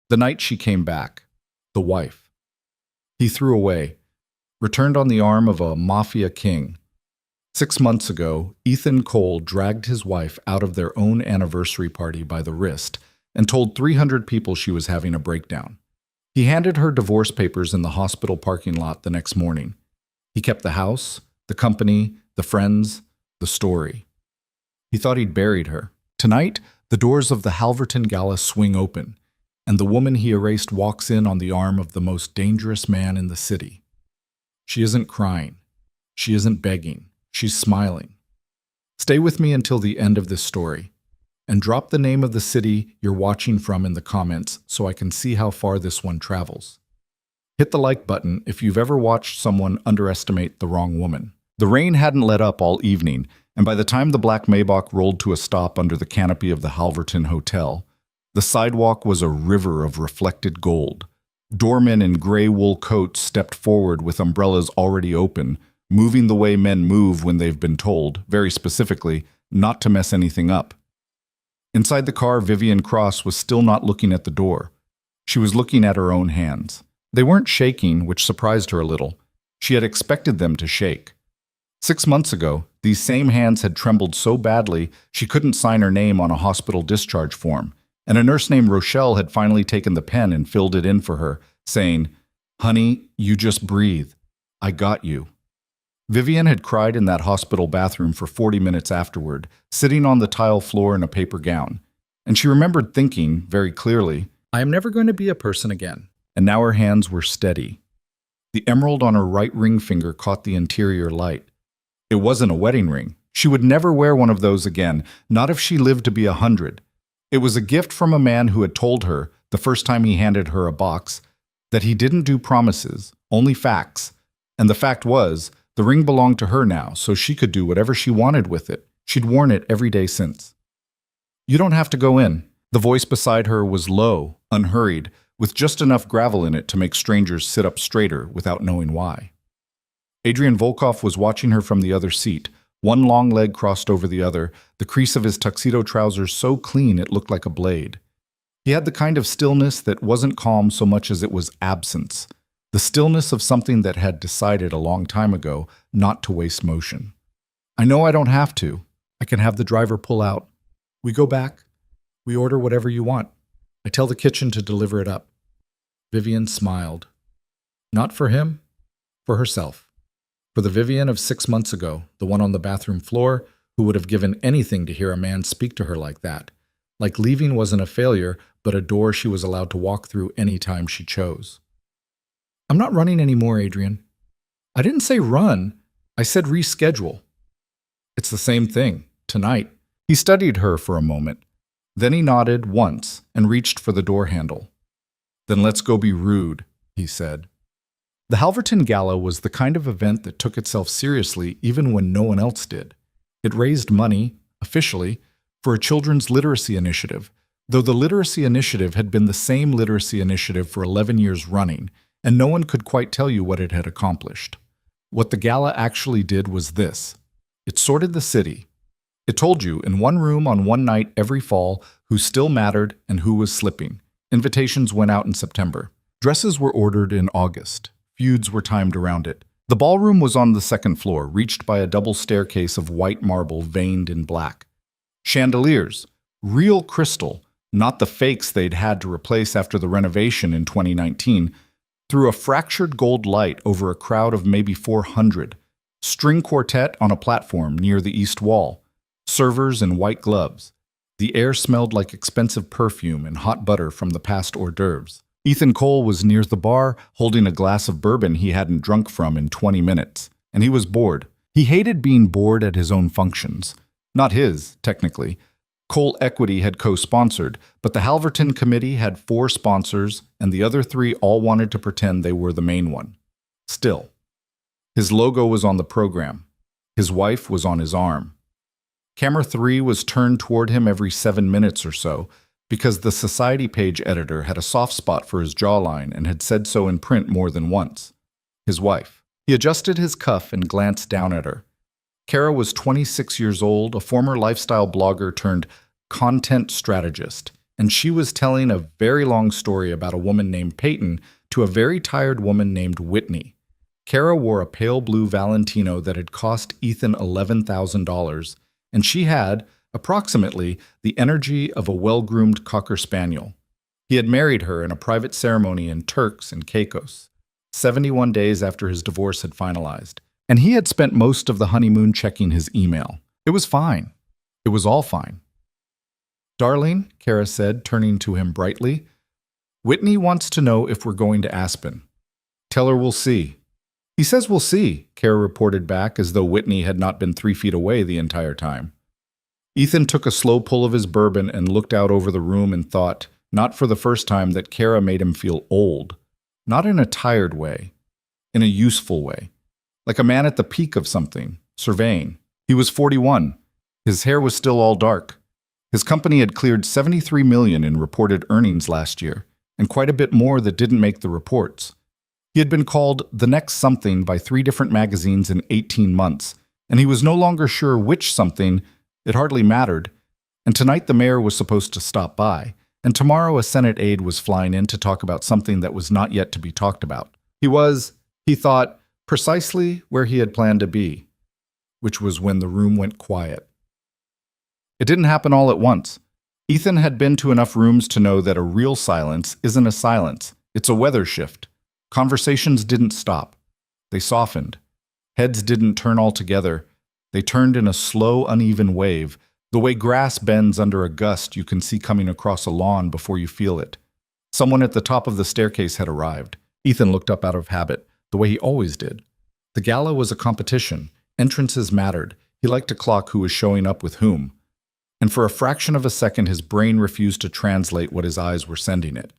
The night she came back. The wife. He threw away, returned on the arm of a Mafia king. 6 months ago, Ethan Cole dragged his wife out of their own anniversary party by the wrist and told 300 people she was having a breakdown. He handed her divorce papers in the hospital parking lot the next morning. He kept the house, the company, the friends, the story. He thought he'd buried her. Tonight, the doors of the Halverton Gala swing open, and the woman he erased walks in on the arm of the most dangerous man in the city. She isn't crying. She isn't begging. She's smiling. Stay with me until the end of this story, and drop the name of the city you're watching from in the comments so I can see how far this one travels. Hit the like button if you've ever watched someone underestimate the wrong woman. The rain hadn't let up all evening, and by the time the black Maybach rolled to a stop under the canopy of the Halverton Hotel, the sidewalk was a river of reflected gold. Doormen in gray wool coats stepped forward with umbrellas already open, moving the way men move when they've been told, very specifically, not to mess anything up. Inside the car, Vivian Cross was still not looking at the door. She was looking at her own hands. They weren't shaking, which surprised her a little. She had expected them to shake. 6 months ago, these same hands had trembled so badly she couldn't sign her name on a hospital discharge form, and a nurse named Rochelle had finally taken the pen and filled it in for her, saying, "Honey, you just breathe. I got you." Vivian had cried in that hospital bathroom for 40 minutes afterward, sitting on the tile floor in a paper gown. And she remembered thinking, very clearly, "I am never going to be a person again." And now her hands were steady. The emerald on her right ring finger caught the interior light. It wasn't a wedding ring. She would never wear one of those again, not if she lived to be 100. It was a gift from a man who had told her, the first time he handed her a box, that he didn't do promises, only facts. And the fact was, the ring belonged to her now, so she could do whatever she wanted with it. She'd worn it every day since. "You don't have to go in." The voice beside her was low, unhurried, with just enough gravel in it to make strangers sit up straighter without knowing why. Adrian Volkov was watching her from the other seat, one long leg crossed over the other, the crease of his tuxedo trousers so clean it looked like a blade. He had the kind of stillness that wasn't calm so much as it was absence, the stillness of something that had decided a long time ago not to waste motion. "I know I don't have to. I can have the driver pull out. We go back. We order whatever you want. I tell the kitchen to deliver it up." Vivian smiled. Not for him, for herself. For the Vivian of 6 months ago, the one on the bathroom floor, who would have given anything to hear a man speak to her like that. Like leaving wasn't a failure, but a door she was allowed to walk through any time she chose. "I'm not running anymore, Adrian." "I didn't say run. I said reschedule." "It's the same thing. Tonight." He studied her for a moment. Then he nodded once and reached for the door handle. "Then let's go be rude," he said. The Halverton Gala was the kind of event that took itself seriously even when no one else did. It raised money, officially, for a children's literacy initiative, though the literacy initiative had been the same literacy initiative for 11 years running, and no one could quite tell you what it had accomplished. What the gala actually did was this. It sorted the city. It told you, in one room on one night every fall, who still mattered and who was slipping. Invitations went out in September. Dresses were ordered in August. Feuds were timed around it. The ballroom was on the second floor, reached by a double staircase of white marble veined in black. Chandeliers, real crystal, not the fakes they'd had to replace after the renovation in 2019, threw a fractured gold light over a crowd of maybe 400. String quartet on a platform near the east wall. Servers in white gloves. The air smelled like expensive perfume and hot butter from the past hors d'oeuvres. Ethan Cole was near the bar, holding a glass of bourbon he hadn't drunk from in 20 minutes, and he was bored. He hated being bored at his own functions. Not his, technically. Cole Equity had co-sponsored, but the Halverton Committee had 4 sponsors, and the other 3 all wanted to pretend they were the main one. Still. His logo was on the program. His wife was on his arm. Camera 3 was turned toward him every 7 minutes or so, because the Society page editor had a soft spot for his jawline and had said so in print more than once. His wife. He adjusted his cuff and glanced down at her. Kara was 26 years old, a former lifestyle blogger turned content strategist, and she was telling a very long story about a woman named Peyton to a very tired woman named Whitney. Kara wore a pale blue Valentino that had cost Ethan $11,000, and she had, approximately, the energy of a well-groomed Cocker Spaniel. He had married her in a private ceremony in Turks and Caicos, 71 days after his divorce had finalized, and he had spent most of the honeymoon checking his email. It was fine. It was all fine. "Darling," Kara said, turning to him brightly, "Whitney wants to know if we're going to Aspen. Tell her we'll see." "He says we'll see," Kara reported back, as though Whitney had not been 3 feet away the entire time. Ethan took a slow pull of his bourbon and looked out over the room and thought, not for the first time, that Kara made him feel old. Not in a tired way, in a useful way. Like a man at the peak of something, surveying. He was 41. His hair was still all dark. His company had cleared $73 million in reported earnings last year, and quite a bit more that didn't make the reports. He had been called the next something by 3 different magazines in 18 months, and he was no longer sure which something. It hardly mattered. And tonight the mayor was supposed to stop by, and tomorrow a Senate aide was flying in to talk about something that was not yet to be talked about. He was, he thought, precisely where he had planned to be, which was when the room went quiet. It didn't happen all at once. Ethan had been to enough rooms to know that a real silence isn't a silence, it's a weather shift. Conversations didn't stop. They softened. Heads didn't turn altogether. They turned in a slow, uneven wave, the way grass bends under a gust you can see coming across a lawn before you feel it. Someone at the top of the staircase had arrived. Ethan looked up out of habit, the way he always did. The gala was a competition. Entrances mattered. He liked to clock who was showing up with whom. And for a fraction of a second his brain refused to translate what his eyes were sending it.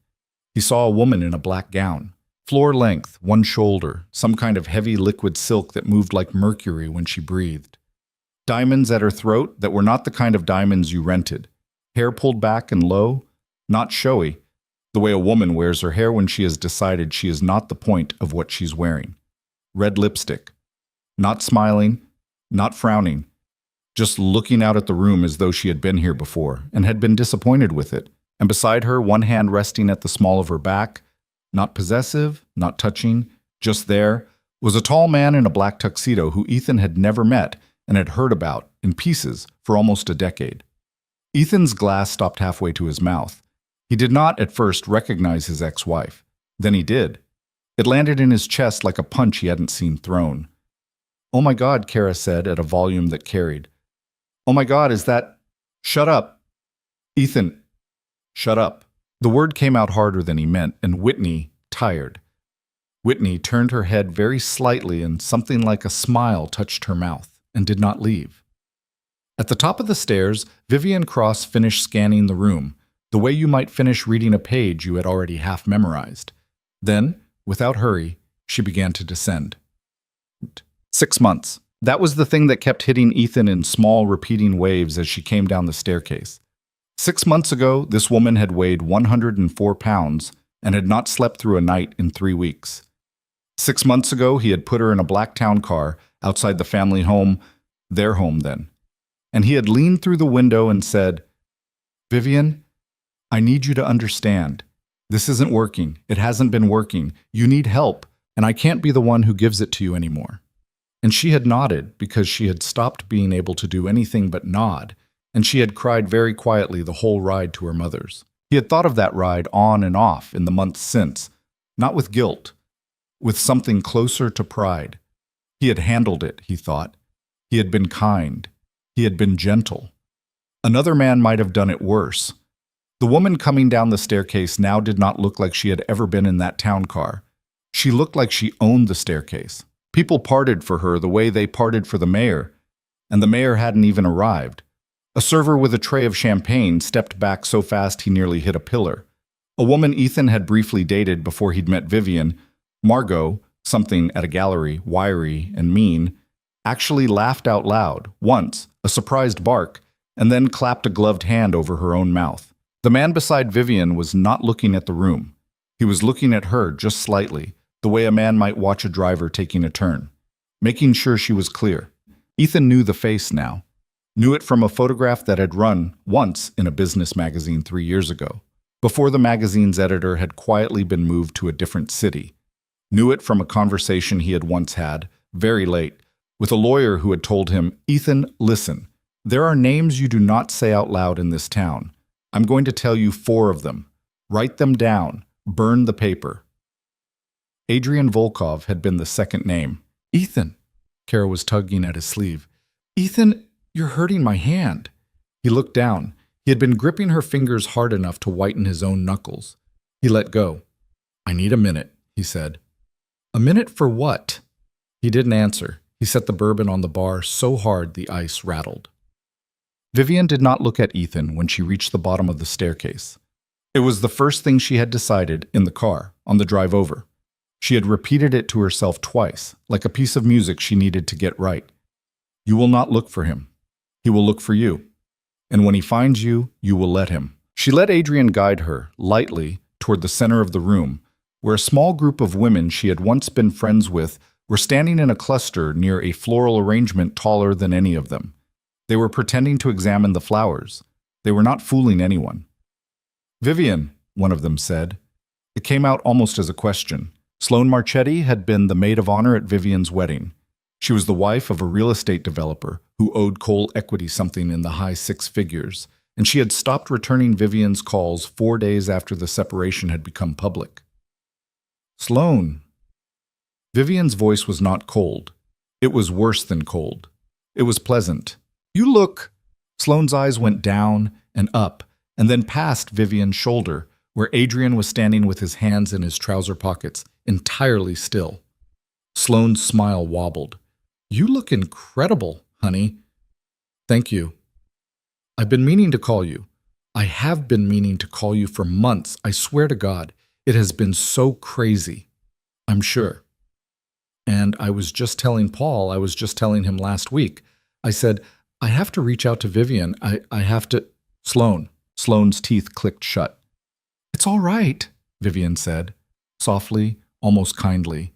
He saw a woman in a black gown. Floor length, one shoulder, some kind of heavy liquid silk that moved like mercury when she breathed. Diamonds at her throat that were not the kind of diamonds you rented. Hair pulled back and low, not showy, the way a woman wears her hair when she has decided she is not the point of what she's wearing. Red lipstick. Not smiling, not frowning, just looking out at the room as though she had been here before and had been disappointed with it. And beside her, one hand resting at the small of her back, not possessive, not touching, just there, was a tall man in a black tuxedo who Ethan had never met and had heard about, in pieces, for almost a decade. Ethan's glass stopped halfway to his mouth. He did not, at first, recognize his ex-wife. Then he did. It landed in his chest like a punch he hadn't seen thrown. "Oh my God," Kara said at a volume that carried. "Oh my God, is that—" "Shut up." "Ethan, shut up." The word came out harder than he meant, and Whitney, tired. Whitney turned her head very slightly and something like a smile touched her mouth, and did not leave. At the top of the stairs, Vivian Cross finished scanning the room, the way you might finish reading a page you had already half memorized. Then, without hurry, she began to descend. 6 months. That was the thing that kept hitting Ethan in small, repeating waves as she came down the staircase. 6 months ago, this woman had weighed 104 pounds and had not slept through a night in 3 weeks. 6 months ago, he had put her in a black town car outside the family home, their home then. And he had leaned through the window and said, "Vivian, I need you to understand. This isn't working. It hasn't been working. You need help, and I can't be the one who gives it to you anymore." And she had nodded because she had stopped being able to do anything but nod, and she had cried very quietly the whole ride to her mother's. He had thought of that ride on and off in the months since, not with guilt, with something closer to pride. He had handled it, he thought. He had been kind. He had been gentle. Another man might have done it worse. The woman coming down the staircase now did not look like she had ever been in that town car. She looked like she owned the staircase. People parted for her the way they parted for the mayor, and the mayor hadn't even arrived. A server with a tray of champagne stepped back so fast he nearly hit a pillar. A woman Ethan had briefly dated before he'd met Vivian, Margot, something at a gallery, wiry and mean, actually laughed out loud, once, a surprised bark, and then clapped a gloved hand over her own mouth. The man beside Vivian was not looking at the room. He was looking at her just slightly, the way a man might watch a driver taking a turn, making sure she was clear. Ethan knew the face now. Knew it from a photograph that had run once in a business magazine 3 years ago, before the magazine's editor had quietly been moved to a different city. Knew it from a conversation he had once had, very late, with a lawyer who had told him, "Ethan, listen, there are names you do not say out loud in this town. I'm going to tell you 4 of them. Write them down. Burn the paper." Adrian Volkov had been the second name. "Ethan." Kara was tugging at his sleeve. "Ethan, you're hurting my hand." He looked down. He had been gripping her fingers hard enough to whiten his own knuckles. He let go. "I need a minute," he said. "A minute for what?" He didn't answer. He set the bourbon on the bar so hard the ice rattled. Vivian did not look at Ethan when she reached the bottom of the staircase. It was the first thing she had decided in the car, on the drive over. She had repeated it to herself twice, like a piece of music she needed to get right. You will not look for him. He will look for you. And when he finds you, you will let him. She let Adrian guide her, lightly, toward the center of the room, where a small group of women she had once been friends with were standing in a cluster near a floral arrangement taller than any of them. They were pretending to examine the flowers. They were not fooling anyone. "Vivian," one of them said. It came out almost as a question. Sloane Marchetti had been the maid of honor at Vivian's wedding. She was the wife of a real estate developer who owed Cole Equity something in the high 6 figures, and she had stopped returning Vivian's calls 4 days after the separation had become public. "Sloane." Vivian's voice was not cold. It was worse than cold. It was pleasant. "You look—" Sloane's eyes went down and up, and then past Vivian's shoulder, where Adrian was standing with his hands in his trouser pockets, entirely still. Sloane's smile wobbled. "You look incredible, honey." "Thank you. I've been meaning to call you. I have been meaning to call you for months. I swear to God, it has been so crazy. I'm sure. And I was just telling Paul, I was just telling him last week. I said, I have to reach out to Vivian. I have to—" Sloane's teeth clicked shut. "It's all right," Vivian said, softly, almost kindly.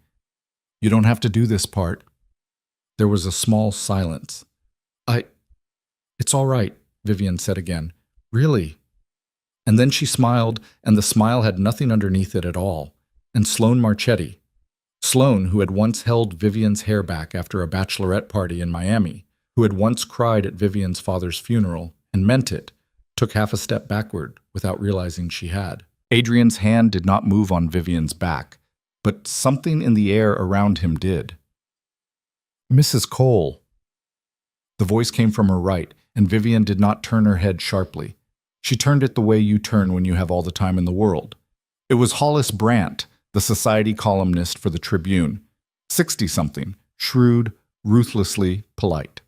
"You don't have to do this part." There was a small silence. It's all right," Vivian said again. "Really." And then she smiled, and the smile had nothing underneath it at all. And Sloane Marchetti. Sloane, who had once held Vivian's hair back after a bachelorette party in Miami, who had once cried at Vivian's father's funeral, and meant it, took half a step backward without realizing she had. Adrian's hand did not move on Vivian's back, but something in the air around him did. "Mrs. Cole." The voice came from her right, and Vivian did not turn her head sharply. She turned it the way you turn when you have all the time in the world. It was Hollis Brandt, the society columnist for the Tribune, 60-something, shrewd, ruthlessly polite.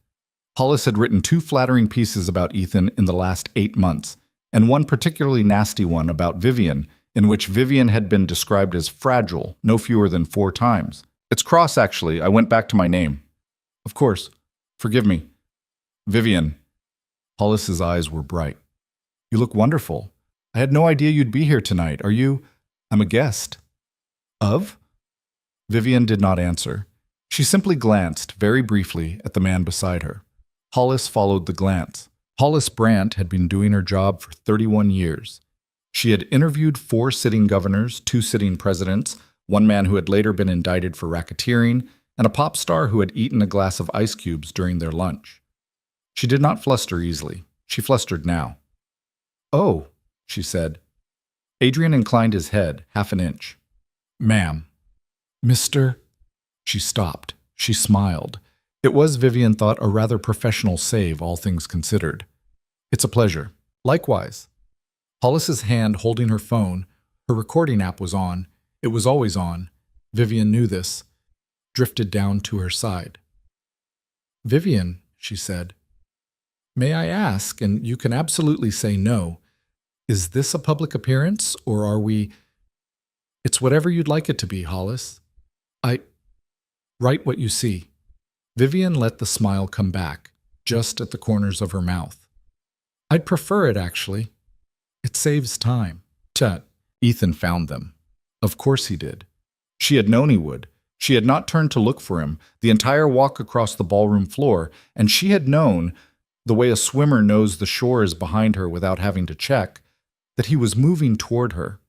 Hollis had written 2 flattering pieces about Ethan in the last 8 months, and one particularly nasty one about Vivian, in which Vivian had been described as fragile no fewer than 4 times. "It's Cross, actually. I went back to my name." "Of course. Forgive me." "Vivian." Hollis's eyes were bright. "You look wonderful. I had no idea you'd be here tonight. Are you—" "I'm a guest." "Of?" Vivian did not answer. She simply glanced, very briefly, at the man beside her. Hollis followed the glance. Hollis Brandt had been doing her job for 31 years. She had interviewed 4 sitting governors, 2 sitting presidents, one man who had later been indicted for racketeering, and a pop star who had eaten a glass of ice cubes during their lunch. She did not fluster easily. She flustered now. "Oh," she said. Adrian inclined his head, half an inch. "Ma'am." "Mr.?" She stopped. She smiled. It was, Vivian thought, a rather professional save, all things considered. "It's a pleasure. Likewise." Hollis's hand holding her phone, her recording app was on. It was always on. Vivian knew this. Drifted down to her side. "Vivian," she said, "may I ask, and you can absolutely say no, is this a public appearance, or are we—" "It's whatever you'd like it to be, Hollis. Write what you see." Vivian let the smile come back, just at the corners of her mouth. "I'd prefer it, actually. It saves time." Tut. Ethan found them. Of course he did. She had known he would. She had not turned to look for him the entire walk across the ballroom floor, and she had known the way a swimmer knows the shore is behind her without having to check, that he was moving toward her.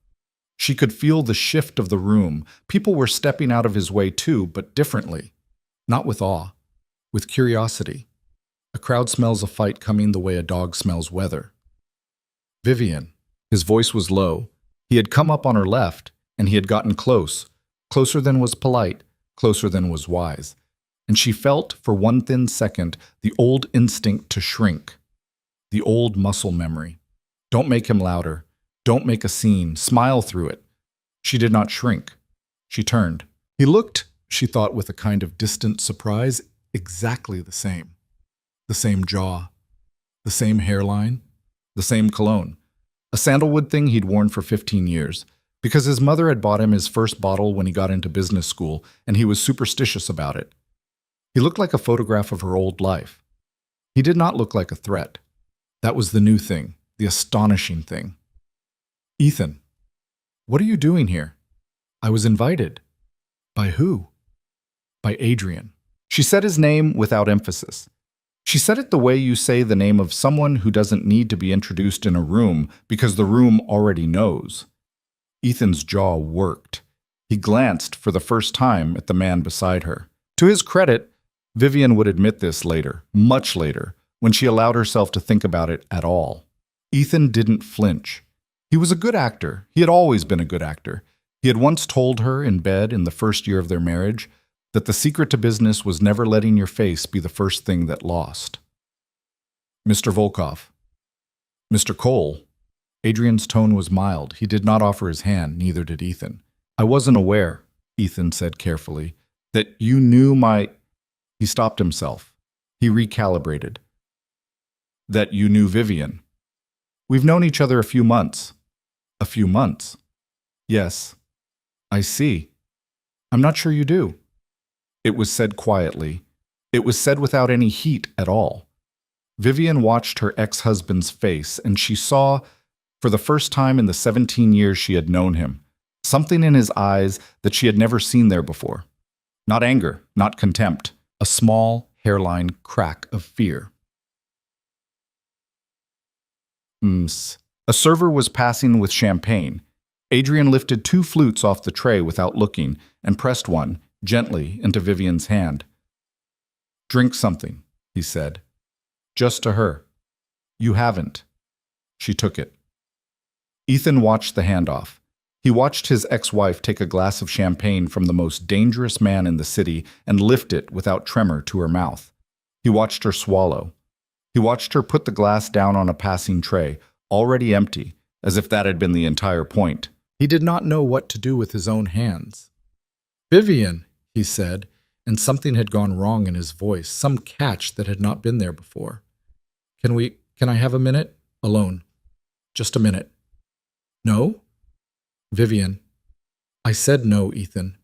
She could feel the shift of the room. People were stepping out of his way too, but differently. Not with awe, with curiosity. A crowd smells a fight coming the way a dog smells weather. Vivian. His voice was low. He had come up on her left, and he had gotten close, closer than was polite, closer than was wise. And she felt, for one thin second, the old instinct to shrink, the old muscle memory. Don't make him louder. Don't make a scene. Smile through it. She did not shrink. She turned. He looked, she thought with a kind of distant surprise, exactly the same. The same jaw, the same hairline, the same cologne. A sandalwood thing he'd worn for 15 years, because his mother had bought him his first bottle when he got into business school, and he was superstitious about it. He looked like a photograph of her old life. He did not look like a threat. That was the new thing, the astonishing thing. Ethan, what are you doing here? I was invited. By who? By Adrian. She said his name without emphasis. She said it the way you say the name of someone who doesn't need to be introduced in a room because the room already knows. Ethan's jaw worked. He glanced for the first time at the man beside her. To his credit, Vivian would admit this later, much later, when she allowed herself to think about it at all. Ethan didn't flinch. He was a good actor. He had always been a good actor. He had once told her in bed in the first year of their marriage that the secret to business was never letting your face be the first thing that lost. Mr. Volkov. Mr. Cole. Adrian's tone was mild. He did not offer his hand, neither did Ethan. I wasn't aware, Ethan said carefully, that you knew my... He stopped himself. He recalibrated. That you knew Vivian. We've known each other a few months. A few months? Yes. I see. I'm not sure you do. It was said quietly. It was said without any heat at all. Vivian watched her ex-husband's face, and she saw, for the first time in the 17 years she had known him, something in his eyes that she had never seen there before. Not anger, not contempt, a small hairline crack of fear. A server was passing with champagne. Adrian lifted 2 flutes off the tray without looking and pressed one, gently, into Vivian's hand. Drink something, he said. Just to her. You haven't. She took it. Ethan watched the handoff. He watched his ex-wife take a glass of champagne from the most dangerous man in the city and lift it without tremor to her mouth. He watched her swallow. He watched her put the glass down on a passing tray, already empty, as if that had been the entire point. He did not know what to do with his own hands. Vivian, he said, and something had gone wrong in his voice, some catch that had not been there before. Can I have a minute? Alone. Just a minute. No? Vivian. I said no, Ethan.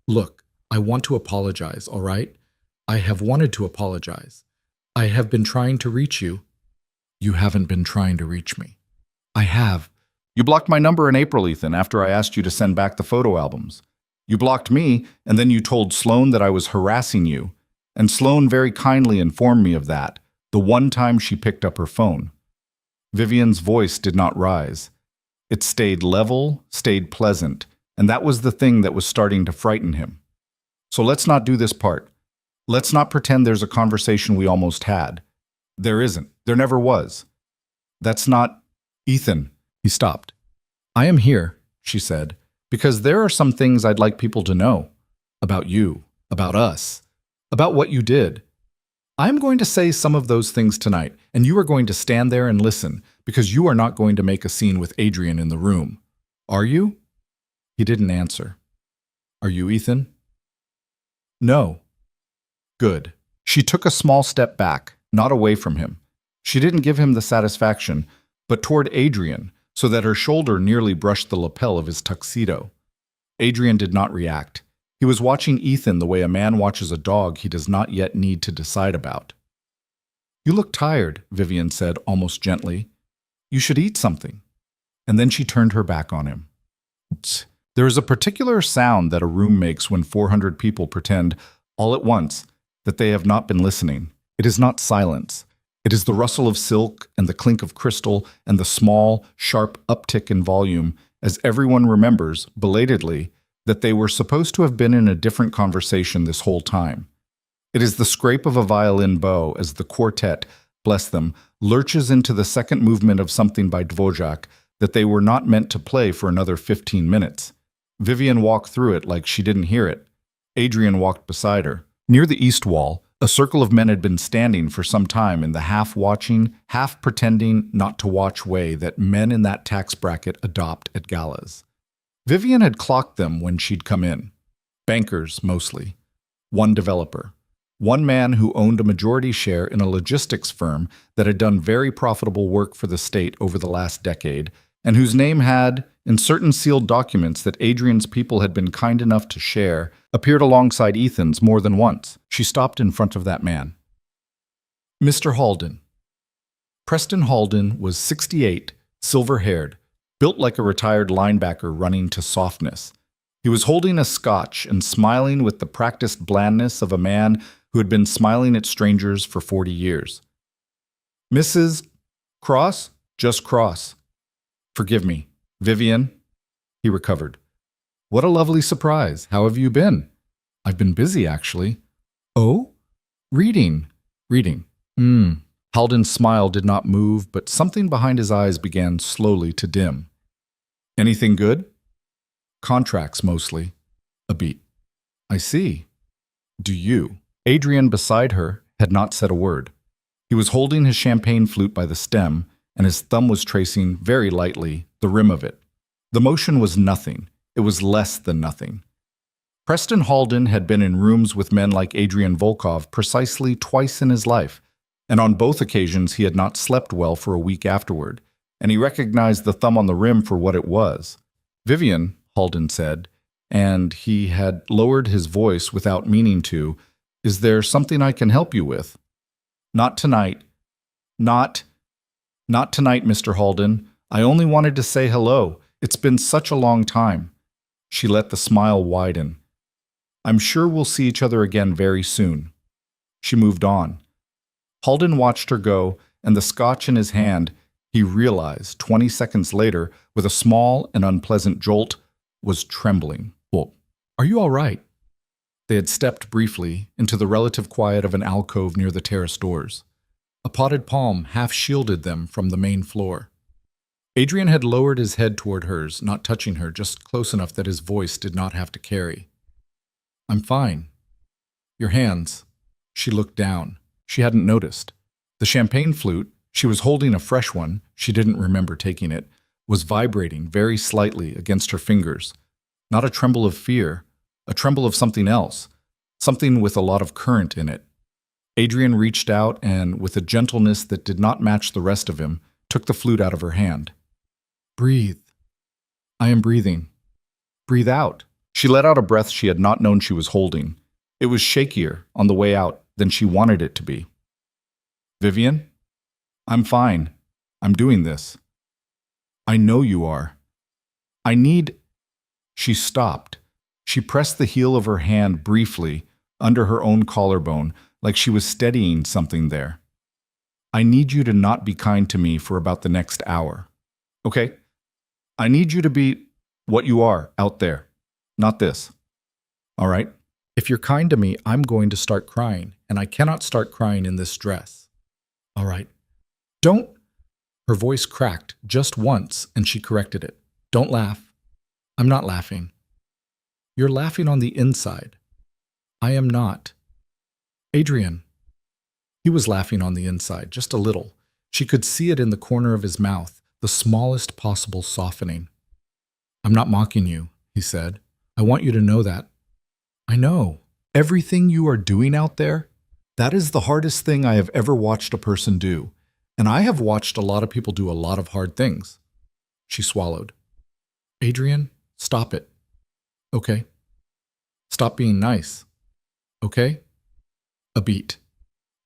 Look, I want to apologize, all right? I have wanted to apologize. I have been trying to reach you. You haven't been trying to reach me. I have. You blocked my number in April, Ethan, after I asked you to send back the photo albums. You blocked me, and then you told Sloane that I was harassing you. And Sloane very kindly informed me of that, the one time she picked up her phone. Vivian's voice did not rise. It stayed level, stayed pleasant, and that was the thing that was starting to frighten him. So let's not do this part. Let's not pretend there's a conversation we almost had. There isn't. There never was. That's not... Ethan. He stopped. I am here, she said, because there are some things I'd like people to know. About you, about us, about what you did. I'm going to say some of those things tonight, and you are going to stand there and listen, because you are not going to make a scene with Adrian in the room. Are you? He didn't answer. Are you, Ethan? No. Good. She took a small step back, not away from him. She didn't give him the satisfaction, but toward Adrian, so that her shoulder nearly brushed the lapel of his tuxedo. Adrian did not react. He was watching Ethan the way a man watches a dog he does not yet need to decide about. You look tired, Vivian said almost gently. You should eat something. And then she turned her back on him. There is a particular sound that a room makes when 400 people pretend, all at once, that they have not been listening. It is not silence. It is the rustle of silk and the clink of crystal and the small, sharp uptick in volume as everyone remembers, belatedly, that they were supposed to have been in a different conversation this whole time. It is the scrape of a violin bow as the quartet, bless them, lurches into the second movement of something by Dvořák that they were not meant to play for another 15 minutes. Vivian walked through it like she didn't hear it. Adrian walked beside her. Near the east wall, a circle of men had been standing for some time in the half-watching, half-pretending not to watch way that men in that tax bracket adopt at galas. Vivian had clocked them when she'd come in. Bankers, mostly. One developer. One man who owned a majority share in a logistics firm that had done very profitable work for the state over the last decade, and whose name had, in certain sealed documents that Adrian's people had been kind enough to share, appeared alongside Ethan's more than once. She stopped in front of that man. Mr. Halden. Preston Halden was 68, silver-haired, built like a retired linebacker running to softness. He was holding a scotch and smiling with the practiced blandness of a man who had been smiling at strangers for 40 years. Mrs. Cross? Just Cross. Forgive me. Vivian? He recovered. What a lovely surprise. How have you been? I've been busy, actually. Oh? Reading. Halden's smile did not move, but something behind his eyes began slowly to dim. Anything good? Contracts, mostly. A beat. I see. Do you? Adrian, beside her, had not said a word. He was holding his champagne flute by the stem, and his thumb was tracing, very lightly, the rim of it. The motion was nothing. It was less than nothing. Preston Halden had been in rooms with men like Adrian Volkov precisely twice in his life, and on both occasions he had not slept well for a week afterward, and he recognized the thumb on the rim for what it was. Vivian, Halden said, and he had lowered his voice without meaning to, is there something I can help you with? Not tonight. Not tonight, Mr. Halden. I only wanted to say hello. It's been such a long time. She let the smile widen. I'm sure we'll see each other again very soon. She moved on. Halden watched her go, and the scotch in his hand, he realized 20 seconds later, with a small and unpleasant jolt, was trembling. Well, are you all right? They had stepped briefly into the relative quiet of an alcove near the terrace doors. A potted palm half shielded them from the main floor. Adrian had lowered his head toward hers, not touching her, just close enough that his voice did not have to carry. I'm fine. Your hands. She looked down. She hadn't noticed. The champagne flute, she was holding a fresh one, she didn't remember taking it, was vibrating very slightly against her fingers. Not a tremble of fear, a tremble of something else, something with a lot of current in it. Adrian reached out and, with a gentleness that did not match the rest of him, took the flute out of her hand. Breathe. I am breathing. Breathe out. She let out a breath she had not known she was holding. It was shakier, on the way out, than she wanted it to be. Vivian? I'm fine. I'm doing this. I know you are. I need... She stopped. She pressed the heel of her hand briefly under her own collarbone, like she was steadying something there. I need you to not be kind to me for about the next hour. Okay? I need you to be what you are out there, not this. All right? If you're kind to me, I'm going to start crying, and I cannot start crying in this dress. All right. Don't... Her voice cracked just once, and she corrected it. Don't laugh. I'm not laughing. You're laughing on the inside. I am not. Adrian. He was laughing on the inside, just a little. She could see it in the corner of his mouth, the smallest possible softening. I'm not mocking you, he said. I want you to know that. I know. Everything you are doing out there, that is the hardest thing I have ever watched a person do. And I have watched a lot of people do a lot of hard things. She swallowed. Adrian, stop it. Okay. Stop being nice. Okay? A beat.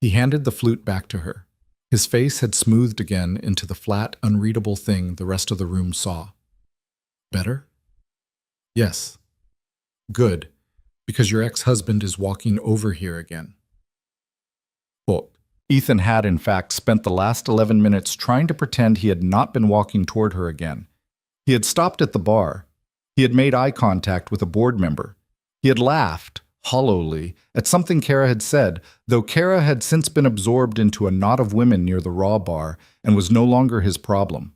He handed the flute back to her. His face had smoothed again into the flat, unreadable thing the rest of the room saw. Better? Yes. Good, because your ex-husband is walking over here again. Well, Ethan had, in fact, spent the last 11 minutes trying to pretend he had not been walking toward her again. He had stopped at the bar. He had made eye contact with a board member. He had laughed, hollowly, at something Kara had said, though Kara had since been absorbed into a knot of women near the Raw bar and was no longer his problem.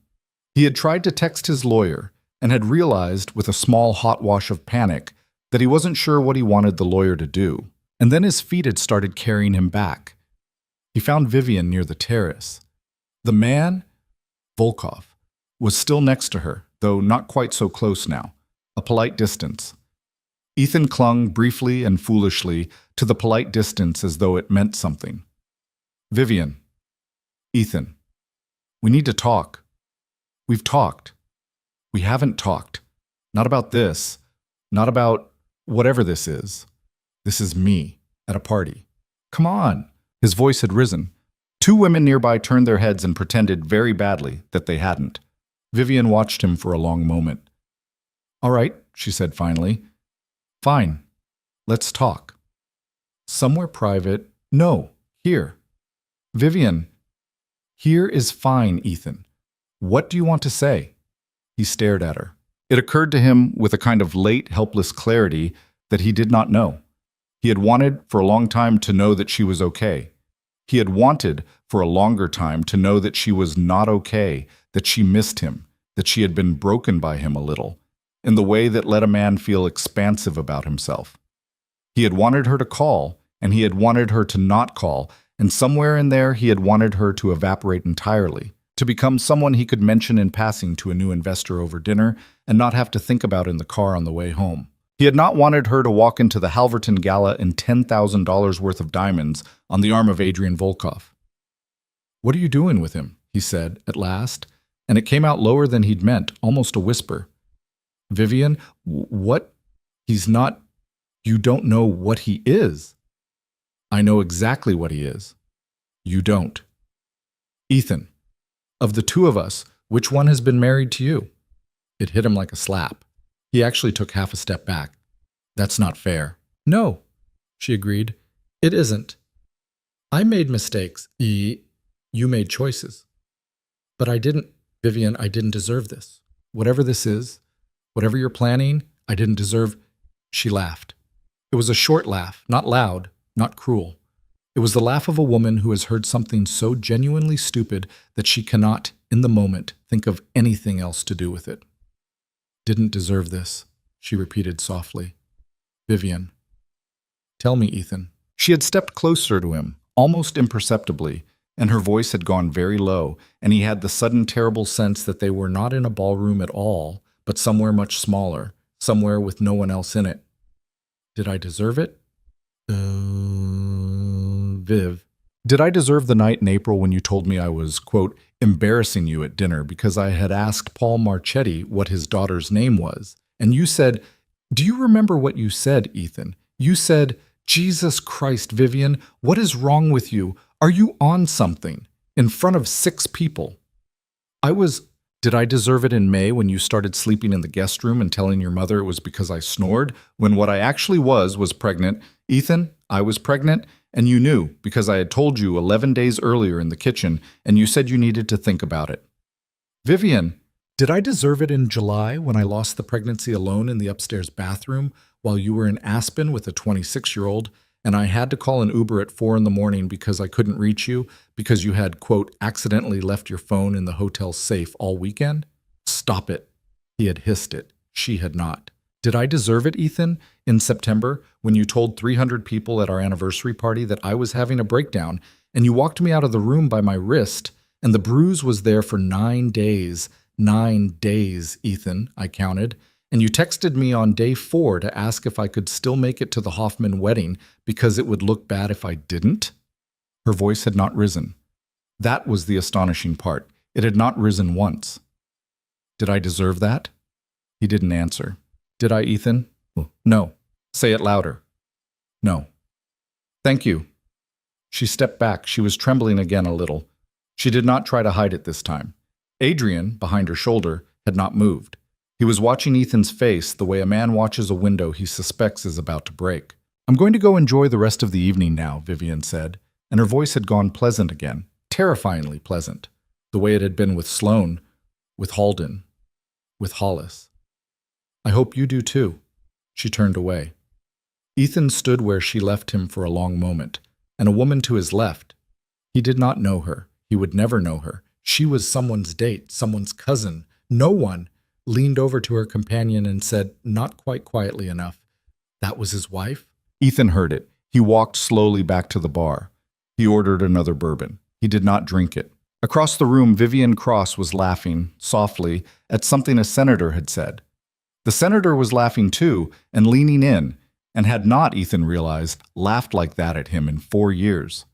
He had tried to text his lawyer and had realized, with a small hot wash of panic, that he wasn't sure what he wanted the lawyer to do. And then his feet had started carrying him back. He found Vivian near the terrace. The man, Volkov, was still next to her, though not quite so close now, a polite distance. Ethan clung briefly and foolishly to the polite distance as though it meant something. Vivian. Ethan. We need to talk. We've talked. We haven't talked. Not about this. Not about whatever this is. This is me, at a party. Come on. His voice had risen. Two women nearby turned their heads and pretended very badly that they hadn't. Vivian watched him for a long moment. All right, she said finally. Fine. Let's talk. Somewhere private. No, here. Vivian. Here is fine, Ethan. What do you want to say? He stared at her. It occurred to him with a kind of late, helpless clarity that he did not know. He had wanted for a long time to know that she was okay. He had wanted for a longer time to know that she was not okay, that she missed him, that she had been broken by him a little, in the way that let a man feel expansive about himself. He had wanted her to call, and he had wanted her to not call, and somewhere in there he had wanted her to evaporate entirely, to become someone he could mention in passing to a new investor over dinner and not have to think about in the car on the way home. He had not wanted her to walk into the Halverton Gala in $10,000 worth of diamonds on the arm of Adrian Volkov. What are you doing with him? He said, at last, and it came out lower than he'd meant, almost a whisper. Vivian, what? He's not... You don't know what he is. I know exactly what he is. You don't. Ethan, of the two of us, which one has been married to you? It hit him like a slap. He actually took half a step back. That's not fair. No, she agreed. It isn't. I made mistakes. You made choices. But I didn't, Vivian, I didn't deserve this. Whatever this is, whatever you're planning, I didn't deserve. She laughed. It was a short laugh, not loud, not cruel. It was the laugh of a woman who has heard something so genuinely stupid that she cannot, in the moment, think of anything else to do with it. Didn't deserve this, she repeated softly. Vivian. Tell me, Ethan. She had stepped closer to him, almost imperceptibly, and her voice had gone very low, and he had the sudden terrible sense that they were not in a ballroom at all, but somewhere much smaller, somewhere with no one else in it. Did I deserve it? Viv. Did I deserve the night in April when you told me I was, quote, embarrassing you at dinner because I had asked Paul Marchetti what his daughter's name was? And you said, do you remember what you said, Ethan? You said, Jesus Christ, Vivian, what is wrong with you? Are you on something? In front of 6 people. Did I deserve it in May when you started sleeping in the guest room and telling your mother it was because I snored, when what I actually was pregnant? Ethan, I was pregnant, and you knew because I had told you 11 days earlier in the kitchen, and you said you needed to think about it. Vivian, did I deserve it in July when I lost the pregnancy alone in the upstairs bathroom while you were in Aspen with a 26-year-old, and I had to call an Uber at 4 a.m. because I couldn't reach you because you had, quote, accidentally left your phone in the hotel safe all weekend? Stop it. He had hissed it. She had not. Did I deserve it, Ethan, in September when you told 300 people at our anniversary party that I was having a breakdown and you walked me out of the room by my wrist and the bruise was there for 9 days? 9 days, Ethan, I counted. And you texted me on day 4 to ask if I could still make it to the Hoffman wedding because it would look bad if I didn't? Her voice had not risen. That was the astonishing part. It had not risen once. Did I deserve that? He didn't answer. Did I, Ethan? No. Say it louder. No. Thank you. She stepped back. She was trembling again a little. She did not try to hide it this time. Adrian, behind her shoulder, had not moved. He was watching Ethan's face the way a man watches a window he suspects is about to break. I'm going to go enjoy the rest of the evening now, Vivian said. and her voice had gone pleasant again, terrifyingly pleasant, the way it had been with Sloane, with Halden, with Hollis. "I hope you do too." She turned away. Ethan stood where she left him for a long moment, and a woman to his left. He did not know her. He would never know her. She was someone's date, someone's cousin. No one leaned over to her companion and said, not quite quietly enough, "That was his wife?" Ethan heard it. He walked slowly back to the bar. He ordered another bourbon. He did not drink it. Across the room, Vivian Cross was laughing, softly, at something a senator had said. The senator was laughing too, and leaning in, and had not, Ethan realized, laughed like that at him in 4 years.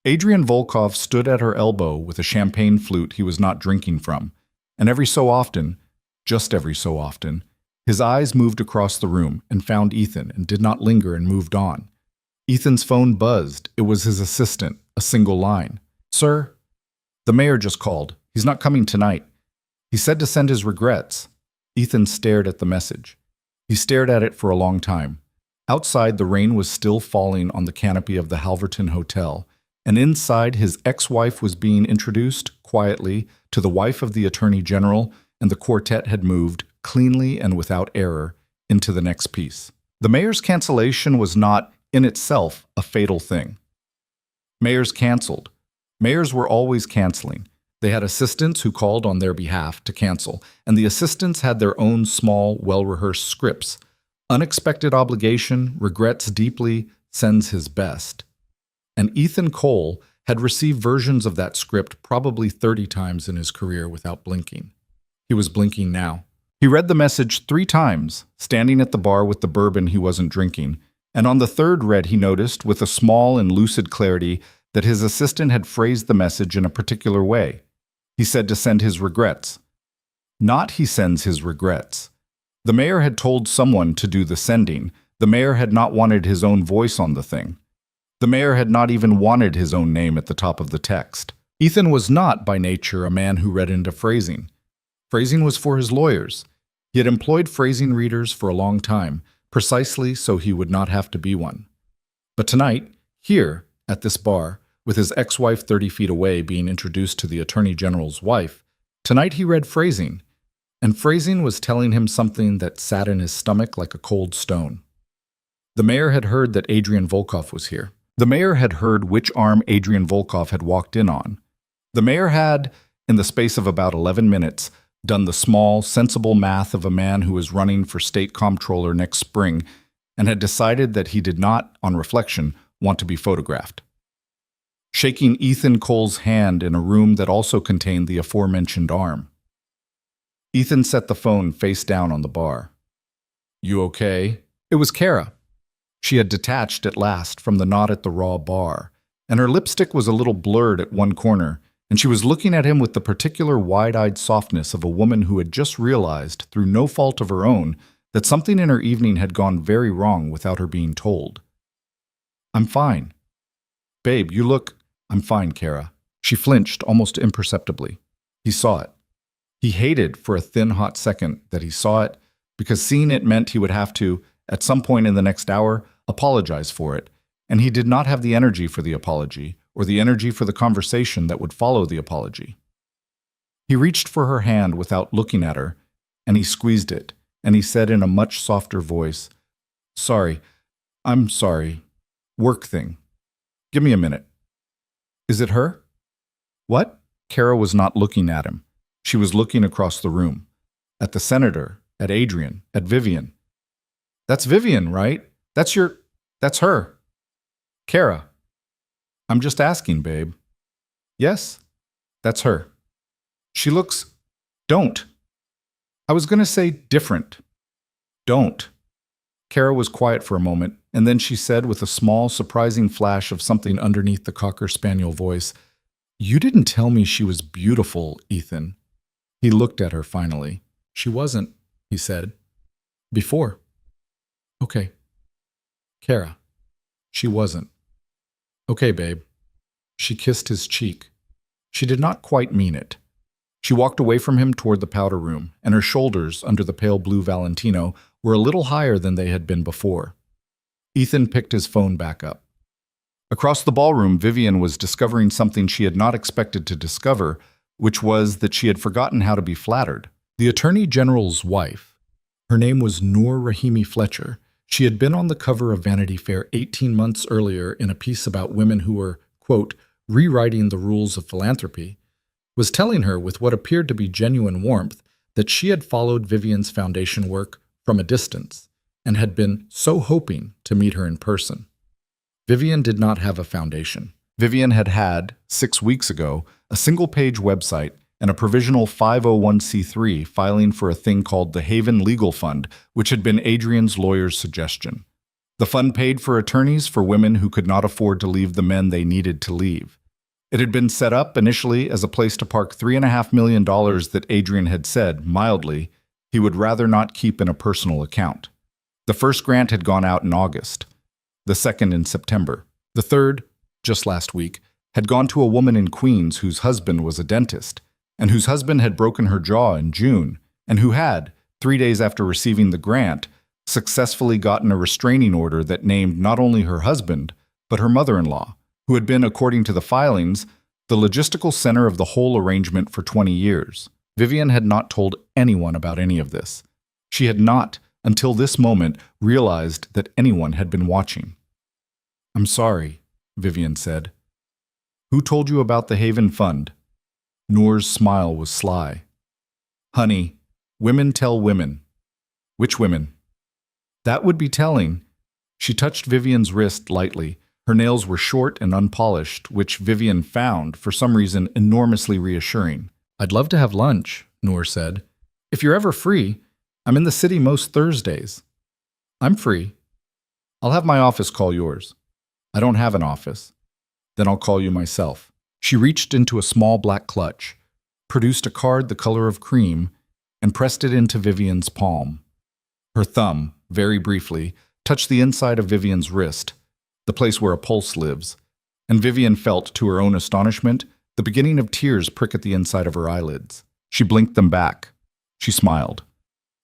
Adrian Volkov stood at her elbow with a champagne flute he was not drinking from, and every so often, just every so often, his eyes moved across the room and found Ethan and did not linger and moved on. Ethan's phone buzzed. It was his assistant, a single line. "Sir, the mayor just called. He's not coming tonight. He said to send his regrets." Ethan stared at the message. He stared at it for a long time. Outside, the rain was still falling on the canopy of the Halverton Hotel, and inside, his ex-wife was being introduced, quietly, to the wife of the Attorney General, and the quartet had moved, cleanly and without error, into the next piece. The mayor's cancellation was not, in itself, a fatal thing. Mayors canceled. Mayors were always canceling. They had assistants who called on their behalf to cancel, and the assistants had their own small, well-rehearsed scripts. Unexpected obligation, regrets deeply, sends his best. And Ethan Cole had received versions of that script probably 30 times in his career without blinking. He was blinking now. He read the message 3 times, standing at the bar with the bourbon he wasn't drinking, and on the third read he noticed, with a small and lucid clarity, that his assistant had phrased the message in a particular way. He said to send his regrets. Not he sends his regrets. The mayor had told someone to do the sending. The mayor had not wanted his own voice on the thing. The mayor had not even wanted his own name at the top of the text. Ethan was not, by nature, a man who read into phrasing. Phrasing was for his lawyers. He had employed phrasing readers for a long time, precisely so he would not have to be one. But tonight, here, at this bar, with his ex-wife 30 feet away being introduced to the Attorney General's wife, tonight he read phrasing, and phrasing was telling him something that sat in his stomach like a cold stone. The mayor had heard that Adrian Volkov was here. The mayor had heard which arm Adrian Volkov had walked in on. The mayor had, in the space of about 11 minutes, done the small, sensible math of a man who is running for state comptroller next spring and had decided that he did not, on reflection, want to be photographed. Shaking Ethan Cole's hand in a room that also contained the aforementioned arm. Ethan set the phone face down on the bar. "You okay?" It was Kara. She had detached at last from the knot at the raw bar, and her lipstick was a little blurred at one corner, and she was looking at him with the particular wide-eyed softness of a woman who had just realized, through no fault of her own, that something in her evening had gone very wrong without her being told. "I'm fine." "Babe, you look—" "I'm fine, Kara." She flinched almost imperceptibly. He saw it. He hated for a thin, hot second that he saw it, because seeing it meant he would have to, at some point in the next hour, apologize for it, and he did not have the energy for the apology, or the energy for the conversation that would follow the apology. He reached for her hand without looking at her, and he squeezed it, and he said in a much softer voice, "Sorry, I'm sorry. Work thing. Give me a minute." "Is it her?" "What?" Kara was not looking at him. She was looking across the room. At the senator, at Adrian, at Vivian. "That's Vivian, right? That's her." "Kara." "I'm just asking, babe." "Yes, that's her." "She looks—" "Don't." "I was going to say different." "Don't." Kara was quiet for a moment, and then she said with a small, surprising flash of something underneath the Cocker Spaniel voice, "You didn't tell me she was beautiful, Ethan." He looked at her finally. "She wasn't," he said. "Before." "Okay." "Kara." "She wasn't." "Okay, babe." She kissed his cheek. She did not quite mean it. She walked away from him toward the powder room, and her shoulders, under the pale blue Valentino, were a little higher than they had been before. Ethan picked his phone back up. Across the ballroom, Vivian was discovering something she had not expected to discover, which was that she had forgotten how to be flattered. The Attorney General's wife, her name was Noor Rahimi Fletcher. She had been on the cover of Vanity Fair 18 months earlier in a piece about women who were, quote, rewriting the rules of philanthropy, was telling her with what appeared to be genuine warmth that she had followed Vivian's foundation work from a distance and had been so hoping to meet her in person. Vivian did not have a foundation. Vivian had, 6 weeks ago, a single-page website and a provisional 501c3 filing for a thing called the Haven Legal Fund, which had been Adrian's lawyer's suggestion. The fund paid for attorneys for women who could not afford to leave the men they needed to leave. It had been set up initially as a place to park $3.5 million that Adrian had said, mildly, he would rather not keep in a personal account. The first grant had gone out in August, the second in September. The third, just last week, had gone to a woman in Queens whose husband was a dentist, and whose husband had broken her jaw in June, and who had, 3 days after receiving the grant, successfully gotten a restraining order that named not only her husband, but her mother-in-law, who had been, according to the filings, the logistical center of the whole arrangement for 20 years. Vivian had not told anyone about any of this. She had not, until this moment, realized that anyone had been watching. "I'm sorry," Vivian said. "Who told you about the Haven Fund?" Noor's smile was sly. "Honey, women tell women." "Which women?" "That would be telling." She touched Vivian's wrist lightly. Her nails were short and unpolished, which Vivian found, for some reason, enormously reassuring. "I'd love to have lunch," Noor said. "If you're ever free. I'm in the city most Thursdays." "I'm free. I'll have my office call yours." "I don't have an office." "Then I'll call you myself." She reached into a small black clutch, produced a card the color of cream, and pressed it into Vivian's palm. Her thumb, very briefly, touched the inside of Vivian's wrist, the place where a pulse lives, and Vivian felt, to her own astonishment, the beginning of tears prick at the inside of her eyelids. She blinked them back. She smiled.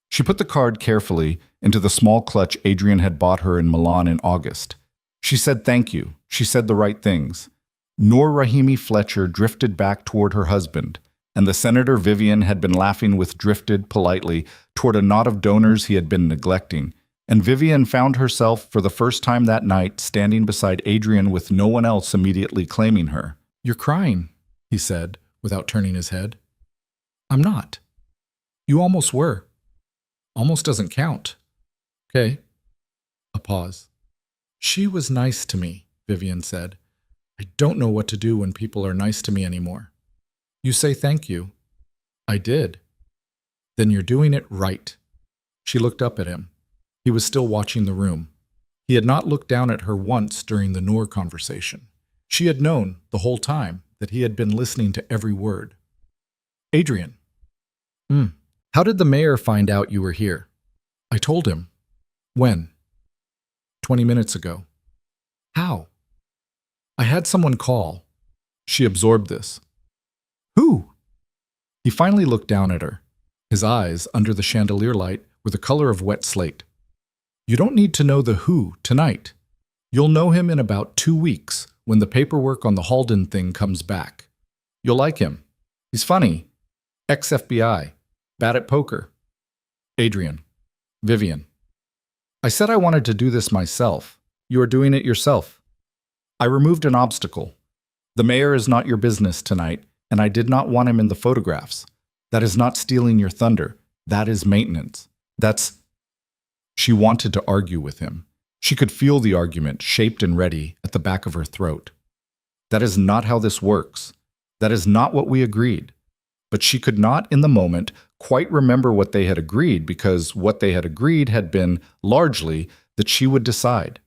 She put the card carefully into the small clutch Adrian had bought her in Milan in August. She said thank you. She said the right things. Noor Rahimi Fletcher drifted back toward her husband, and the Senator Vivian had been laughing with drifted, politely, toward a knot of donors he had been neglecting, and Vivian found herself, for the first time that night, standing beside Adrian with no one else immediately claiming her. "You're crying," he said, without turning his head. "I'm not." "You almost were." "Almost doesn't count." "Okay." A pause. "She was nice to me," Vivian said. "I don't know what to do when people are nice to me anymore." "You say thank you." "I did." "Then you're doing it right." She looked up at him. He was still watching the room. He had not looked down at her once during the Noor conversation. She had known, the whole time, that he had been listening to every word. "Adrian." How did the mayor find out you were here?" "I told him." "When?" 20 minutes ago." "How?" "I had someone call." She absorbed this. "Who?" He finally looked down at her. His eyes, under the chandelier light, were the color of wet slate. "You don't need to know the who tonight. You'll know him in about 2 weeks, when the paperwork on the Halden thing comes back. You'll like him. He's funny. Ex-FBI. Bad at poker." "Adrian." "Vivian." "I said I wanted to do this myself. You are doing it yourself." "I removed an obstacle. The mayor is not your business tonight, and I did not want him in the photographs. That is not stealing your thunder. That is maintenance. That's—" She wanted to argue with him. She could feel the argument, shaped and ready, at the back of her throat. "That is not how this works. That is not what we agreed." But she could not, in the moment, quite remember what they had agreed, because what they had agreed had been, largely, that she would decide.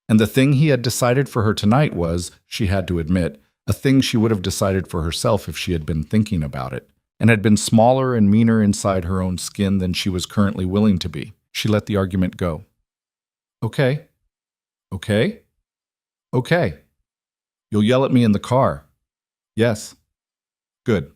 And the thing he had decided for her tonight was, she had to admit, a thing she would have decided for herself if she had been thinking about it, and had been smaller and meaner inside her own skin than she was currently willing to be. She let the argument go. "Okay. Okay? Okay. You'll yell at me in the car." "Yes." "Good."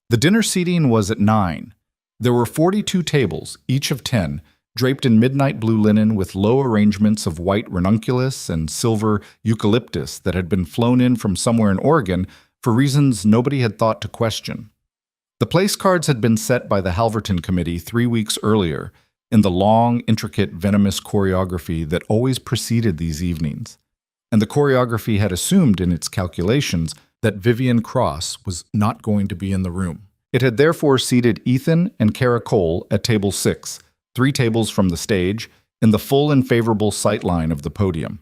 The dinner seating was at 9. There were 42 tables, each of 10, draped in midnight blue linen with low arrangements of white ranunculus and silver eucalyptus that had been flown in from somewhere in Oregon for reasons nobody had thought to question. The place cards had been set by the Halverton Committee 3 weeks earlier in the long, intricate, venomous choreography that always preceded these evenings. And the choreography had assumed in its calculations that Vivian Cross was not going to be in the room. It had therefore seated Ethan and Kara Cole at table 6, 3 tables from the stage, in the full and favorable sightline of the podium.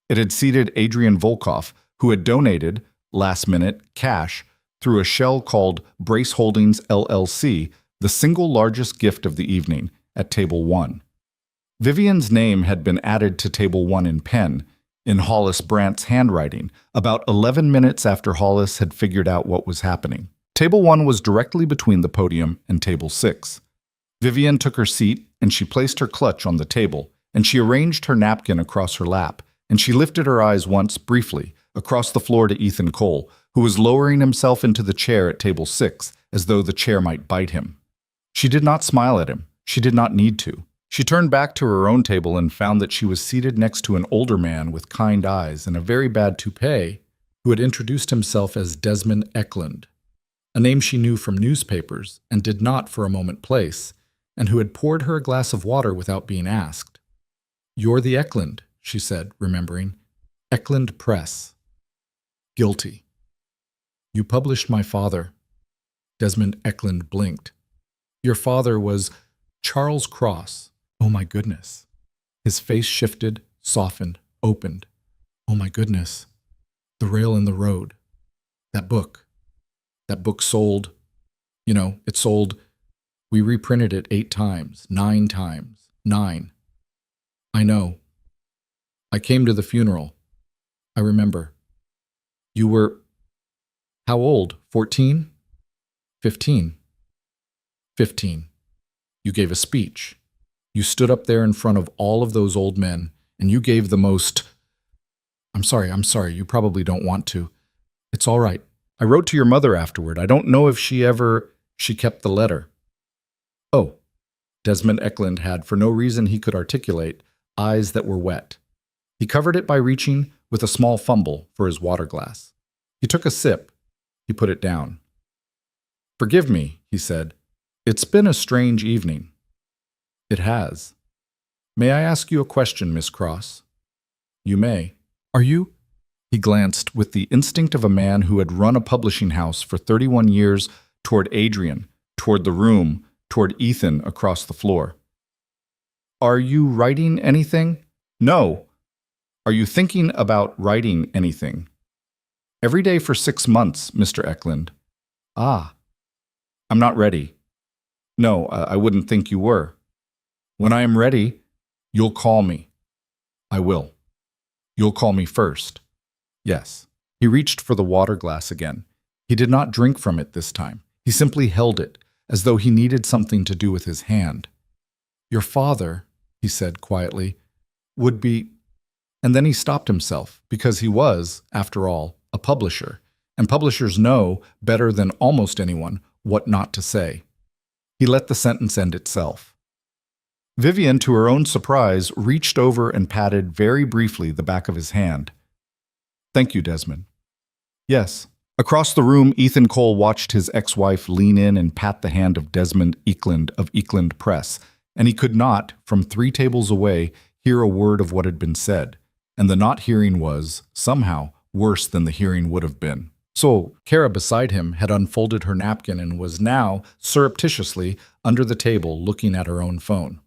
It had seated Adrian Volkov, who had donated, last minute, cash through a shell called Brace Holdings LLC, the single largest gift of the evening, at table 1. Vivian's name had been added to table 1 in pen, in Hollis Brandt's handwriting, about 11 minutes after Hollis had figured out what was happening. Table 1 was directly between the podium and table 6. Vivian took her seat, and she placed her clutch on the table, and she arranged her napkin across her lap, and she lifted her eyes once, briefly, across the floor to Ethan Cole, who was lowering himself into the chair at table 6, as though the chair might bite him. She did not smile at him. She did not need to. She turned back to her own table and found that she was seated next to an older man with kind eyes and a very bad toupee, who had introduced himself as Desmond Eklund, a name she knew from newspapers and did not for a moment place, and who had poured her a glass of water without being asked. "You're the Eklund," she said, remembering. "Eklund Press. Guilty. You published my father." Desmond Eklund blinked. "Your father was Charles Cross." "Oh my goodness." His face shifted, softened, opened. "Oh my goodness. The Rail in the Road. That book. That book sold. It sold. We reprinted it 8 times, 9 times. 9. I know. I came to the funeral. I remember. You were... How old? 14? 15. 15. You gave a speech. You stood up there in front of all of those old men, and you gave the most... I'm sorry, you probably don't want to. It's all right. I wrote to your mother afterward. I don't know if she kept the letter. Oh. Desmond Eklund had, for no reason he could articulate, eyes that were wet. He covered it by reaching, with a small fumble, for his water glass. He took a sip. He put it down. "Forgive me," he said. "It's been a strange evening." "It has. May I ask you a question, Miss Cross?" "You may. Are you?" He glanced with the instinct of a man who had run a publishing house for 31 years toward Adrian, toward the room, toward Ethan across the floor. "Are you writing anything?" "No." "Are you thinking about writing anything?" "Every day for 6 months, Mr. Eklund." "Ah." "I'm not ready." "No, I wouldn't think you were." "When I am ready, you'll call me." "I will." "You'll call me first." "Yes." He reached for the water glass again. He did not drink from it this time. He simply held it, as though he needed something to do with his hand. "Your father," he said quietly, "would be..." And then he stopped himself, because he was, after all, a publisher, and publishers know, better than almost anyone, what not to say. He let the sentence end itself. Vivian, to her own surprise, reached over and patted very briefly the back of his hand. "Thank you, Desmond." "Yes." Across the room, Ethan Cole watched his ex-wife lean in and pat the hand of Desmond Eklund of Eklund Press, and he could not, from 3 tables away, hear a word of what had been said, and the not hearing was, somehow, worse than the hearing would have been. So, Kara beside him had unfolded her napkin and was now, surreptitiously, under the table looking at her own phone.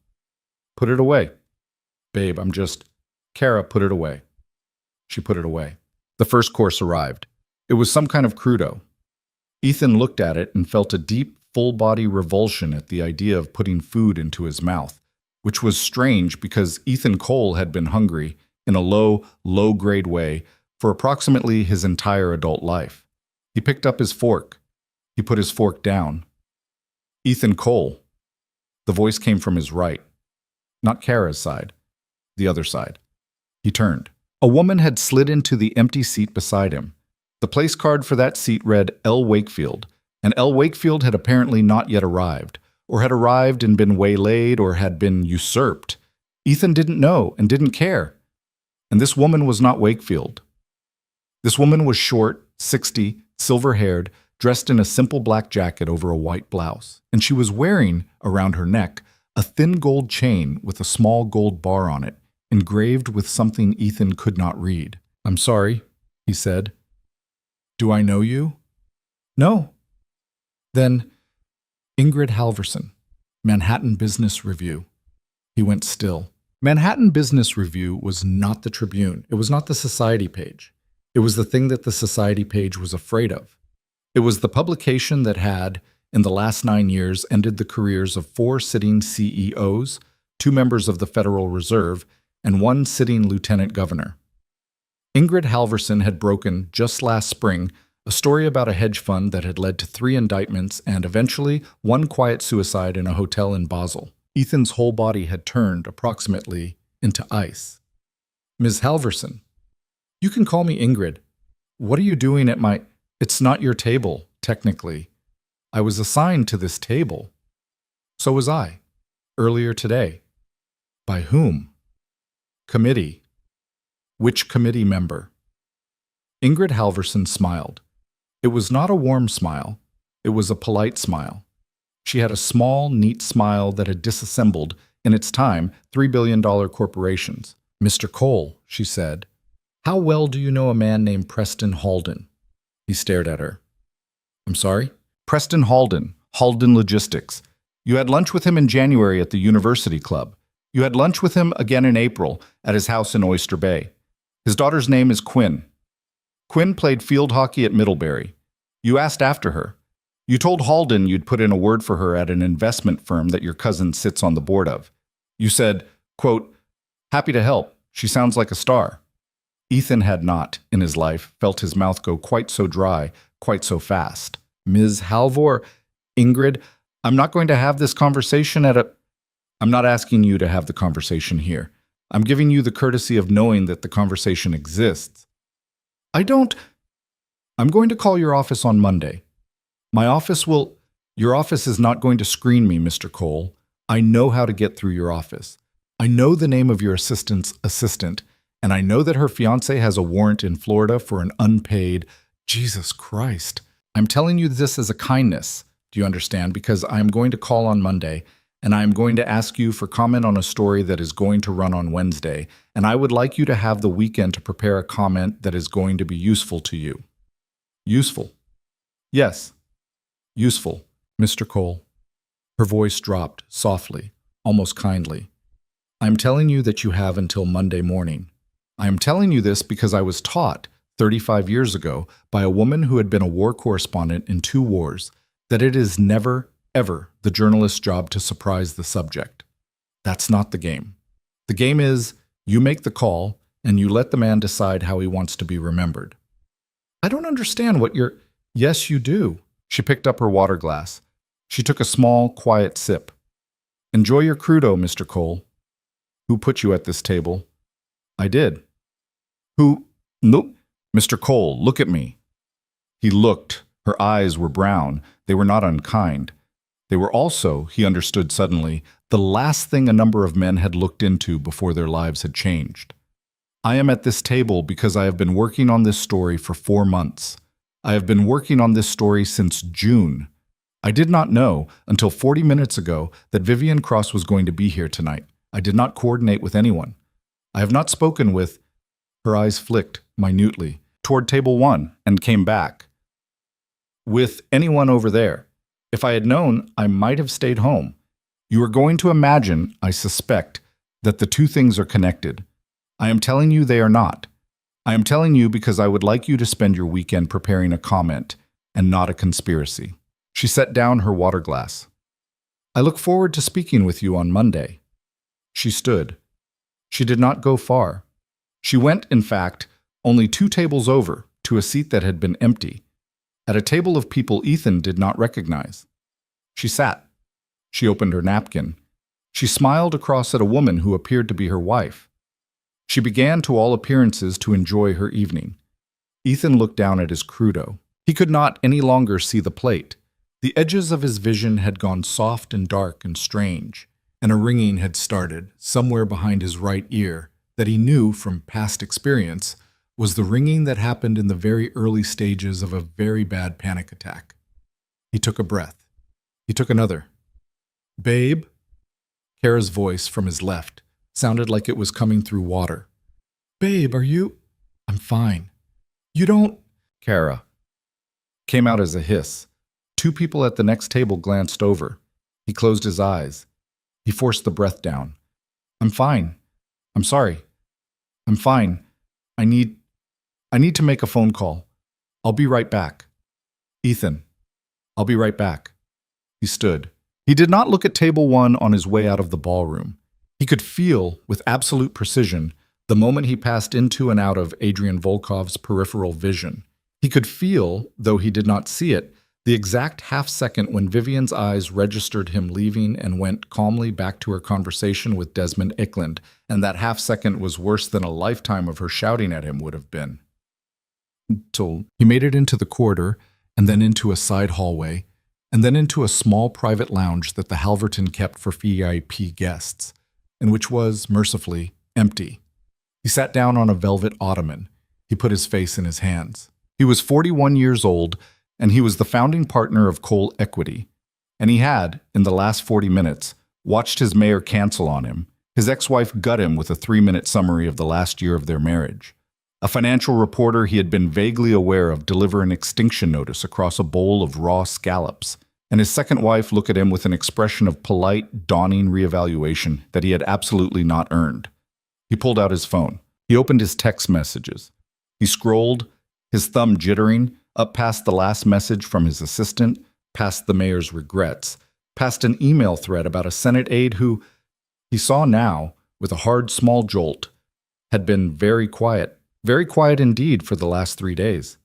"Put it away." "Babe, I'm just..." "Kara, put it away." She put it away. The first course arrived. It was some kind of crudo. Ethan looked at it and felt a deep, full-body revulsion at the idea of putting food into his mouth, which was strange because Ethan Cole had been hungry, in a low-grade way, for approximately his entire adult life. He picked up his fork. He put his fork down. "Ethan Cole." The voice came from his right. Not Kara's side. The other side. He turned. A woman had slid into the empty seat beside him. The place card for that seat read L. Wakefield, and L. Wakefield had apparently not yet arrived, or had arrived and been waylaid, or had been usurped. Ethan didn't know and didn't care. And this woman was not Wakefield. This woman was short, 60, silver-haired, dressed in a simple black jacket over a white blouse, and she was wearing, around her neck, a thin gold chain with a small gold bar on it, engraved with something Ethan could not read. "I'm sorry," he said. "Do I know you?" "No." "Then, Ingrid Halverson, Manhattan Business Review." He went still. Manhattan Business Review was not the Tribune. It was not the Society page. It was the thing that the Society page was afraid of. It was the publication that had, in the last 9 years, ended the careers of 4 sitting CEOs, 2 members of the Federal Reserve, and 1 sitting lieutenant governor. Ingrid Halverson had broken, just last spring, a story about a hedge fund that had led to 3 indictments and, eventually, 1 quiet suicide in a hotel in Basel. Ethan's whole body had turned, approximately, into ice. "Ms. Halverson." "You can call me Ingrid. What are you doing at my—" "It's not your table, technically. I was assigned to this table." "So was I. Earlier today." "By whom?" "Committee." "Which committee member?" Ingrid Halverson smiled. It was not a warm smile. It was a polite smile. She had a small, neat smile that had disassembled, in its time, $3 billion corporations. "Mr. Cole," she said, "how well do you know a man named Preston Halden?" He stared at her. "I'm sorry?" "Preston Halden, Halden Logistics. You had lunch with him in January at the University Club. You had lunch with him again in April at his house in Oyster Bay. His daughter's name is Quinn. Quinn played field hockey at Middlebury. You asked after her. You told Halden you'd put in a word for her at an investment firm that your cousin sits on the board of. You said, quote, 'Happy to help. She sounds like a star.'" Ethan had not, in his life, felt his mouth go quite so dry, quite so fast. "Ms. Halvor, Ingrid, I'm not going to have this conversation at a—" "I'm not asking you to have the conversation here. I'm giving you the courtesy of knowing that the conversation exists." "I don't—" "I'm going to call your office on Monday. My office will—" "Your office is not going to screen me, Mr. Cole. I know how to get through your office. I know the name of your assistant's assistant, and I know that her fiancé has a warrant in Florida for an unpaid— Jesus Christ. I'm telling you this as a kindness, do you understand? Because I'm going to call on Monday, and I'm going to ask you for comment on a story that is going to run on Wednesday, and I would like you to have the weekend to prepare a comment that is going to be useful to you." "Useful?" "Yes. Useful, Mr. Cole." Her voice dropped, softly, almost kindly. "I am telling you that you have until Monday morning. I am telling you this because I was taught, 35 years ago, by a woman who had been a war correspondent in 2 wars, that it is never, ever the journalist's job to surprise the subject. That's not the game. The game is, you make the call, and you let the man decide how he wants to be remembered." "I don't understand what you're—" "Yes, you do." She picked up her water glass. She took a small, quiet sip. "Enjoy your crudo, Mr. Cole." "Who put you at this table?" "I did." "Who—" "No, Mr. Cole, look at me." He looked. Her eyes were brown. They were not unkind. They were also, he understood suddenly, the last thing a number of men had looked into before their lives had changed. "I am at this table because I have been working on this story for 4 months. I have been working on this story since June. I did not know, until 40 minutes ago, that Vivian Cross was going to be here tonight. I did not coordinate with anyone. I have not spoken with—" Her eyes flicked, minutely, toward table 1, and came back. "With anyone over there. If I had known, I might have stayed home. You are going to imagine, I suspect, that the 2 things are connected. I am telling you they are not. I am telling you because I would like you to spend your weekend preparing a comment, and not a conspiracy." She set down her water glass. "I look forward to speaking with you on Monday." She stood. She did not go far. She went, in fact, only 2 tables over, to a seat that had been empty, at a table of people Ethan did not recognize. She sat. She opened her napkin. She smiled across at a woman who appeared to be her wife. She began, to all appearances, to enjoy her evening. Ethan looked down at his crudo. He could not any longer see the plate. The edges of his vision had gone soft and dark and strange, and a ringing had started somewhere behind his right ear that he knew from past experience was the ringing that happened in the very early stages of a very bad panic attack. He took a breath. He took another. "Babe?" Kara's voice from his left sounded like it was coming through water. "Babe, are you—" "I'm fine." "You don't—" Kara. Came out as a hiss. Two people at the next table glanced over. He closed his eyes. He forced the breath down. "I'm fine. I'm sorry. I'm fine. I need to make a phone call. I'll be right back. Ethan, I'll be right back." He stood. He did not look at table 1 on his way out of the ballroom. He could feel, with absolute precision, the moment he passed into and out of Adrian Volkov's peripheral vision. He could feel, though he did not see it, the exact half-second when Vivian's eyes registered him leaving and went calmly back to her conversation with Desmond Ickland, and that half-second was worse than a lifetime of her shouting at him would have been. Until he made it into the corridor, and then into a side hallway, and then into a small private lounge that the Halverton kept for VIP guests, and which was, mercifully, empty. He sat down on a velvet ottoman. He put his face in his hands. He was 41 years old, and he was the founding partner of Cole Equity. And he had, in the last 40 minutes, watched his mayor cancel on him, his ex-wife gut him with a 3-minute summary of the last year of their marriage. A financial reporter he had been vaguely aware of deliver an extinction notice across a bowl of raw scallops, and his second wife look at him with an expression of polite, dawning reevaluation that he had absolutely not earned. He pulled out his phone. He opened his text messages. He scrolled, his thumb jittering, up past the last message from his assistant, past the mayor's regrets, past an email thread about a Senate aide who, he saw now, with a hard small jolt, had been very quiet indeed for the last 3 days.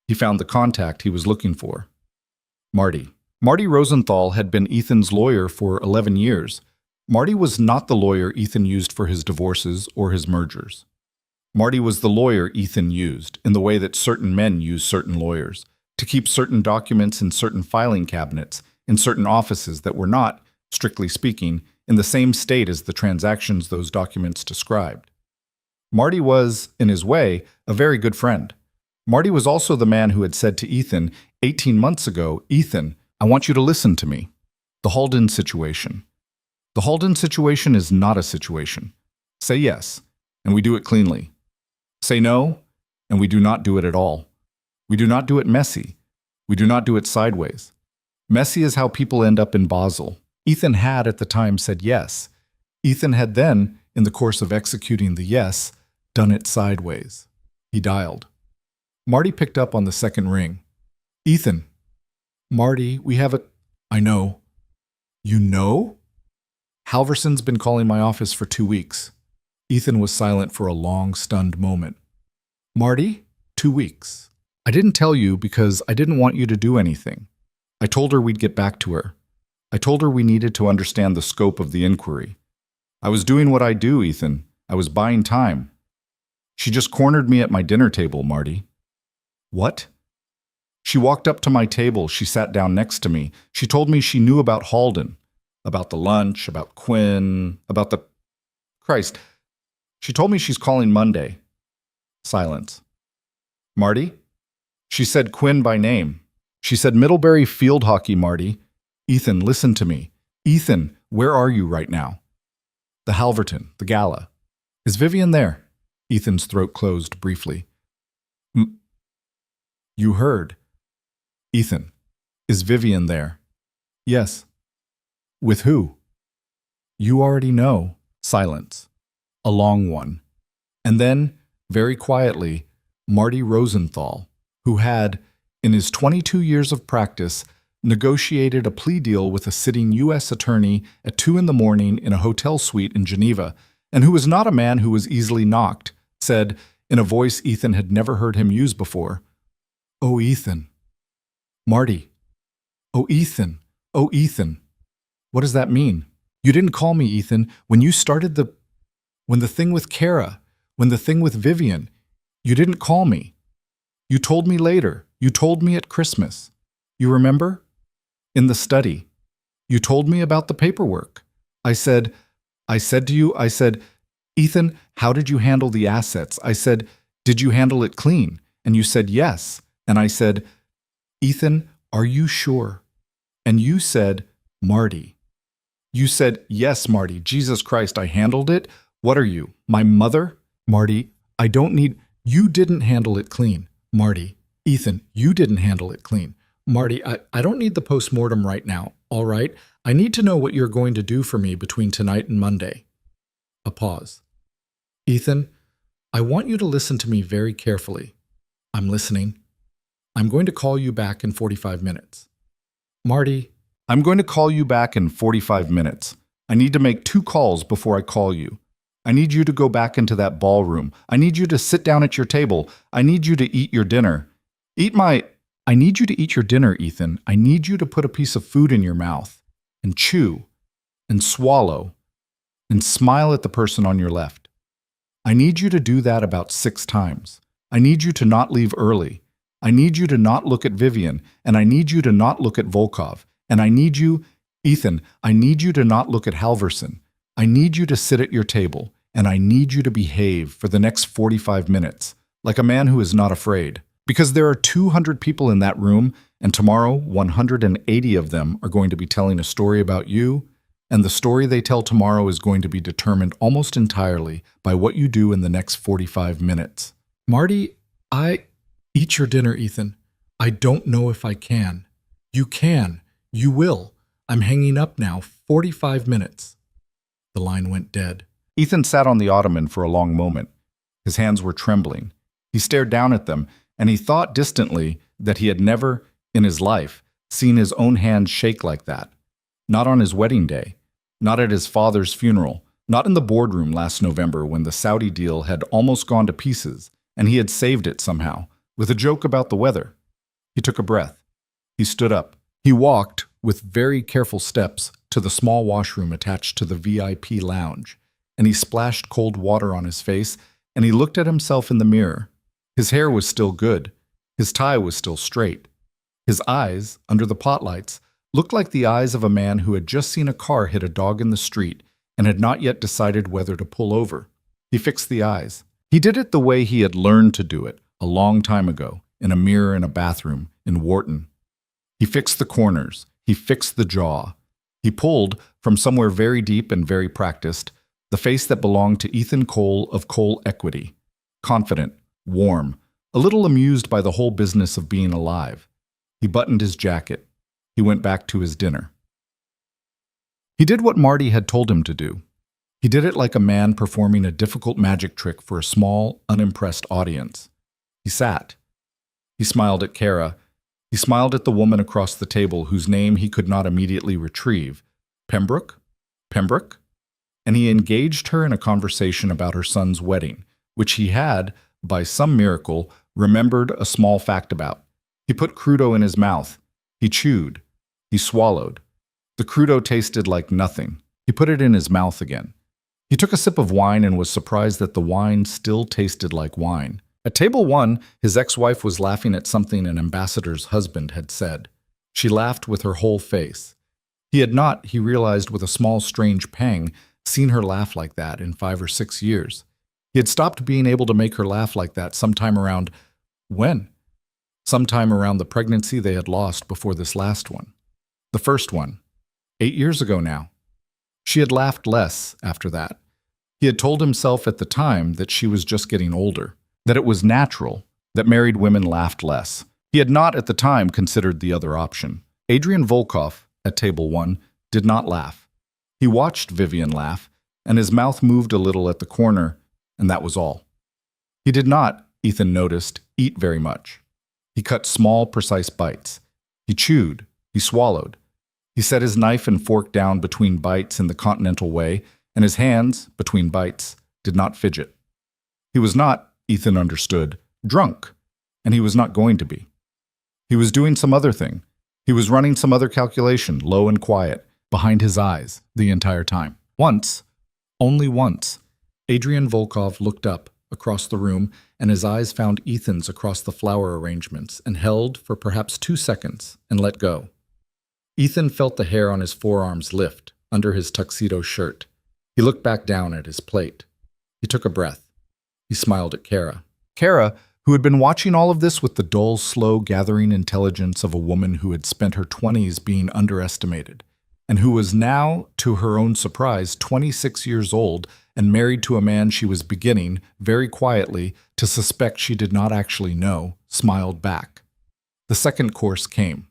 He found the contact he was looking for. Marty. Marty Rosenthal had been Ethan's lawyer for 11 years. Marty was not the lawyer Ethan used for his divorces or his mergers. Marty was the lawyer Ethan used, in the way that certain men use certain lawyers, to keep certain documents in certain filing cabinets, in certain offices that were not, strictly speaking, in the same state as the transactions those documents described. Marty was, in his way, a very good friend. Marty was also the man who had said to Ethan 18 months ago, "Ethan, I want you to listen to me." The Halden situation. The Halden situation is not a situation. Say yes, and we do it cleanly. Say no, and we do not do it at all. We do not do it messy. We do not do it sideways. Messy is how people end up in Basel. Ethan had at the time said yes. Ethan had then, in the course of executing the yes, done it sideways. He dialed. Marty picked up on the second ring. "Ethan." "Marty, we have a—" "I know." "You know?" "Halverson's been calling my office for 2 weeks. Ethan was silent for a long, stunned moment. "Marty, 2 weeks. I didn't tell you because I didn't want you to do anything. I told her we'd get back to her. I told her we needed to understand the scope of the inquiry. I was doing what I do, Ethan. I was buying time. She just cornered me at my dinner table, Marty." "What?" "She walked up to my table. She sat down next to me. She told me she knew about Halden, about the lunch, about Quinn, about the— Christ. She told me she's calling Monday." Silence. "Marty?" "She said Quinn by name. She said Middlebury field hockey, Marty. Ethan, listen to me. Ethan, where are you right now?" "The Halverton, the gala." "Is Vivian there?" Ethan's throat closed briefly. "You heard." "Ethan, is Vivian there?" "Yes." "With who?" "You already know." Silence. A long one. And then, very quietly, Marty Rosenthal, who had, in his 22 years of practice, negotiated a plea deal with a sitting U.S. attorney at 2 a.m. in a hotel suite in Geneva, and who was not a man who was easily knocked, said, in a voice Ethan had never heard him use before, "Oh, Ethan." "Marty." "Oh, Ethan. Oh, Ethan." "What does that mean? You didn't call me, Ethan, when you started when the thing with Kara, when the thing with Vivian. You didn't call me. You told me later. You told me at Christmas. You remember?" In the study. You told me about the paperwork. I said, I said, Ethan, how did you handle the assets? I said, did you handle it clean? And you said, yes. And I said, Ethan, are you sure? And you said, Marty. You said, yes, Marty. Jesus Christ, I handled it. What are you, my mother? Marty, I don't need. You didn't handle it clean. Marty, Ethan, you didn't handle it clean. Marty, I don't need the postmortem right now, all right? I need to know what you're going to do for me between tonight and Monday. A pause. Ethan, I want you to listen to me very carefully. I'm listening. I'm going to call you back in 45 minutes. Marty, I'm going to call you back in 45 minutes. I need to make 2 calls before I call you. I need you to go back into that ballroom. I need you to sit down at your table. I need you to eat your dinner. I need you to eat your dinner, Ethan. I need you to put a piece of food in your mouth and chew and swallow and smile at the person on your left. I need you to do that about 6 times. I need you to not leave early. I need you to not look at Vivian, and I need you to not look at Volkov. And I need you, Ethan, I need you to not look at Halverson. I need you to sit at your table, and I need you to behave for the next 45 minutes, like a man who is not afraid. Because there are 200 people in that room, and tomorrow 180 of them are going to be telling a story about you, and the story they tell tomorrow is going to be determined almost entirely by what you do in the next 45 minutes. Marty, Eat your dinner, Ethan. I don't know if I can. You can. You will. I'm hanging up now. 45 minutes. The line went dead. Ethan sat on the ottoman for a long moment. His hands were trembling. He stared down at them, and he thought distantly that he had never, in his life, seen his own hands shake like that. Not on his wedding day. Not at his father's funeral. Not in the boardroom last November when the Saudi deal had almost gone to pieces, and he had saved it somehow, with a joke about the weather. He took a breath. He stood up. He walked, with very careful steps, to the small washroom attached to the VIP lounge, and he splashed cold water on his face, and he looked at himself in the mirror. His hair was still good. His tie was still straight. His eyes, under the potlights, looked like the eyes of a man who had just seen a car hit a dog in the street and had not yet decided whether to pull over. He fixed the eyes. He did it the way he had learned to do it, a long time ago, in a mirror in a bathroom in Wharton. He fixed the corners. He fixed the jaw. He pulled, from somewhere very deep and very practiced, the face that belonged to Ethan Cole of Cole Equity. Confident, warm, a little amused by the whole business of being alive. He buttoned his jacket. He went back to his dinner. He did what Marty had told him to do. He did it like a man performing a difficult magic trick for a small, unimpressed audience. He sat. He smiled at Kara. He smiled at the woman across the table whose name he could not immediately retrieve. Pembroke? Pembroke? And he engaged her in a conversation about her son's wedding, which he had, by some miracle, remembered a small fact about. He put Crudo in his mouth. He chewed. He swallowed. The Crudo tasted like nothing. He put it in his mouth again. He took a sip of wine and was surprised that the wine still tasted like wine. At table 1, his ex-wife was laughing at something an ambassador's husband had said. She laughed with her whole face. He had not, he realized with a small strange pang, seen her laugh like that in 5 or 6 years. He had stopped being able to make her laugh like that sometime around... when? Sometime around the pregnancy they had lost before this last one. The first one. 8 years ago now. She had laughed less after that. He had told himself at the time that she was just getting older, that it was natural, that married women laughed less. He had not at the time considered the other option. Adrian Volkov, at table 1, did not laugh. He watched Vivian laugh, and his mouth moved a little at the corner, and that was all. He did not, Ethan noticed, eat very much. He cut small, precise bites. He chewed. He swallowed. He set his knife and fork down between bites in the continental way, and his hands, between bites, did not fidget. He was not, Ethan understood, drunk, and he was not going to be. He was doing some other thing. He was running some other calculation, low and quiet, behind his eyes, the entire time. Once, only once, Adrian Volkov looked up across the room, and his eyes found Ethan's across the flower arrangements and held for perhaps 2 seconds and let go. Ethan felt the hair on his forearms lift under his tuxedo shirt. He looked back down at his plate. He took a breath. He smiled at Kara. Kara, who had been watching all of this with the dull, slow gathering intelligence of a woman who had spent her 20s being underestimated, and who was now, to her own surprise, 26 years old and married to a man she was beginning, very quietly, to suspect she did not actually know, smiled back. The second course came.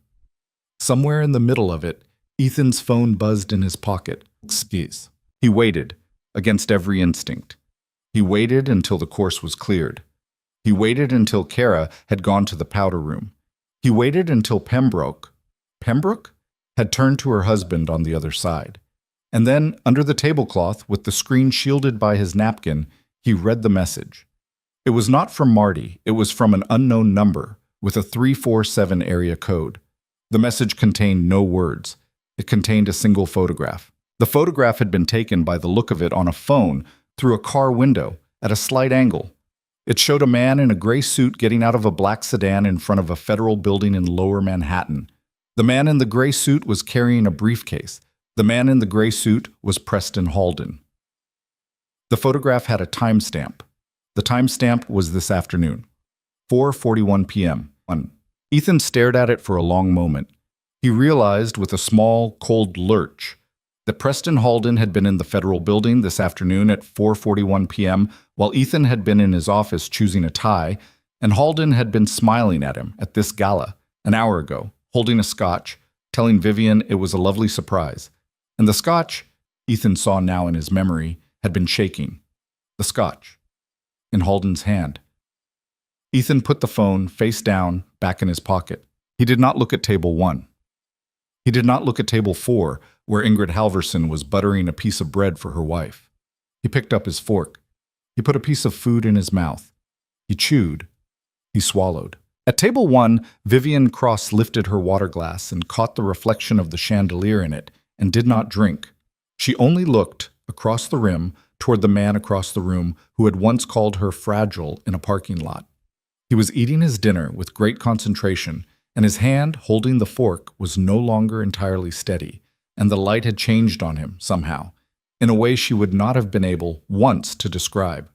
Somewhere in the middle of it, Ethan's phone buzzed in his pocket. Excuse. He waited, against every instinct. He waited until the course was cleared. He waited until Kara had gone to the powder room. He waited until Pembroke had turned to her husband on the other side. And then, under the tablecloth, with the screen shielded by his napkin, he read the message. It was not from Marty. It was from an unknown number with a 347 area code. The message contained no words. It contained a single photograph. The photograph had been taken by the look of it on a phone through a car window at a slight angle. It showed a man in a gray suit getting out of a black sedan in front of a federal building in Lower Manhattan. The man in the gray suit was carrying a briefcase. The man in the gray suit was Preston Halden. The photograph had a timestamp. The timestamp was this afternoon, 4:41 p.m. Ethan stared at it for a long moment. He realized with a small, cold lurch that Preston Halden had been in the federal building this afternoon at 4:41 p.m. while Ethan had been in his office choosing a tie, and Halden had been smiling at him at this gala an hour ago, holding a scotch, telling Vivian it was a lovely surprise. And the scotch, Ethan saw now in his memory, had been shaking. The scotch in Halden's hand. Ethan put the phone face down back in his pocket. He did not look at table 1. He did not look at table 4, where Ingrid Halverson was buttering a piece of bread for her wife. He picked up his fork. He put a piece of food in his mouth. He chewed. He swallowed. At table 1, Vivian Cross lifted her water glass and caught the reflection of the chandelier in it and did not drink. She only looked across the rim toward the man across the room who had once called her fragile in a parking lot. He was eating his dinner with great concentration, and his hand holding the fork was no longer entirely steady, and the light had changed on him somehow, in a way she would not have been able once to describe.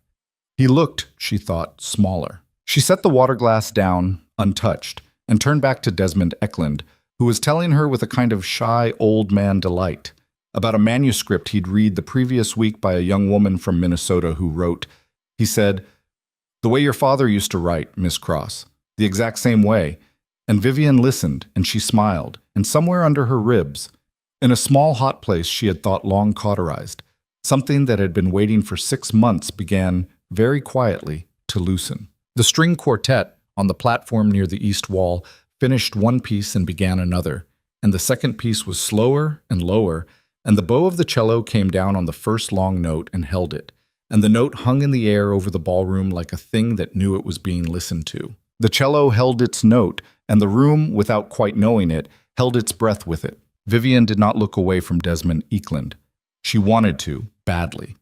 He looked, she thought, smaller. She set the water glass down, untouched, and turned back to Desmond Eklund, who was telling her with a kind of shy old man delight about a manuscript he'd read the previous week by a young woman from Minnesota who wrote, he said, "The way your father used to write, Miss Cross, the exact same way." And Vivian listened, and she smiled, and somewhere under her ribs, in a small hot place she had thought long cauterized, something that had been waiting for 6 months began, very quietly, to loosen. The string quartet on the platform near the east wall finished one piece and began another, and the second piece was slower and lower, and the bow of the cello came down on the first long note and held it, and the note hung in the air over the ballroom like a thing that knew it was being listened to. The cello held its note, and the room, without quite knowing it, held its breath with it. Vivian did not look away from Desmond Eklund. She wanted to, badly.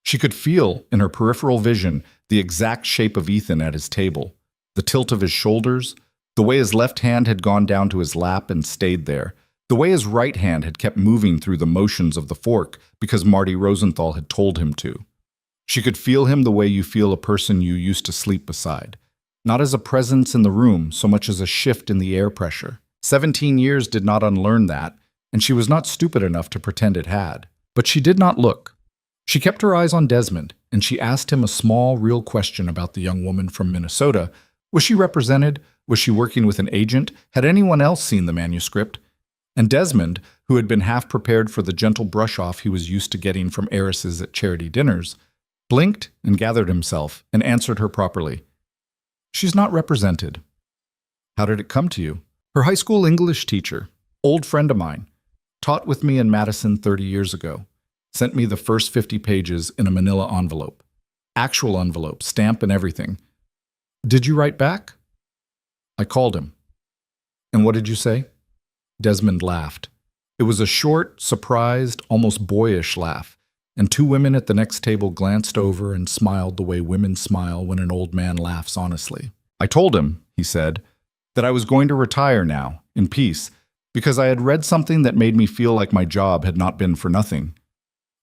She could feel, in her peripheral vision, the exact shape of Ethan at his table, the tilt of his shoulders, the way his left hand had gone down to his lap and stayed there, the way his right hand had kept moving through the motions of the fork because Marty Rosenthal had told him to. She could feel him the way you feel a person you used to sleep beside, not as a presence in the room so much as a shift in the air pressure. 17 years did not unlearn that, and she was not stupid enough to pretend it had. But she did not look. She kept her eyes on Desmond, and she asked him a small, real question about the young woman from Minnesota. Was she represented? Was she working with an agent? Had anyone else seen the manuscript? And Desmond, who had been half prepared for the gentle brush-off he was used to getting from heiresses at charity dinners, blinked and gathered himself and answered her properly. "She's not represented." "How did it come to you?" "Her high school English teacher, old friend of mine, taught with me in Madison 30 years ago, sent me the first 50 pages in a manila envelope. Actual envelope, stamp and everything." "Did you write back?" "I called him." "And what did you say?" Desmond laughed. It was a short, surprised, almost boyish laugh, and two women at the next table glanced over and smiled the way women smile when an old man laughs honestly. "I told him," he said, "that I was going to retire now, in peace, Because I had read something that made me feel like my job had not been for nothing.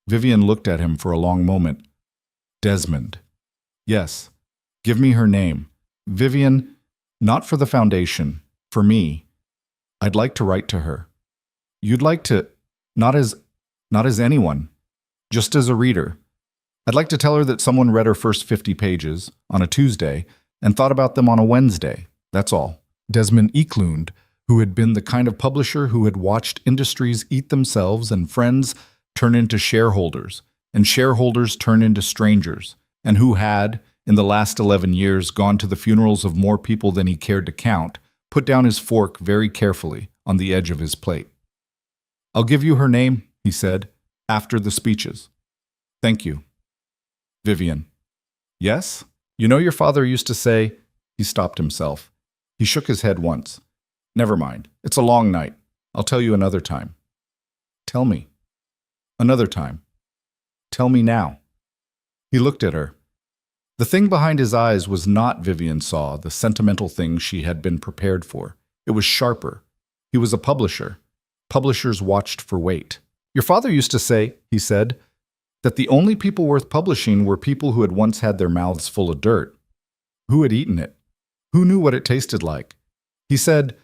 Vivian looked at him for a long moment. Desmond. Yes. Give me her name. Vivian, not for the foundation, for me. I'd like to write to her. You'd like to, not as anyone, just as a reader. I'd like to tell her that someone read her first 50 pages on a Tuesday and thought about them on a Wednesday. That's all. Desmond Eklund, who had been the kind of publisher who had watched industries eat themselves and friends turn into shareholders, and shareholders turn into strangers, and who had, in the last 11 years, gone to the funerals of more people than he cared to count, put down his fork very carefully on the edge of his plate. I'll give you her name, he said, after the speeches. Thank you. Vivian. Yes? You know your father used to say... He stopped himself. He shook his head once. Never mind. It's a long night. I'll tell you another time. Tell me. Another time. Tell me now. He looked at her. The thing behind his eyes was not, Vivian saw, the sentimental thing she had been prepared for. It was sharper. He was a publisher. Publishers watched for weight. Your father used to say, he said, that the only people worth publishing were people who had once had their mouths full of dirt. Who had eaten it? Who knew what it tasted like? He said,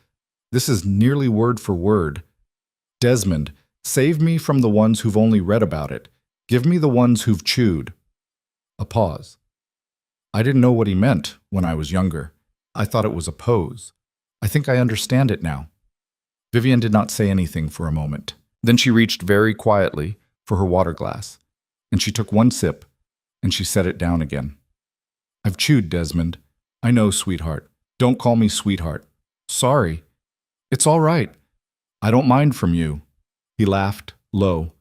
this is nearly word for word, Desmond, save me from the ones who've only read about it. Give me the ones who've chewed. A pause. I didn't know what he meant when I was younger. I thought it was a pose. I think I understand it now. Vivian did not say anything for a moment. Then she reached very quietly for her water glass, and she took one sip, and she set it down again. I've chewed, Desmond. I know, sweetheart. Don't call me sweetheart. Sorry. It's all right. I don't mind from you. He laughed, low.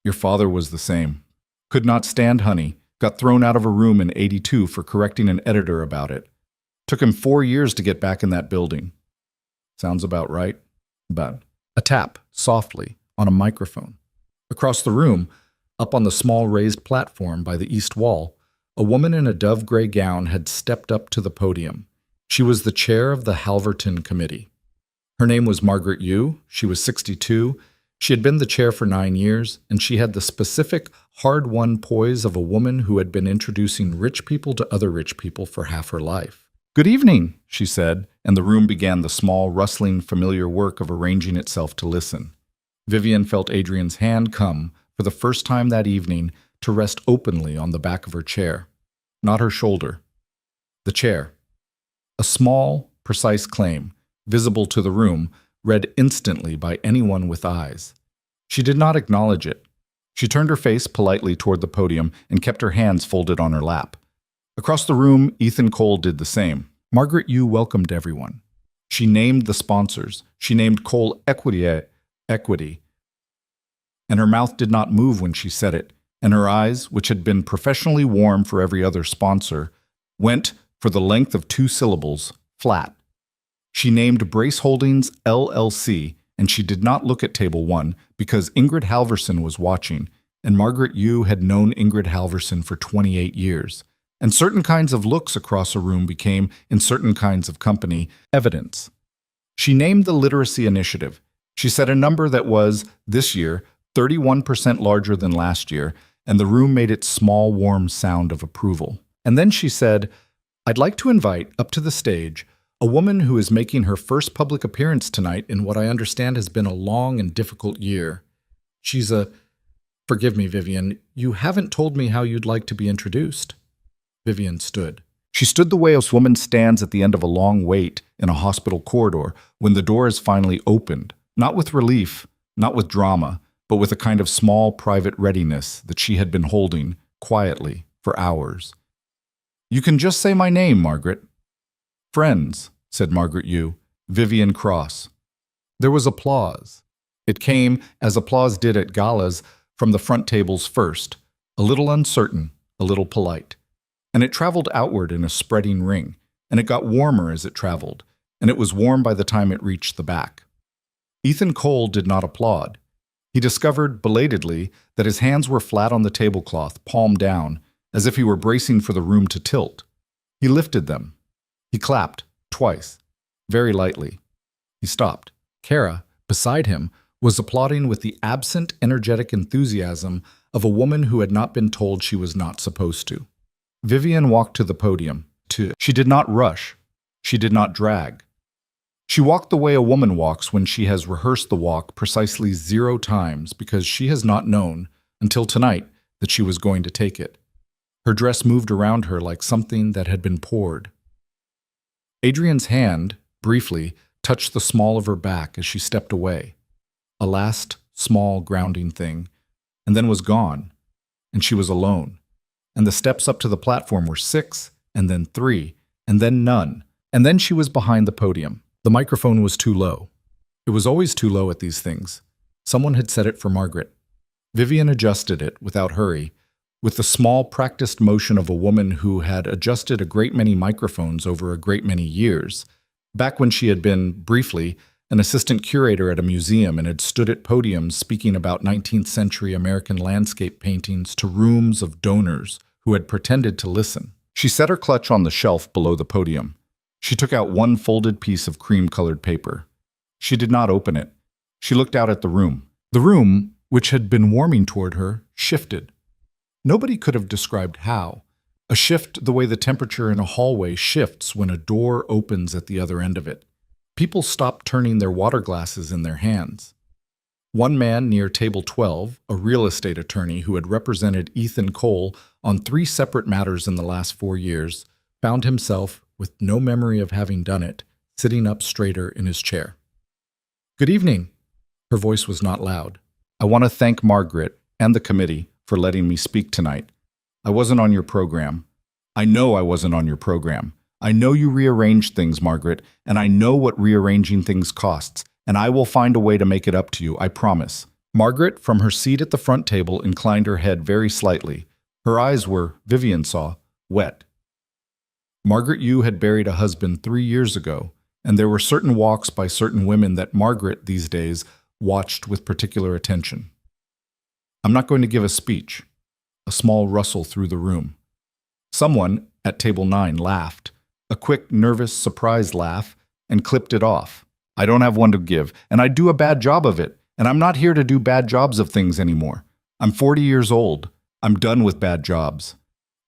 Your father was the same. Could not stand honey. Got thrown out of a room in '82 for correcting an editor about it. Took him 4 years to get back in that building. Sounds about right. But a tap, softly, on a microphone. Across the room, up on the small raised platform by the east wall, a woman in a dove-gray gown had stepped up to the podium. She was the chair of the Halverton Committee. Her name was Margaret Yu. She was 62. She had been the chair for 9 years, and she had the specific, hard-won poise of a woman who had been introducing rich people to other rich people for half her life. Good evening, she said, and the room began the small, rustling, familiar work of arranging itself to listen. Vivian felt Adrian's hand come, for the first time that evening, to rest openly on the back of her chair. Not her shoulder. The chair. A small, precise claim, visible to the room, read instantly by anyone with eyes. She did not acknowledge it. She turned her face politely toward the podium and kept her hands folded on her lap. Across the room, Ethan Cole did the same. Margaret Yu welcomed everyone. She named the sponsors. She named Cole Equity. And her mouth did not move when she said it, and her eyes, which had been professionally warm for every other sponsor, went, for the length of 2 syllables, flat. She named Brace Holdings LLC, and she did not look at Table 1 because Ingrid Halverson was watching, and Margaret Yu had known Ingrid Halverson for 28 years. And certain kinds of looks across a room became, in certain kinds of company, evidence. She named the Literacy Initiative. She said a number that was, this year, 31% larger than last year, and the room made its small, warm sound of approval. And then she said, I'd like to invite up to the stage a woman who is making her first public appearance tonight in what I understand has been a long and difficult year. She's a... Forgive me, Vivian, you haven't told me how you'd like to be introduced. Vivian stood. She stood the way a woman stands at the end of a long wait in a hospital corridor when the door is finally opened, not with relief, not with drama, but with a kind of small private readiness that she had been holding, quietly, for hours. You can just say my name, Margaret. Friends, said Margaret Yu, Vivian Cross. There was applause. It came, as applause did at galas, from the front tables first, a little uncertain, a little polite. And it traveled outward in a spreading ring, and it got warmer as it traveled, and it was warm by the time it reached the back. Ethan Cole did not applaud. He discovered, belatedly, that his hands were flat on the tablecloth, palm down, as if he were bracing for the room to tilt. He lifted them. He clapped, twice, very lightly. He stopped. Kara, beside him, was applauding with the absent, energetic enthusiasm of a woman who had not been told she was not supposed to. Vivian walked to the podium. She did not rush. She did not drag. She walked the way a woman walks when she has rehearsed the walk precisely 0 times because she has not known, until tonight, that she was going to take it. Her dress moved around her like something that had been poured. Adrian's hand, briefly, touched the small of her back as she stepped away. A last, small, grounding thing, and then was gone, and she was alone. And the steps up to the platform were 6, and then 3, and then none, and then she was behind the podium. The microphone was too low. It was always too low at these things. Someone had set it for Margaret. Vivian adjusted it without hurry, with the small, practiced motion of a woman who had adjusted a great many microphones over a great many years, back when she had been, briefly, an assistant curator at a museum and had stood at podiums speaking about 19th century American landscape paintings to rooms of donors who had pretended to listen. She set her clutch on the shelf below the podium. She took out one folded piece of cream-colored paper. She did not open it. She looked out at the room. The room, which had been warming toward her, shifted. Nobody could have described how. A shift the way the temperature in a hallway shifts when a door opens at the other end of it. People stopped turning their water glasses in their hands. One man near table 12, a real estate attorney who had represented Ethan Cole on 3 separate matters in the last 4 years, found himself, with no memory of having done it, sitting up straighter in his chair. "Good evening." Her voice was not loud. "I want to thank Margaret and the committee for letting me speak tonight. I wasn't on your program. I know I wasn't on your program. I know you rearranged things, Margaret, and I know what rearranging things costs, and I will find a way to make it up to you, I promise." Margaret, from her seat at the front table, inclined her head very slightly. Her eyes were, Vivian saw, wet. Margaret Yu had buried a husband 3 years ago, and there were certain walks by certain women that Margaret, these days, watched with particular attention. "I'm not going to give a speech." A small rustle through the room. Someone, at table 9, laughed. A quick, nervous, surprised laugh, and clipped it off. "I don't have one to give, and I do a bad job of it, and I'm not here to do bad jobs of things anymore. I'm 40 years old. I'm done with bad jobs."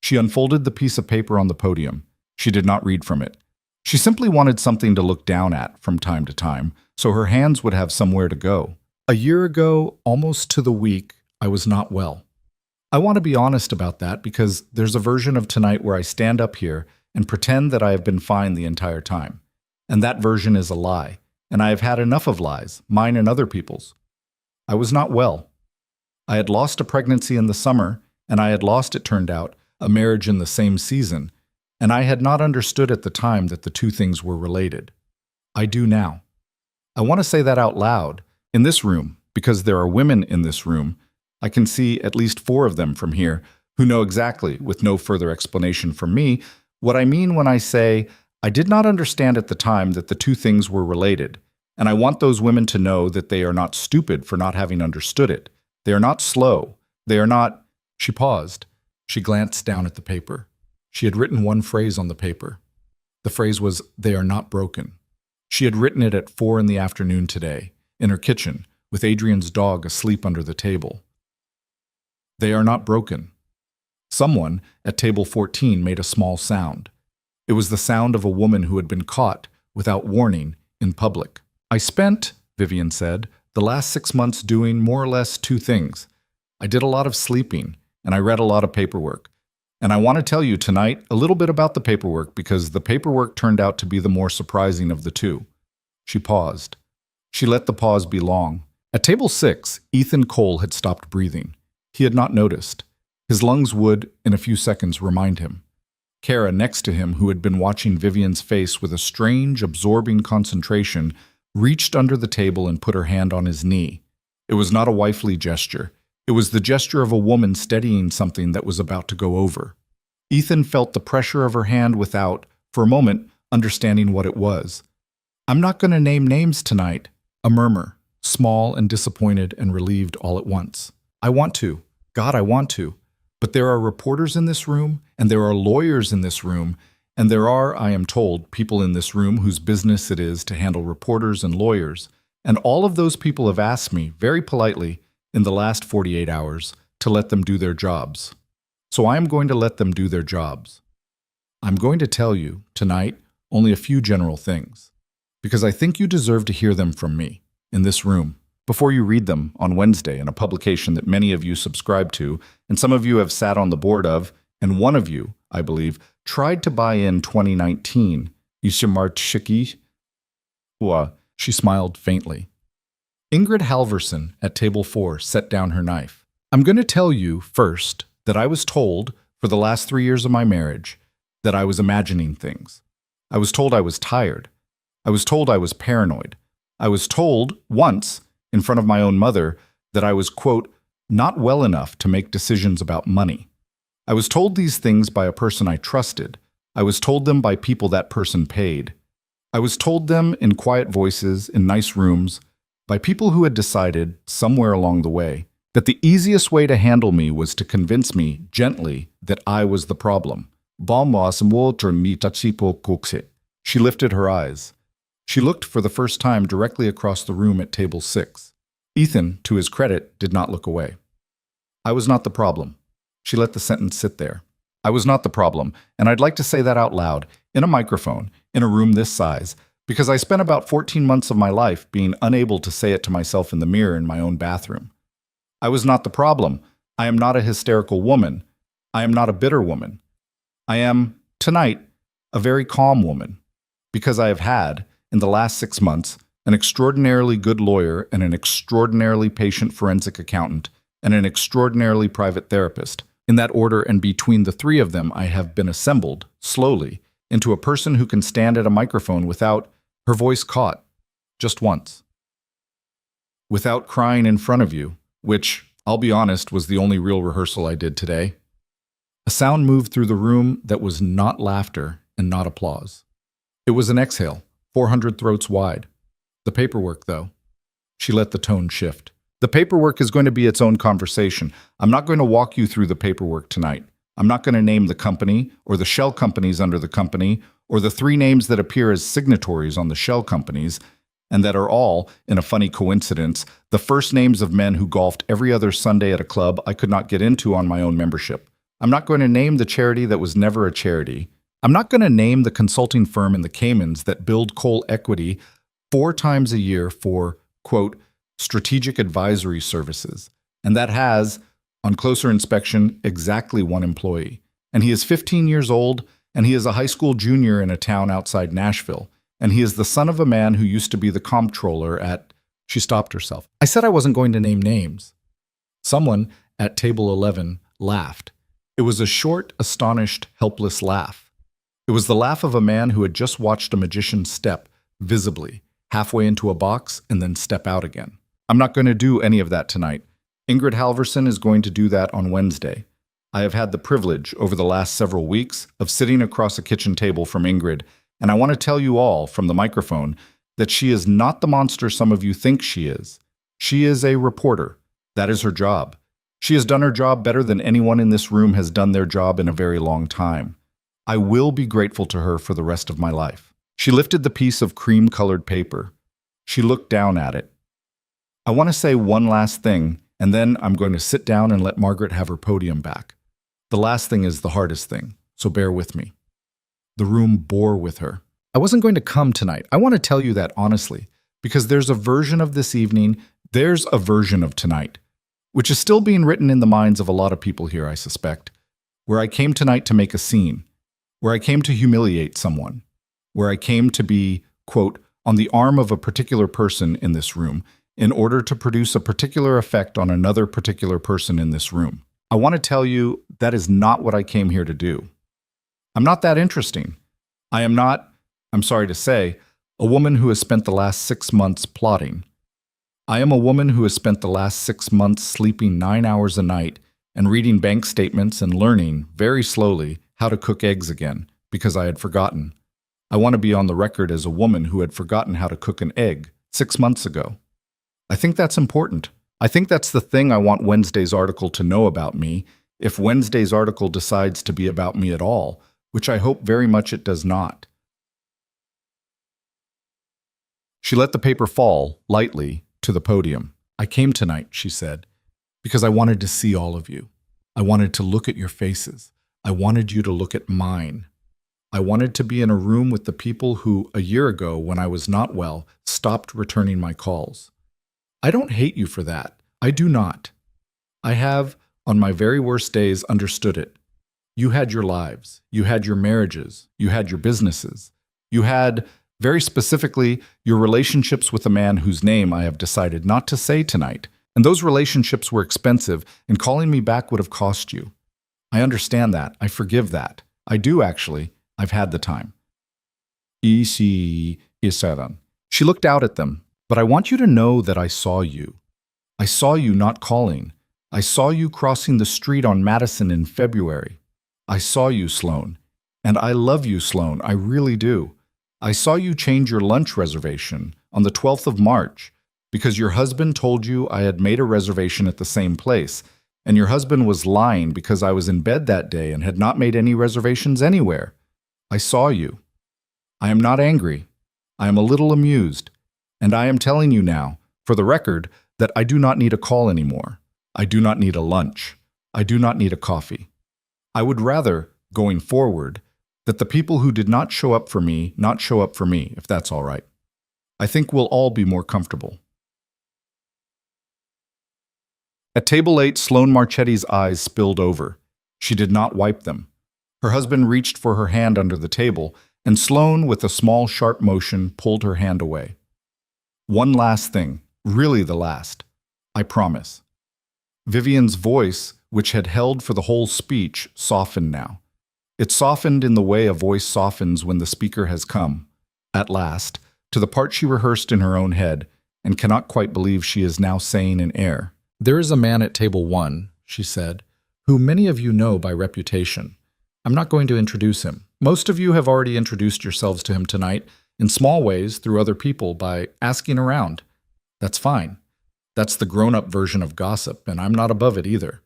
She unfolded the piece of paper on the podium. She did not read from it. She simply wanted something to look down at from time to time, so her hands would have somewhere to go. "A year ago, almost to the week, I was not well. I want to be honest about that because there's a version of tonight where I stand up here and pretend that I have been fine the entire time. And that version is a lie, and I have had enough of lies, mine and other people's. I was not well. I had lost a pregnancy in the summer, and I had lost, it turned out, a marriage in the same season, and I had not understood at the time that the 2 things were related. I do now. I want to say that out loud, in this room, because there are women in this room. I can see at least 4 of them from here, who know exactly, with no further explanation from me, what I mean when I say, I did not understand at the time that the 2 things were related, and I want those women to know that they are not stupid for not having understood it. They are not slow. They are not— She paused. She glanced down at the paper. She had written one phrase on the paper. The phrase was, "They are not broken." She had written it at 4 in the afternoon today, in her kitchen, with Adrian's dog asleep under the table. They are not broken. Someone, at table 14, made a small sound. It was the sound of a woman who had been caught, without warning, in public. "I spent," Vivian said, "the last 6 months doing more or less 2 things. I did a lot of sleeping, and I read a lot of paperwork. And I want to tell you tonight a little bit about the paperwork because the paperwork turned out to be the more surprising of the 2. She paused. She let the pause be long. At table 6, Ethan Cole had stopped breathing. He had not noticed. His lungs would, in a few seconds, remind him. Kara, next to him, who had been watching Vivian's face with a strange, absorbing concentration, reached under the table and put her hand on his knee. It was not a wifely gesture. It was the gesture of a woman steadying something that was about to go over. Ethan felt the pressure of her hand without, for a moment, understanding what it was. "I'm not going to name names tonight." A murmur, small and disappointed and relieved all at once. "I want to. God, I want to. But there are reporters in this room, and there are lawyers in this room, and there are, I am told, people in this room whose business it is to handle reporters and lawyers, And all of those people have asked me, very politely, in the last 48 hours, to let them do their jobs. So I am going to let them do their jobs. I'm going to tell you, tonight, only a few general things, because I think you deserve to hear them from me, in this room, before you read them on Wednesday in a publication that many of you subscribe to, and some of you have sat on the board of, and one of you, I believe, tried to buy in 2019. She smiled faintly. Ingrid Halverson at table 4 set down her knife. I'm going to tell you, first, that I was told, for the last 3 years of my marriage, that I was imagining things. I was told I was tired. I was told I was paranoid. I was told, once, in front of my own mother, that I was, quote, not well enough to make decisions about money. I was told these things by a person I trusted. I was told them by people that person paid. I was told them in quiet voices, in nice rooms, by people who had decided, somewhere along the way, that the easiest way to handle me was to convince me, gently, that I was the problem. She lifted her eyes. She looked for the first time directly across the room at table 6. Ethan, to his credit, did not look away. I was not the problem. She let the sentence sit there. I was not the problem, and I'd like to say that out loud, in a microphone, in a room this size, because I spent about 14 months of my life being unable to say it to myself in the mirror in my own bathroom. I was not the problem. I am not a hysterical woman. I am not a bitter woman. I am, tonight, a very calm woman, because I have had, in the last 6 months, an extraordinarily good lawyer and an extraordinarily patient forensic accountant and an extraordinarily private therapist. In that order, and between the three of them, I have been assembled, slowly, into a person who can stand at a microphone without her voice caught, just once. Without crying in front of you, which, I'll be honest, was the only real rehearsal I did today. A sound moved through the room that was not laughter and not applause. It was an exhale, 400 throats wide. The paperwork, though. She let the tone shift. The paperwork is going to be its own conversation. I'm not going to walk you through the paperwork tonight. I'm not going to name the company, or the shell companies under the company, or the 3 names that appear as signatories on the shell companies, and that are all, in a funny coincidence, the first names of men who golfed every other Sunday at a club I could not get into on my own membership. I'm not going to name the charity that was never a charity. I'm not going to name the consulting firm in the Caymans that billed coal equity 4 times a year for, quote, strategic advisory services, and that has, on closer inspection, exactly 1 employee. And he is 15 years old, and he is a high school junior in a town outside Nashville, and he is the son of a man who used to be the comptroller at... She stopped herself. I said I wasn't going to name names. Someone at table 11 laughed. It was a short, astonished, helpless laugh. It was the laugh of a man who had just watched a magician step, visibly, halfway into a box and then step out again. I'm not going to do any of that tonight. Ingrid Halverson is going to do that on Wednesday. I have had the privilege, over the last several weeks, of sitting across a kitchen table from Ingrid, and I want to tell you all, from the microphone, that she is not the monster some of you think she is. She is a reporter. That is her job. She has done her job better than anyone in this room has done their job in a very long time. I will be grateful to her for the rest of my life. She lifted the piece of cream-colored paper. She looked down at it. I want to say one last thing, and then I'm going to sit down and let Margaret have her podium back. The last thing is the hardest thing, so bear with me. The room bore with her. I wasn't going to come tonight. I want to tell you that honestly, because there's a version of this evening, there's a version of tonight, which is still being written in the minds of a lot of people here, I suspect, where I came tonight to make a scene, where I came to humiliate someone, where I came to be, quote, on the arm of a particular person in this room, in order to produce a particular effect on another particular person in this room. I want to tell you that is not what I came here to do. I'm not that interesting. I am not, I'm sorry to say, a woman who has spent the last 6 months plotting. I am a woman who has spent the last 6 months sleeping 9 hours a night and reading bank statements and learning, very slowly, how to cook eggs again, because I had forgotten. I want to be on the record as a woman who had forgotten how to cook an egg 6 months ago. I think that's important. I think that's the thing I want Wednesday's article to know about me, if Wednesday's article decides to be about me at all, which I hope very much it does not. She let the paper fall, lightly, to the podium. I came tonight, she said, because I wanted to see all of you. I wanted to look at your faces. I wanted you to look at mine. I wanted to be in a room with the people who, a year ago, when I was not well, stopped returning my calls. I don't hate you for that. I do not. I have, on my very worst days, understood it. You had your lives. You had your marriages. You had your businesses. You had, very specifically, your relationships with a man whose name I have decided not to say tonight. And those relationships were expensive, and calling me back would have cost you. I understand that. I forgive that. I do, actually. I've had the time. She looked out at them. But I want you to know that I saw you. I saw you not calling. I saw you crossing the street on Madison in February. I saw you, Sloan. And I love you, Sloan. I really do. I saw you change your lunch reservation on the 12th of March because your husband told you I had made a reservation at the same place, and your husband was lying because I was in bed that day and had not made any reservations anywhere. I saw you. I am not angry. I am a little amused. And I am telling you now, for the record, that I do not need a call anymore. I do not need a lunch. I do not need a coffee. I would rather, going forward, that the people who did not show up for me not show up for me, if that's all right. I think we'll all be more comfortable. At table 8, Sloan Marchetti's eyes spilled over. She did not wipe them. Her husband reached for her hand under the table, and Sloan, with a small, sharp motion, pulled her hand away. One last thing, really the last. I promise. Vivian's voice, which had held for the whole speech, softened now. It softened in the way a voice softens when the speaker has come, at last, to the part she rehearsed in her own head, and cannot quite believe she is now saying in air. There is a man at table 1, she said, who many of you know by reputation. I'm not going to introduce him. Most of you have already introduced yourselves to him tonight, in small ways through other people by asking around. That's fine. That's the grown-up version of gossip, and I'm not above it either.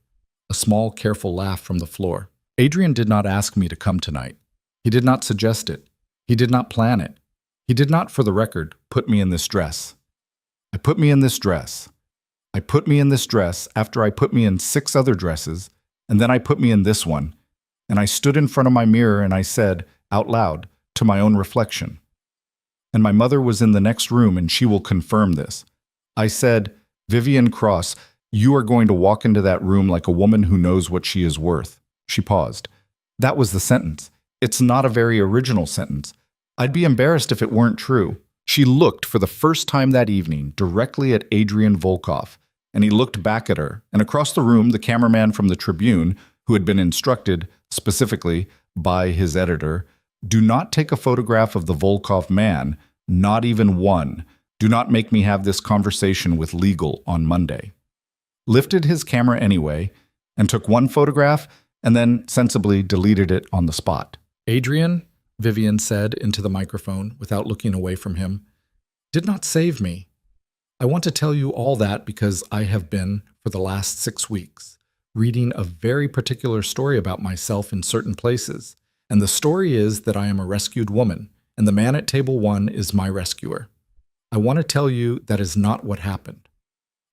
A small, careful laugh from the floor. Adrian did not ask me to come tonight. He did not suggest it. He did not plan it. He did not, for the record, put me in this dress. I put me in this dress. I put me in this dress after I put me in 6 other dresses, and then I put me in this one, and I stood in front of my mirror and I said, out loud, to my own reflection. And my mother was in the next room and she will confirm this. I said, Vivian Cross, you are going to walk into that room like a woman who knows what she is worth. She paused. That was the sentence. It's not a very original sentence. I'd be embarrassed if it weren't true. She looked for the first time that evening directly at Adrian Volkov, and he looked back at her, and across the room the cameraman from the Tribune, who had been instructed, specifically, by his editor, do not take a photograph of the Volkov man, not even one. Do not make me have this conversation with legal on Monday. Lifted his camera anyway, and took one photograph, and then sensibly deleted it on the spot. Adrian, Vivian said into the microphone without looking away from him, did not save me. I want to tell you all that because I have been, for the last 6 weeks, reading a very particular story about myself in certain places. And the story is that I am a rescued woman, and the man at table 1 is my rescuer. I want to tell you that is not what happened.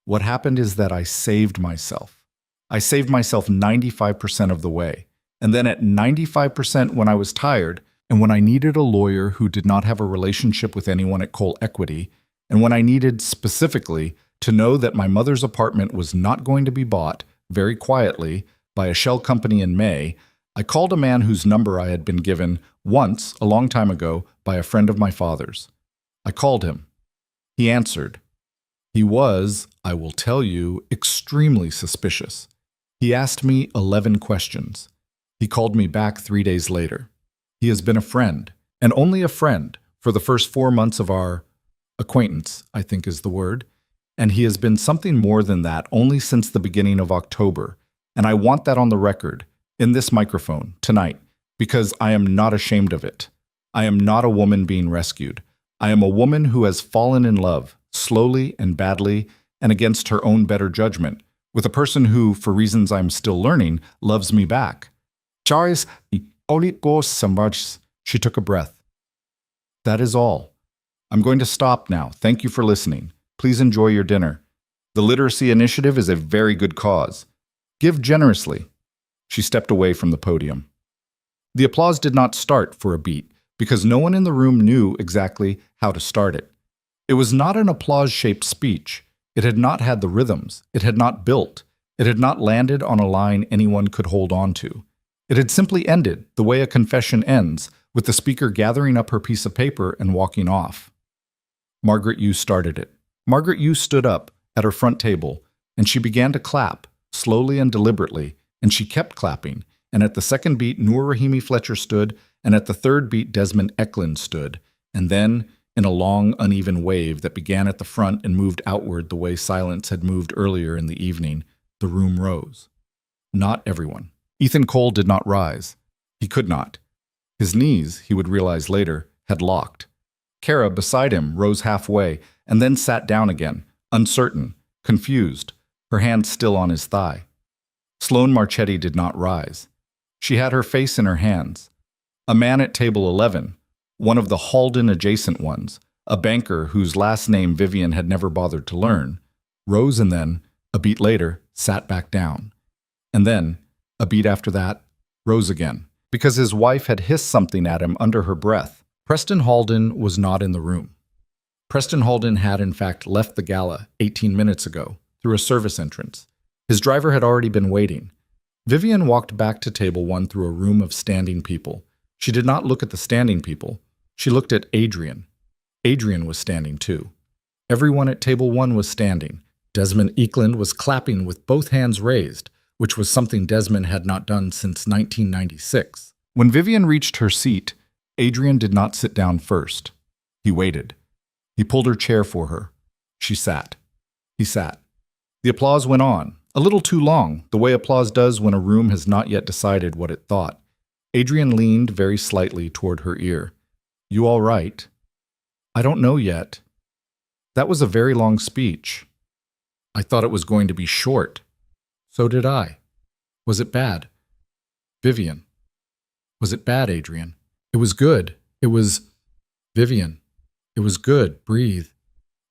What happened is that I saved myself. I saved myself 95% of the way. And then at 95% when I was tired, and when I needed a lawyer who did not have a relationship with anyone at Cole Equity, and when I needed specifically to know that my mother's apartment was not going to be bought, very quietly, by a shell company in May, I called a man whose number I had been given once, a long time ago, by a friend of my father's. I called him. He answered. He was, I will tell you, extremely suspicious. He asked me 11 questions. He called me back 3 days later. He has been a friend, and only a friend, for the first 4 months of our acquaintance, I think is the word, and he has been something more than that only since the beginning of October, and I want that on the record, in this microphone, tonight, because I am not ashamed of it. I am not a woman being rescued. I am a woman who has fallen in love, slowly and badly, and against her own better judgment, with a person who, for reasons I'm still learning, loves me back. Charles, only goes so much. She took a breath. That is all. I'm going to stop now. Thank you for listening. Please enjoy your dinner. The Literacy Initiative is a very good cause. Give generously." She stepped away from the podium. The applause did not start for a beat, because no one in the room knew exactly how to start it. It was not an applause-shaped speech. It had not had the rhythms. It had not built. It had not landed on a line anyone could hold on to. It had simply ended the way a confession ends, with the speaker gathering up her piece of paper and walking off. Margaret Yu started it. Margaret Yu stood up at her front table, and she began to clap, slowly and deliberately, and she kept clapping, and at the second beat Noor Rahimi Fletcher stood, and at the third beat Desmond Eklund stood, and then, in a long, uneven wave that began at the front and moved outward the way silence had moved earlier in the evening, the room rose. Not everyone. Ethan Cole did not rise. He could not. His knees, he would realize later, had locked. Kara, beside him, rose halfway and then sat down again, uncertain, confused, her hand still on his thigh. Sloane Marchetti did not rise. She had her face in her hands. A man at table 11, one of the Halden-adjacent ones, a banker whose last name Vivian had never bothered to learn, rose and then, a beat later, sat back down. And then, a beat after that, rose again, because his wife had hissed something at him under her breath. Preston Halden was not in the room. Preston Halden had in fact left the gala 18 minutes ago, through a service entrance. His driver had already been waiting. Vivian walked back to table 1 through a room of standing people. She did not look at the standing people. She looked at Adrian. Adrian was standing too. Everyone at table 1 was standing. Desmond Eklund was clapping with both hands raised, which was something Desmond had not done since 1996. When Vivian reached her seat, Adrian did not sit down first. He waited. He pulled her chair for her. She sat. He sat. The applause went on, a little too long, the way applause does when a room has not yet decided what it thought. Adrian leaned very slightly toward her ear. "You all right?" "I don't know yet." "That was a very long speech." "I thought it was going to be short." "So did I." "Was it bad?" "Vivian." "Was it bad, Adrian?" "It was good. It was—" "Vivian." "It was good. Breathe."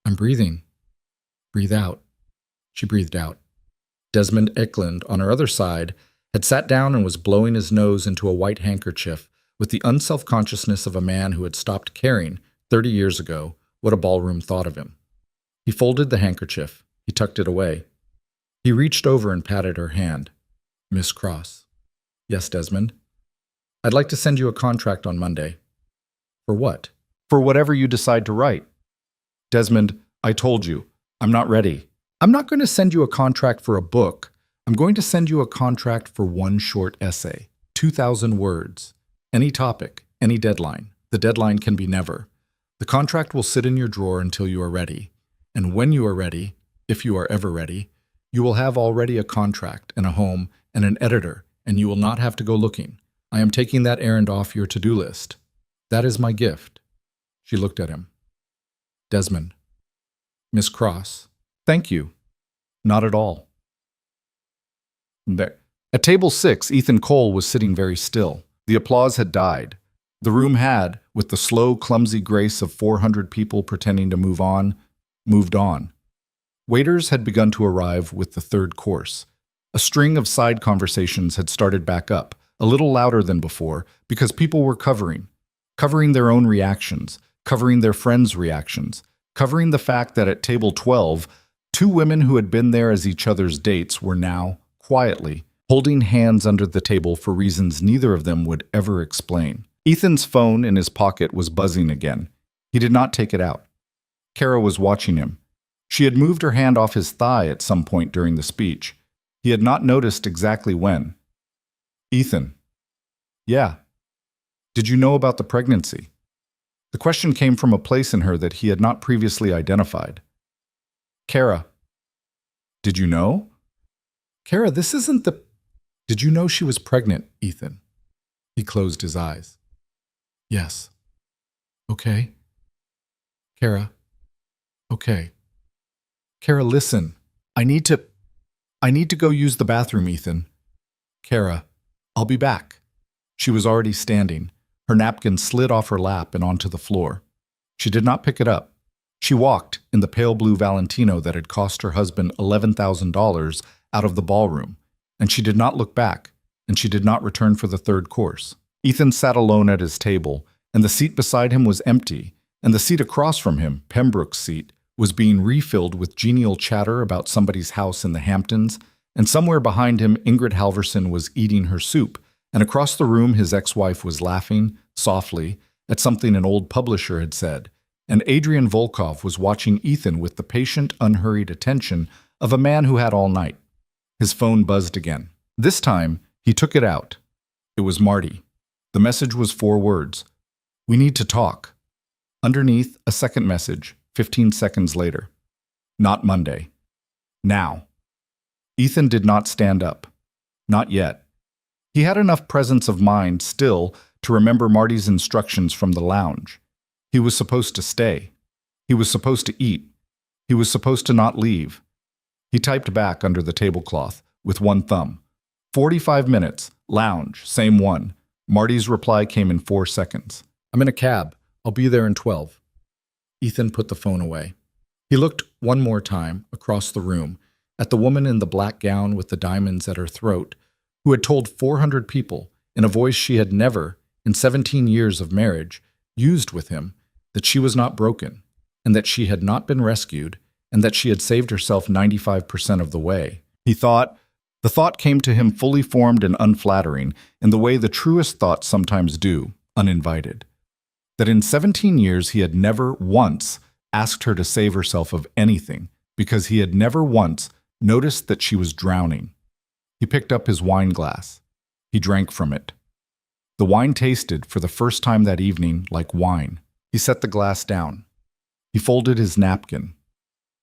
"I'm breathing." "Breathe out." She breathed out. Desmond Eklund, on her other side, had sat down and was blowing his nose into a white handkerchief with the unself-consciousness of a man who had stopped caring, 30 years ago, what a ballroom thought of him. He folded the handkerchief. He tucked it away. He reached over and patted her hand. "Miss Cross." "Yes, Desmond?" "I'd like to send you a contract on Monday." "For what?" "For whatever you decide to write." "Desmond, I told you, I'm not ready. I'm not going to send you a contract for a book. I'm going to send you a contract for one short essay, 2,000 words. Any topic, any deadline. The deadline can be never. The contract will sit in your drawer until you are ready. And when you are ready, if you are ever ready, you will have already a contract and a home and an editor, and you will not have to go looking. I am taking that errand off your to-do list. That is my gift." She looked at him. "Desmond." "Miss Cross." "Thank you." "Not at all." There. At table 6, Ethan Cole was sitting very still. The applause had died. The room had, with the slow, clumsy grace of 400 people pretending to move on, moved on. Waiters had begun to arrive with the third course. A string of side conversations had started back up, a little louder than before, because people were covering their own reactions, covering their friends' reactions, covering the fact that at table 12, 2 women who had been there as each other's dates were now, quietly, holding hands under the table for reasons neither of them would ever explain. Ethan's phone in his pocket was buzzing again. He did not take it out. Kara was watching him. She had moved her hand off his thigh at some point during the speech. He had not noticed exactly when. "Ethan." "Yeah." "Did you know about the pregnancy?" The question came from a place in her that he had not previously identified. "Kara." "Did you know?" "Kara, this isn't the—" "Did you know she was pregnant, Ethan?" He closed his eyes. "Yes." "Okay." "Kara." "Okay." "Kara, listen. I need to go use the bathroom, Ethan." "Kara, I'll be back." She was already standing. Her napkin slid off her lap and onto the floor. She did not pick it up. She walked in the pale blue Valentino that had cost her husband $11,000 out of the ballroom, and she did not look back, and she did not return for the third course. Ethan sat alone at his table, and the seat beside him was empty, and the seat across from him, Pembroke's seat, was being refilled with genial chatter about somebody's house in the Hamptons, and somewhere behind him Ingrid Halverson was eating her soup, and across the room his ex-wife was laughing, softly, at something an old publisher had said, and Adrian Volkov was watching Ethan with the patient, unhurried attention of a man who had all night. His phone buzzed again. This time, he took it out. It was Marty. The message was 4 words. "We need to talk." Underneath, a second message, 15 seconds later. "Not Monday. Now." Ethan did not stand up. Not yet. He had enough presence of mind still to remember Marty's instructions from the lounge. He was supposed to stay. He was supposed to eat. He was supposed to not leave. He typed back under the tablecloth with one thumb. 45 minutes, lounge, same one. Marty's reply came in 4 seconds. "I'm in a cab. I'll be there in 12. Ethan put the phone away. He looked one more time across the room at the woman in the black gown with the diamonds at her throat, who had told 400 people, in a voice she had never, in 17 years of marriage, used with him, that she was not broken, and that she had not been rescued, and that she had saved herself 95% of the way. The thought came to him fully formed and unflattering, in the way the truest thoughts sometimes do, uninvited. That in 17 years he had never once asked her to save herself of anything, because he had never once noticed that she was drowning. He picked up his wine glass. He drank from it. The wine tasted, for the first time that evening, like wine. He set the glass down. He folded his napkin.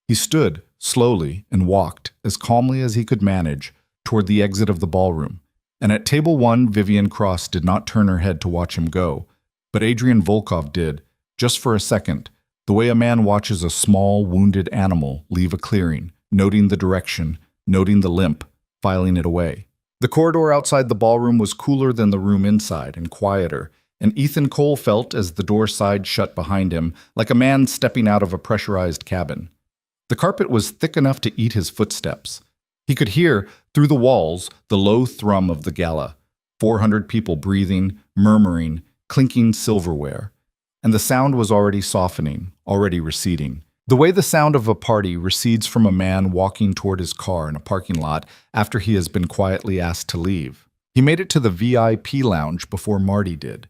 He stood, slowly, and walked, as calmly as he could manage, toward the exit of the ballroom. And at table 1, Vivian Cross did not turn her head to watch him go, but Adrian Volkov did, just for a second, the way a man watches a small, wounded animal leave a clearing, noting the direction, noting the limp, filing it away. The corridor outside the ballroom was cooler than the room inside, and quieter, and Ethan Cole felt, as the door side shut behind him, like a man stepping out of a pressurized cabin. The carpet was thick enough to eat his footsteps. He could hear, through the walls, the low thrum of the gala, 400 people breathing, murmuring, clinking silverware. And the sound was already softening, already receding. The way the sound of a party recedes from a man walking toward his car in a parking lot after he has been quietly asked to leave. He made it to the VIP lounge before Marty did.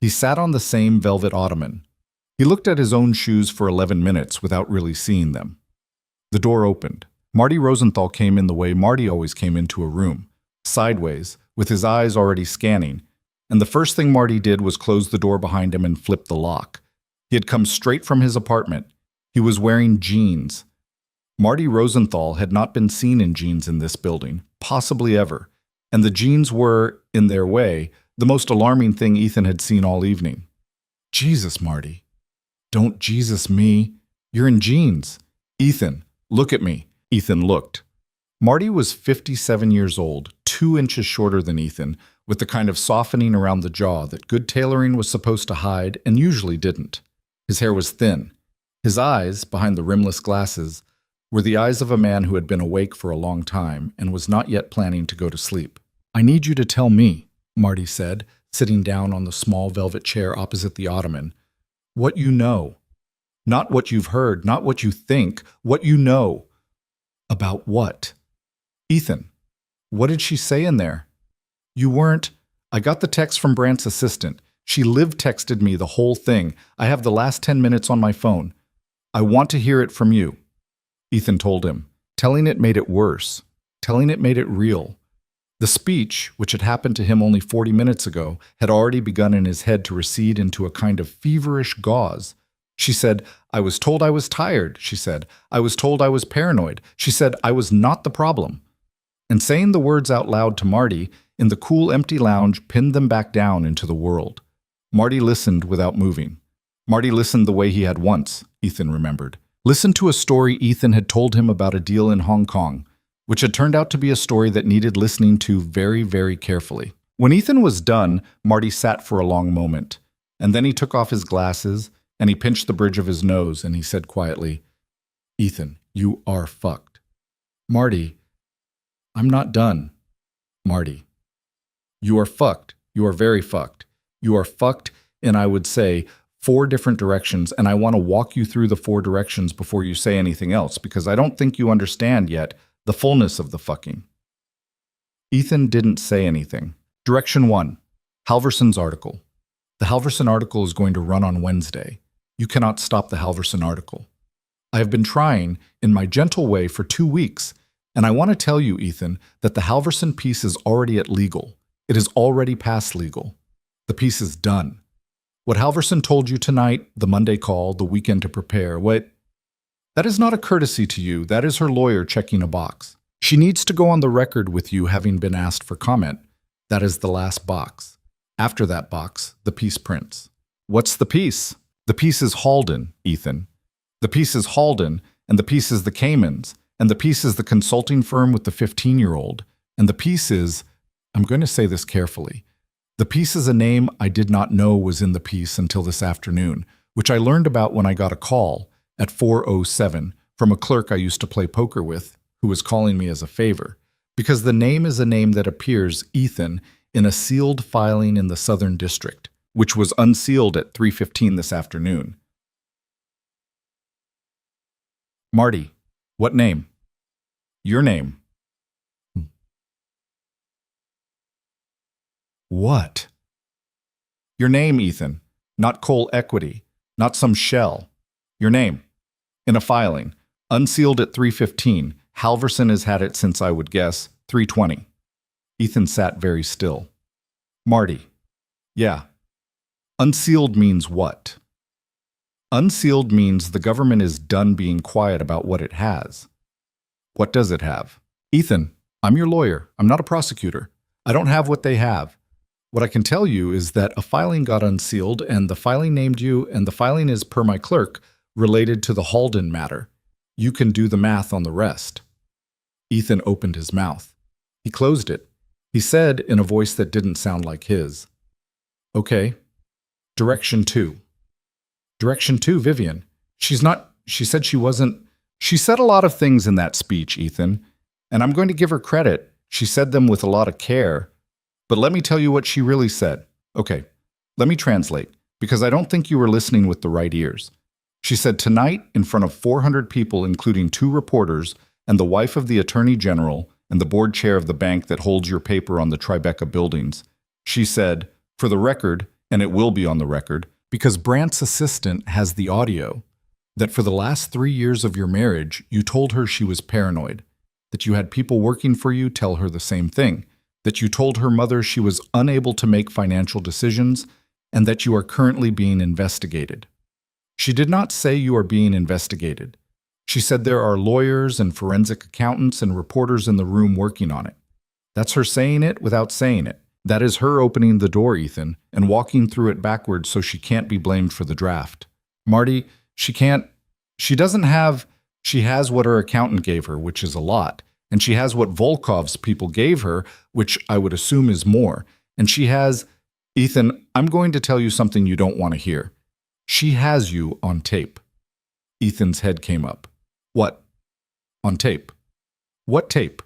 He sat on the same velvet ottoman. He looked at his own shoes for 11 minutes without really seeing them. The door opened. Marty Rosenthal came in the way Marty always came into a room, sideways, with his eyes already scanning, and the first thing Marty did was close the door behind him and flip the lock. He had come straight from his apartment. He was wearing jeans. Marty Rosenthal had not been seen in jeans in this building, possibly ever, and the jeans were, in their way, the most alarming thing Ethan had seen all evening. "Jesus, Marty. Don't Jesus me. You're in jeans. Ethan, look at me." Ethan looked. Marty was 57 years old, 2 inches shorter than Ethan, with the kind of softening around the jaw that good tailoring was supposed to hide and usually didn't. His hair was thin. His eyes, behind the rimless glasses, were the eyes of a man who had been awake for a long time and was not yet planning to go to sleep. "I need you to tell me," Marty said, sitting down on the small velvet chair opposite the ottoman, "what you know. Not what you've heard, not what you think, what you know." "About what?" "Ethan, what did she say in there?" "You weren't—" "I got the text from Brant's assistant. She live-texted me the whole thing. I have the last 10 minutes on my phone. I want to hear it from you." Ethan told him. Telling it made it worse. Telling it made it real. The speech, which had happened to him only 40 minutes ago, had already begun in his head to recede into a kind of feverish gauze. She said, "I was told I was tired," she said. "I was told I was paranoid." She said, "I was not the problem." And saying the words out loud to Marty, in the cool, empty lounge, pinned them back down into the world. Marty listened without moving. Marty listened the way he had once, Ethan remembered. Listened to a story Ethan had told him about a deal in Hong Kong, which had turned out to be a story that needed listening to very, very carefully. When Ethan was done, Marty sat for a long moment, and then he took off his glasses, and he pinched the bridge of his nose, and he said quietly, "Ethan, you are fucked." "Marty, I'm not done." "Marty, you are fucked. You are very fucked. You are fucked in, I would say, 4 different directions, and I want to walk you through the 4 directions before you say anything else, because I don't think you understand yet the fullness of the fucking." Ethan didn't say anything. Direction 1. Halverson's article. The Halverson article is going to run on Wednesday. You cannot stop the Halverson article. I have been trying, in my gentle way, for 2 weeks, and I want to tell you, Ethan, that the Halverson piece is already at legal. It is already past legal. The piece is done. What Halverson told you tonight, the Monday call, the weekend to prepare, that is not a courtesy to you. That is her lawyer checking a box. She needs to go on the record with you having been asked for comment. That is the last box. After that box, the piece prints. What's the piece? The piece is Halden, Ethan. The piece is Halden, and the piece is the Caymans, and the piece is the consulting firm with the 15-year-old, and the piece is, I'm going to say this carefully, the piece is a name I did not know was in the piece until this afternoon, which I learned about when I got a call at 4:07 from a clerk I used to play poker with, who was calling me as a favor, because the name is a name that appears, Ethan, in a sealed filing in the Southern District, which was unsealed at 3:15 this afternoon. Marty, what name? Your name. What? Your name, Ethan. Not Cole Equity. Not some shell. Your name. In a filing. Unsealed at 3:15. Halverson has had it since, I would guess, 3:20. Ethan sat very still. Marty. Yeah. Unsealed means what? Unsealed means the government is done being quiet about what it has. What does it have? Ethan, I'm your lawyer. I'm not a prosecutor. I don't have what they have. What I can tell you is that a filing got unsealed, and the filing named you, and the filing is, per my clerk, related to the Halden matter. You can do the math on the rest. Ethan opened his mouth. He closed it. He said in a voice that didn't sound like his, "Okay. Direction 2. Direction 2, Vivian. She said she wasn't. She said a lot of things in that speech, Ethan, and I'm going to give her credit. She said them with a lot of care. But let me tell you what she really said. Okay, let me translate, because I don't think you were listening with the right ears. She said tonight, in front of 400 people, including 2 reporters, and the wife of the Attorney General, and the board chair of the bank that holds your paper on the Tribeca buildings, she said, for the record, and it will be on the record, because Brandt's assistant has the audio, that for the last 3 years of your marriage, you told her she was paranoid, that you had people working for you tell her the same thing, that you told her mother she was unable to make financial decisions, and that you are currently being investigated. She did not say you are being investigated. She said there are lawyers and forensic accountants and reporters in the room working on it. That's her saying it without saying it. That is her opening the door, Ethan, and walking through it backwards so she can't be blamed for the draft. Marty, she has what her accountant gave her, which is a lot. And she has what Volkov's people gave her, which I would assume is more. And she has, Ethan, I'm going to tell you something you don't want to hear. She has you on tape. Ethan's head came up. What? On tape. What tape?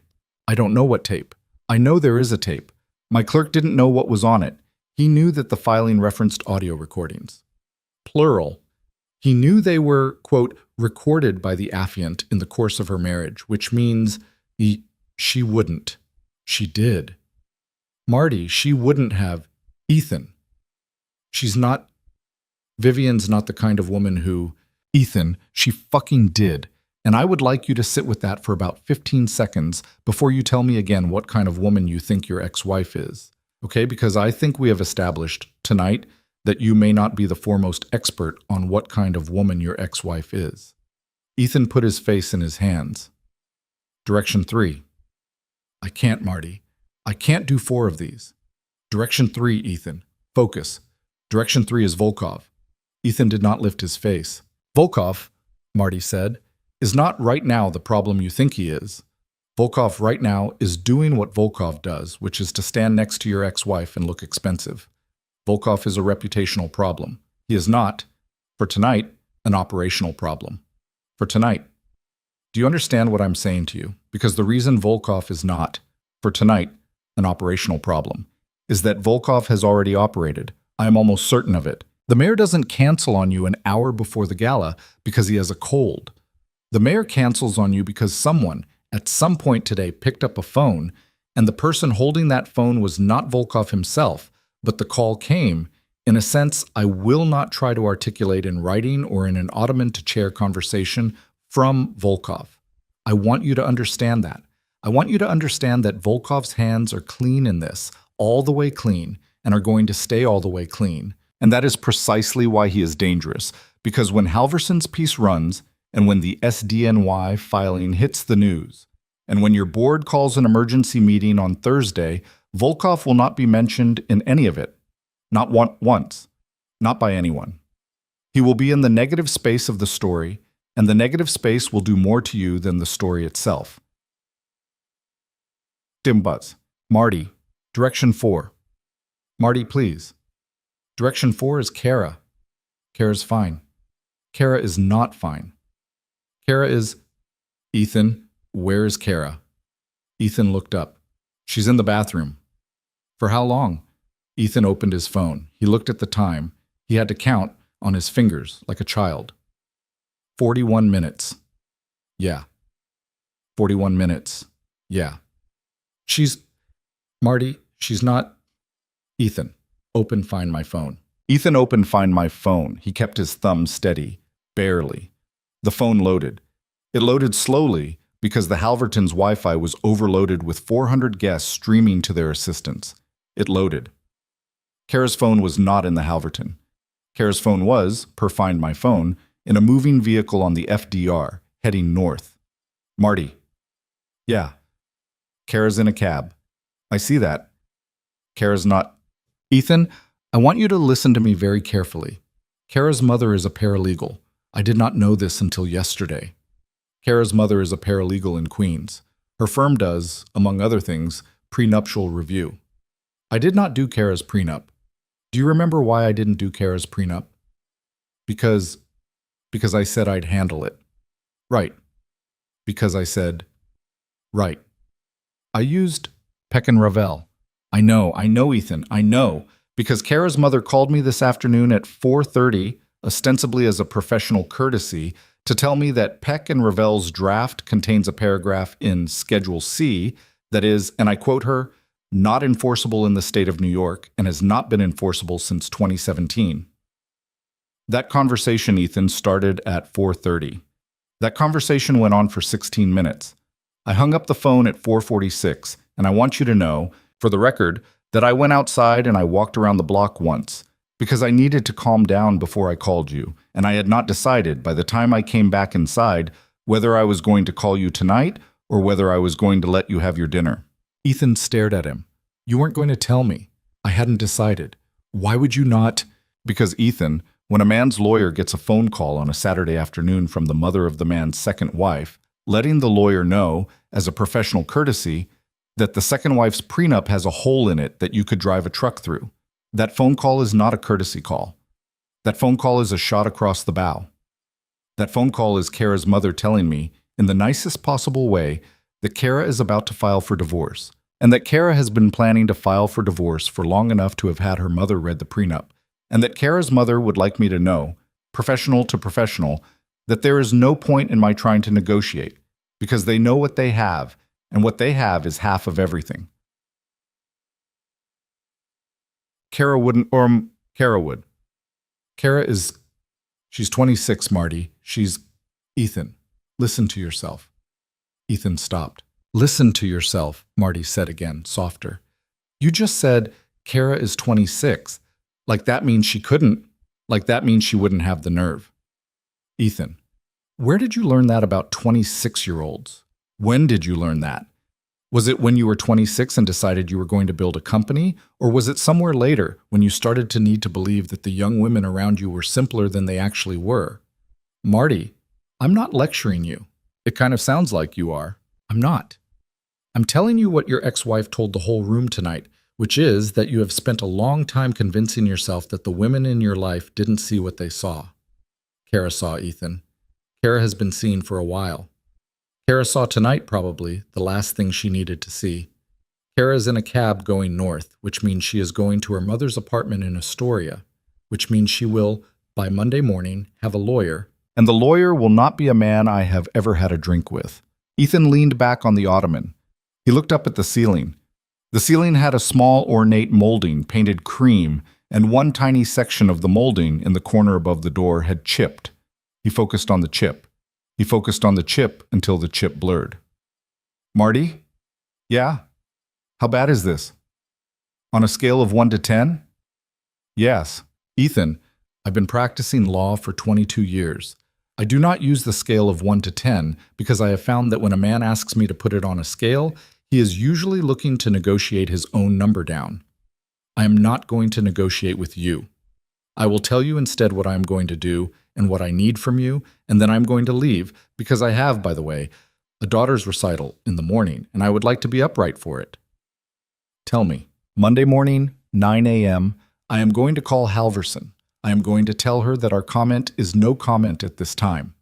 I don't know what tape. I know there is a tape. My clerk didn't know what was on it. He knew that the filing referenced audio recordings. Plural. He knew they were, quote, recorded by the affiant in the course of her marriage, which means she wouldn't. She did. Marty, she wouldn't have. Ethan. Vivian's not the kind of woman who, Ethan, she fucking did. And I would like you to sit with that for about 15 seconds before you tell me again what kind of woman you think your ex-wife is. Okay? Because I think we have established tonight that you may not be the foremost expert on what kind of woman your ex-wife is. Ethan put his face in his hands. Direction 3. I can't, Marty. I can't do 4 of these. Direction 3, Ethan. Focus. Direction 3 is Volkov. Ethan did not lift his face. Volkov, Marty said, is not right now the problem you think he is. Volkov right now is doing what Volkov does, which is to stand next to your ex-wife and look expensive. Volkov is a reputational problem. He is not, For tonight, an operational problem. For tonight. Do you understand what I'm saying to you? Because the reason Volkov is not, for tonight, an operational problem, is that Volkov has already operated. I am almost certain of it. The mayor doesn't cancel on you an hour before the gala because he has a cold. The mayor cancels on you because someone, at some point today, picked up a phone, and the person holding that phone was not Volkov himself, but the call came, in a sense I will not try to articulate in writing or in an ottoman-to-chair conversation, from Volkov. I want you to understand that. I want you to understand that Volkov's hands are clean in this, all the way clean, and are going to stay all the way clean. And that is precisely why he is dangerous, because when Halverson's piece runs, and when the SDNY filing hits the news, and when your board calls an emergency meeting on Thursday, Volkov will not be mentioned in any of it. Not once. Not by anyone. He will be in the negative space of the story, and the negative space will do more to you than the story itself. Dim buzz. Marty, direction 4. Marty, please. Direction 4 is Kara. Kara's fine. Kara is not fine. Kara is... Ethan, where is Kara? Ethan looked up. She's in the bathroom. For how long? Ethan opened his phone. He looked at the time. He had to count on his fingers like a child. 41 minutes. Yeah. 41 minutes. Yeah. Marty, she's not... Ethan, open Find My Phone. Ethan opened Find My Phone. He kept his thumb steady. Barely. The phone loaded. It loaded slowly because the Halvertons' Wi-Fi was overloaded with 400 guests streaming to their assistants. It loaded. Kara's phone was not in the Halverton. Kara's phone was, per Find My Phone, in a moving vehicle on the FDR, heading north. Marty. Yeah. Kara's in a cab. I see that. Kara's not... Ethan, I want you to listen to me very carefully. Kara's mother is a paralegal. I did not know this until yesterday. Kara's mother is a paralegal in Queens. Her firm does, among other things, prenuptial review. I did not do Kara's prenup. Do you remember why I didn't do Kara's prenup? Because I said I'd handle it. Right. Because I said, right. I used Peck and Ravel. I know, Ethan, I know. Because Kara's mother called me this afternoon at 4:30, ostensibly as a professional courtesy, to tell me that Peck and Ravel's draft contains a paragraph in Schedule C that is, and I quote her, not enforceable in the state of New York and has not been enforceable since 2017. That conversation, Ethan, started at 4:30. That conversation went on for 16 minutes. I hung up the phone at 4:46, and I want you to know, for the record, that I went outside and I walked around the block once, because I needed to calm down before I called you, and I had not decided by the time I came back inside whether I was going to call you tonight or whether I was going to let you have your dinner. Ethan stared at him. You weren't going to tell me. I hadn't decided. Why would you not? Because, Ethan, when a man's lawyer gets a phone call on a Saturday afternoon from the mother of the man's second wife, letting the lawyer know, as a professional courtesy, that the second wife's prenup has a hole in it that you could drive a truck through. That phone call is not a courtesy call. That phone call is a shot across the bow. That phone call is Kara's mother telling me, in the nicest possible way, that Kara is about to file for divorce, and that Kara has been planning to file for divorce for long enough to have had her mother read the prenup, and that Kara's mother would like me to know, professional to professional, that there is no point in my trying to negotiate, because they know what they have, and what they have is half of everything. Kara wouldn't, or Kara would. Kara is, she's 26, Marty. She's, Ethan, listen to yourself. Ethan stopped. Listen to yourself, Marty said again, softer. You just said Kara is 26. Like that means she couldn't, like that means she wouldn't have the nerve. Ethan, where did you learn that about 26-year-olds? When did you learn that? Was it when you were 26 and decided you were going to build a company? Or was it somewhere later when you started to need to believe that the young women around you were simpler than they actually were? Marty, I'm not lecturing you. It kind of sounds like you are. I'm not. I'm telling you what your ex-wife told the whole room tonight, which is that you have spent a long time convincing yourself that the women in your life didn't see what they saw. Kara saw Ethan. Kara has been seen for a while. Kara saw tonight, probably, the last thing she needed to see. Kara is in a cab going north, which means she is going to her mother's apartment in Astoria, which means she will, by Monday morning, have a lawyer, and the lawyer will not be a man I have ever had a drink with. Ethan leaned back on the ottoman. He looked up at the ceiling. The ceiling had a small, ornate molding painted cream, and one tiny section of the molding in the corner above the door had chipped. He focused on the chip. He focused on the chip until the chip blurred. Marty? Yeah? How bad is this? On a scale of 1 to 10? Yes. Ethan, I've been practicing law for 22 years. I do not use the scale of 1 to 10 because I have found that when a man asks me to put it on a scale, he is usually looking to negotiate his own number down. I am not going to negotiate with you. I will tell you instead what I am going to do and what I need from you, and then I'm going to leave because I have, by the way, a daughter's recital in the morning, and I would like to be upright for it. Tell me, Monday morning, 9 a.m., I am going to call Halverson. I am going to tell her that our comment is no comment at this time,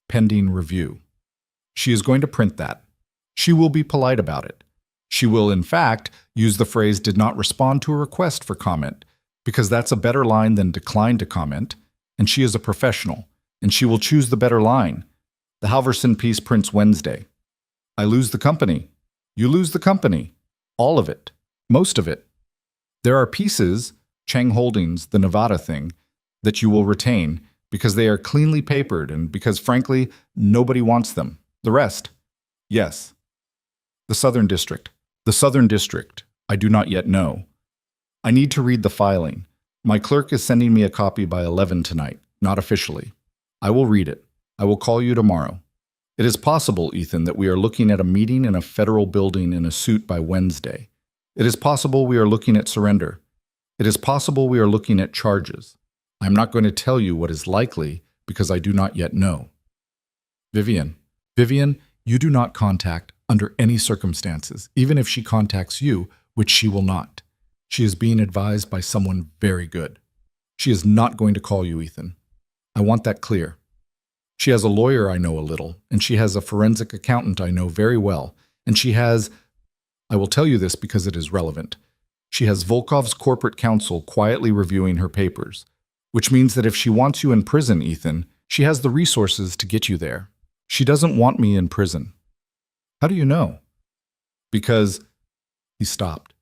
pending review. She is going to print that. She will be polite about it. She will, in fact, use the phrase did not respond to a request for comment, because that's a better line than declined to comment, and she is a professional, and she will choose the better line. The Halverson piece prints Wednesday. I lose the company. You lose the company. All of it. Most of it. There are pieces, Chang Holdings, the Nevada thing, that you will retain because they are cleanly papered and because, frankly, nobody wants them. The rest, yes. The Southern District. The Southern District, I do not yet know. I need to read the filing. My clerk is sending me a copy by 11 tonight, not officially. I will read it. I will call you tomorrow. It is possible, Ethan, that we are looking at a meeting in a federal building in a suit by Wednesday. It is possible we are looking at surrender. It is possible we are looking at charges. I am not going to tell you what is likely because I do not yet know. Vivian, you do not contact under any circumstances, even if she contacts you, which she will not. She is being advised by someone very good. She is not going to call you, Ethan. I want that clear. She has a lawyer I know a little, and she has a forensic accountant I know very well, and she has, I will tell you this because it is relevant, she has Volkov's corporate counsel quietly reviewing her papers, which means that if she wants you in prison, Ethan, she has the resources to get you there. She doesn't want me in prison. How do you know? Because he stopped.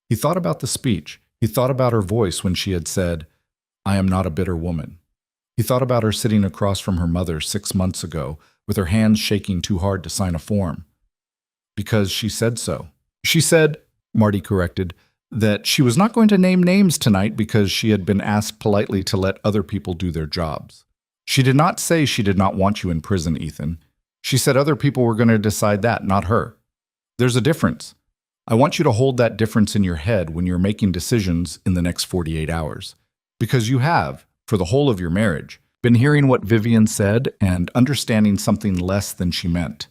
He thought about the speech. He thought about her voice when she had said, I am not a bitter woman. He thought about her sitting across from her mother 6 months ago with her hands shaking too hard to sign a form. Because she said so. She said, Marty corrected, that she was not going to name names tonight because she had been asked politely to let other people do their jobs. She did not say she did not want you in prison, Ethan. She said other people were going to decide that, not her. There's a difference. I want you to hold that difference in your head when you're making decisions in the next 48 hours. Because you have, for the whole of your marriage, been hearing what Vivian said and understanding something less than she meant.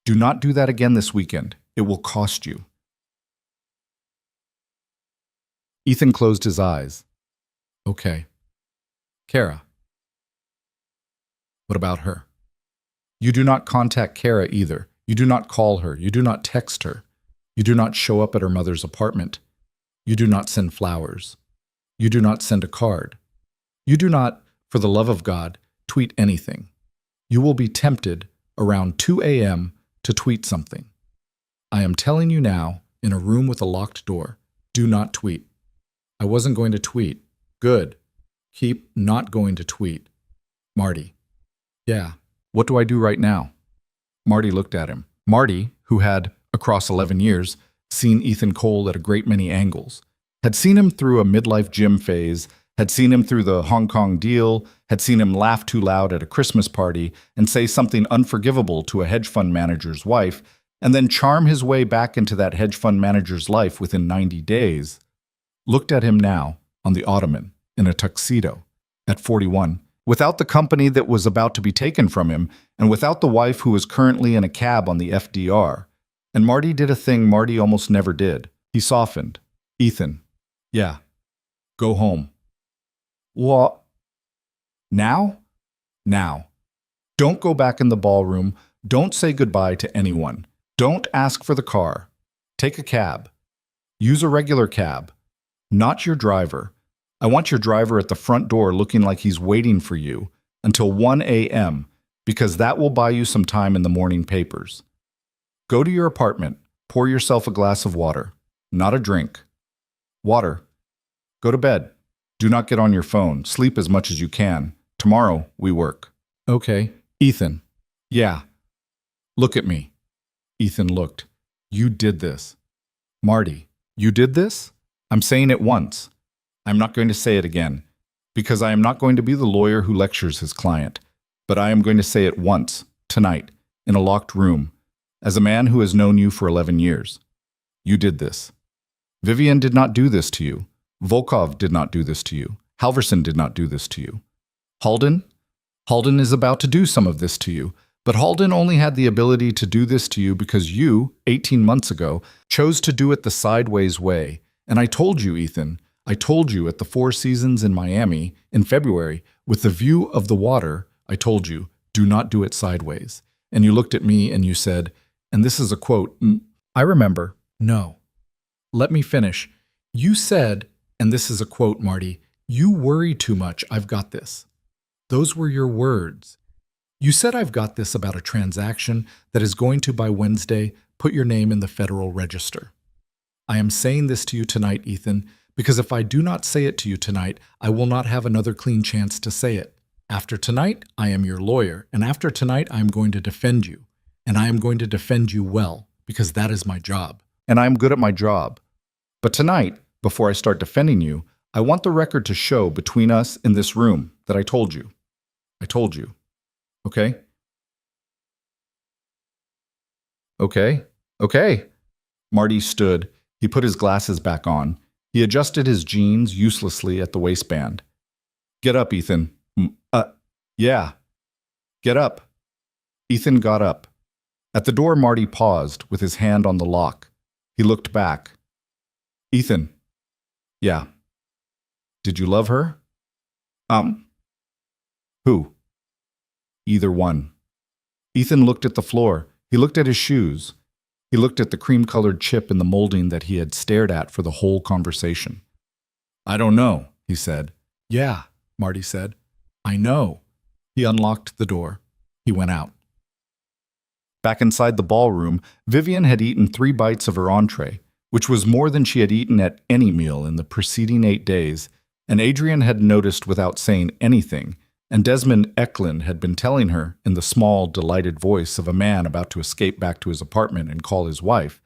Do not do that again this weekend. It will cost you. Ethan closed his eyes. Okay. Kara. What about her? You do not contact Kara either. You do not call her. You do not text her. You do not show up at her mother's apartment. You do not send flowers. You do not send a card. You do not, for the love of God, tweet anything. You will be tempted around 2 a.m. to tweet something. I am telling you now, in a room with a locked door, do not tweet. I wasn't going to tweet. Good. Keep not going to tweet. Marty. Yeah. What do I do right now? Marty looked at him. Marty, who had, across 11 years, seen Ethan Cole at a great many angles, had seen him through a midlife gym phase, had seen him through the Hong Kong deal, had seen him laugh too loud at a Christmas party and say something unforgivable to a hedge fund manager's wife, and then charm his way back into that hedge fund manager's life within 90 days, looked at him now, on the ottoman, in a tuxedo, at 41, without the company that was about to be taken from him, and without the wife who was currently in a cab on the FDR. And Marty did a thing Marty almost never did. He softened. Ethan. Yeah. Go home. What? Now? Now. Don't go back in the ballroom. Don't say goodbye to anyone. Don't ask for the car. Take a cab. Use a regular cab. Not your driver. I want your driver at the front door looking like he's waiting for you until 1 a.m., because that will buy you some time in the morning papers. Go to your apartment. Pour yourself a glass of water. Not a drink. Water. Go to bed. Do not get on your phone. Sleep as much as you can. Tomorrow, we work. Okay. Ethan. Yeah. Look at me. Ethan looked. You did this. Marty, you did this? I'm saying it once. I'm not going to say it again, because I am not going to be the lawyer who lectures his client, but I am going to say it once, tonight, in a locked room, as a man who has known you for 11 years. You did this. Vivian did not do this to you. Volkov did not do this to you. Halverson did not do this to you. Halden? Halden is about to do some of this to you, but Halden only had the ability to do this to you because you, 18 months ago, chose to do it the sideways way. And I told you, Ethan, I told you at the Four Seasons in Miami in February, with the view of the water, I told you, do not do it sideways. And you looked at me and you said, and this is a quote, I remember, no. Let me finish. You said, and this is a quote, Marty, you worry too much, I've got this. Those were your words. You said I've got this about a transaction that is going to, by Wednesday, put your name in the Federal Register. I am saying this to you tonight, Ethan, because if I do not say it to you tonight, I will not have another clean chance to say it. After tonight, I am your lawyer, and after tonight, I am going to defend you. And I am going to defend you well, because that is my job. And I am good at my job. But tonight, before I start defending you, I want the record to show between us in this room that I told you. I told you. Okay? Okay? Okay. Marty stood. He put his glasses back on. He adjusted his jeans uselessly at the waistband. Get up, Ethan. Yeah. Get up. Ethan got up. At the door, Marty paused with his hand on the lock. He looked back. Ethan. Yeah. Did you love her? Who? Either one. Ethan looked at the floor. He looked at his shoes. He looked at the cream-colored chip in the molding that he had stared at for the whole conversation. I don't know, he said. Yeah, Marty said. I know. He unlocked the door. He went out. Back inside the ballroom, Vivian had eaten 3 bites of her entree, which was more than she had eaten at any meal in the preceding 8 days, and Adrian had noticed without saying anything, and Desmond Eklund had been telling her, in the small, delighted voice of a man about to escape back to his apartment and call his wife,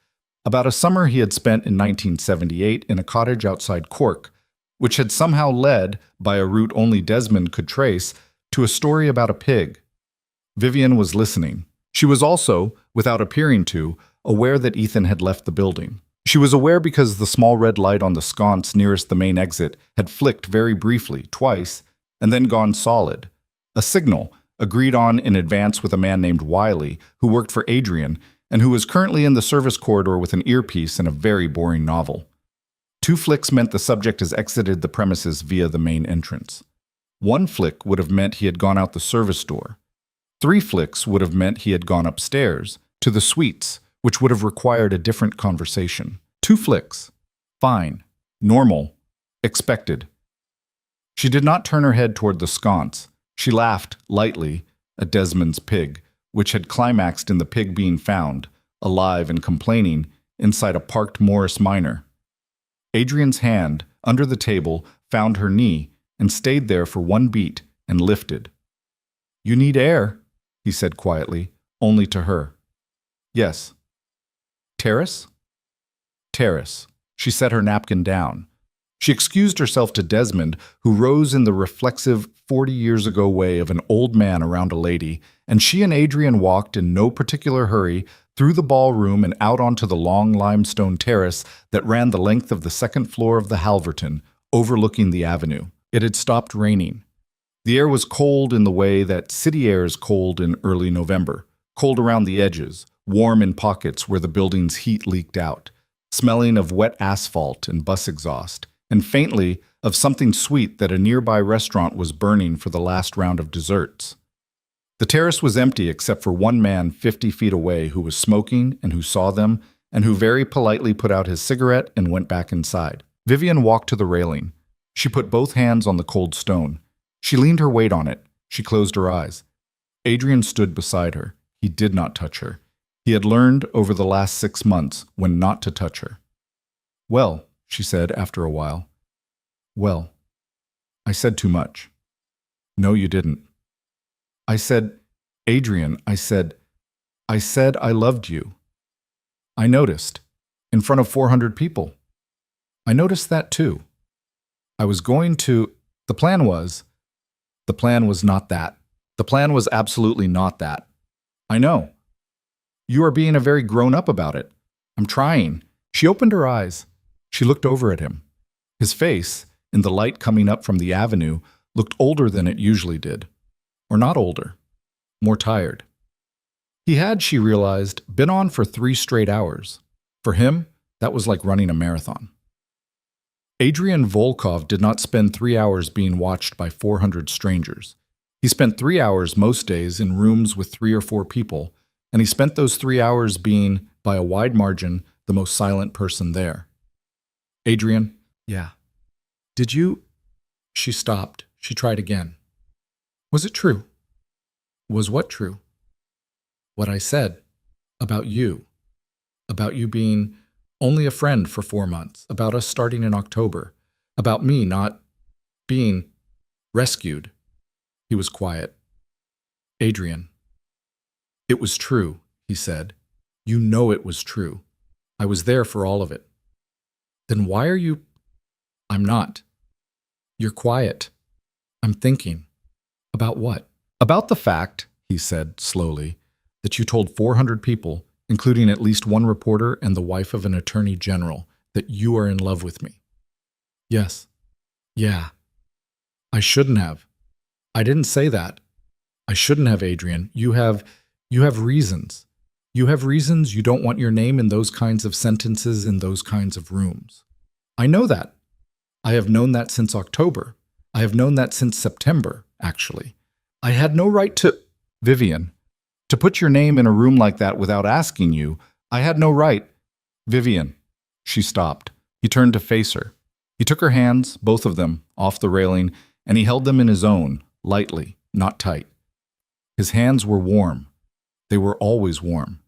about a summer he had spent in 1978 in a cottage outside Cork, which had somehow led, by a route only Desmond could trace, to a story about a pig. Vivian was listening. She was also, without appearing to, aware that Ethan had left the building. She was aware because the small red light on the sconce nearest the main exit had flicked very briefly, twice, and then gone solid. A signal, agreed on in advance with a man named Wiley, who worked for Adrian, and who was currently in the service corridor with an earpiece and a very boring novel. 2 flicks meant the subject has exited the premises via the main entrance. 1 flick would have meant he had gone out the service door. 3 flicks would have meant he had gone upstairs, to the suites, which would have required a different conversation. 2 flicks. Fine. Normal. Expected. She did not turn her head toward the sconce. She laughed, lightly, at Desmond's pig, which had climaxed in the pig being found, alive and complaining, inside a parked Morris Minor. Adrian's hand, under the table, found her knee and stayed there for 1 beat and lifted. You need air, he said quietly, only to her. Yes. Terrace? Terrace. She set her napkin down. She excused herself to Desmond, who rose in the reflexive 40-years-ago way of an old man around a lady, and she and Adrian walked in no particular hurry through the ballroom and out onto the long limestone terrace that ran the length of the 2nd floor of the Halverton, overlooking the avenue. It had stopped raining. The air was cold in the way that city air is cold in early November, cold around the edges, warm in pockets where the building's heat leaked out, smelling of wet asphalt and bus exhaust, and faintly of something sweet that a nearby restaurant was burning for the last round of desserts. The terrace was empty except for one man 50 feet away who was smoking and who saw them and who very politely put out his cigarette and went back inside. Vivian walked to the railing. She put both hands on the cold stone. She leaned her weight on it. She closed her eyes. Adrian stood beside her. He did not touch her. He had learned over the last 6 months when not to touch her. "Well," she said after a while. "Well, I said too much." "No, you didn't." "I said, Adrian, I said I loved you. I noticed. In front of 400 people. I noticed that too. I was going to, the plan was not that. The plan was absolutely not that. I know. You are being a very grown-up about it. I'm trying." She opened her eyes. She looked over at him. His face, in the light coming up from the avenue, looked older than it usually did. Or not older. More tired. He had, she realized, been on for 3 straight hours. For him, that was like running a marathon. Adrian Volkov did not spend 3 hours being watched by 400 strangers. He spent 3 hours most days in rooms with 3 or 4 people, and he spent those 3 hours being, by a wide margin, the most silent person there. "Adrian?" "Yeah." "Did you—" She stopped. She tried again. "Was it true?" "Was what true?" "What I said. About you. About you being only a friend for 4 months. About us starting in October. About me not being rescued." He was quiet. "Adrian." "It was true," he said. "You know it was true. I was there for all of it." "Then why are you—" "I'm not." "You're quiet." "I'm thinking." "About what?" "About the fact," he said slowly, "that you told 400 people, including at least one reporter and the wife of an attorney general, that you are in love with me." "Yes." "Yeah." "I shouldn't have." "I didn't say that." "I shouldn't have, Adrian. You have reasons. You have reasons you don't want your name in those kinds of sentences in those kinds of rooms. I know that. I have known that since October. I have known that since September, actually. I had no right to— Vivian, to put your name in a room like that without asking you. I had no right. Vivian." She stopped. He turned to face her. He took her hands, both of them, off the railing, and he held them in his own, lightly, not tight. His hands were warm. They were always warm.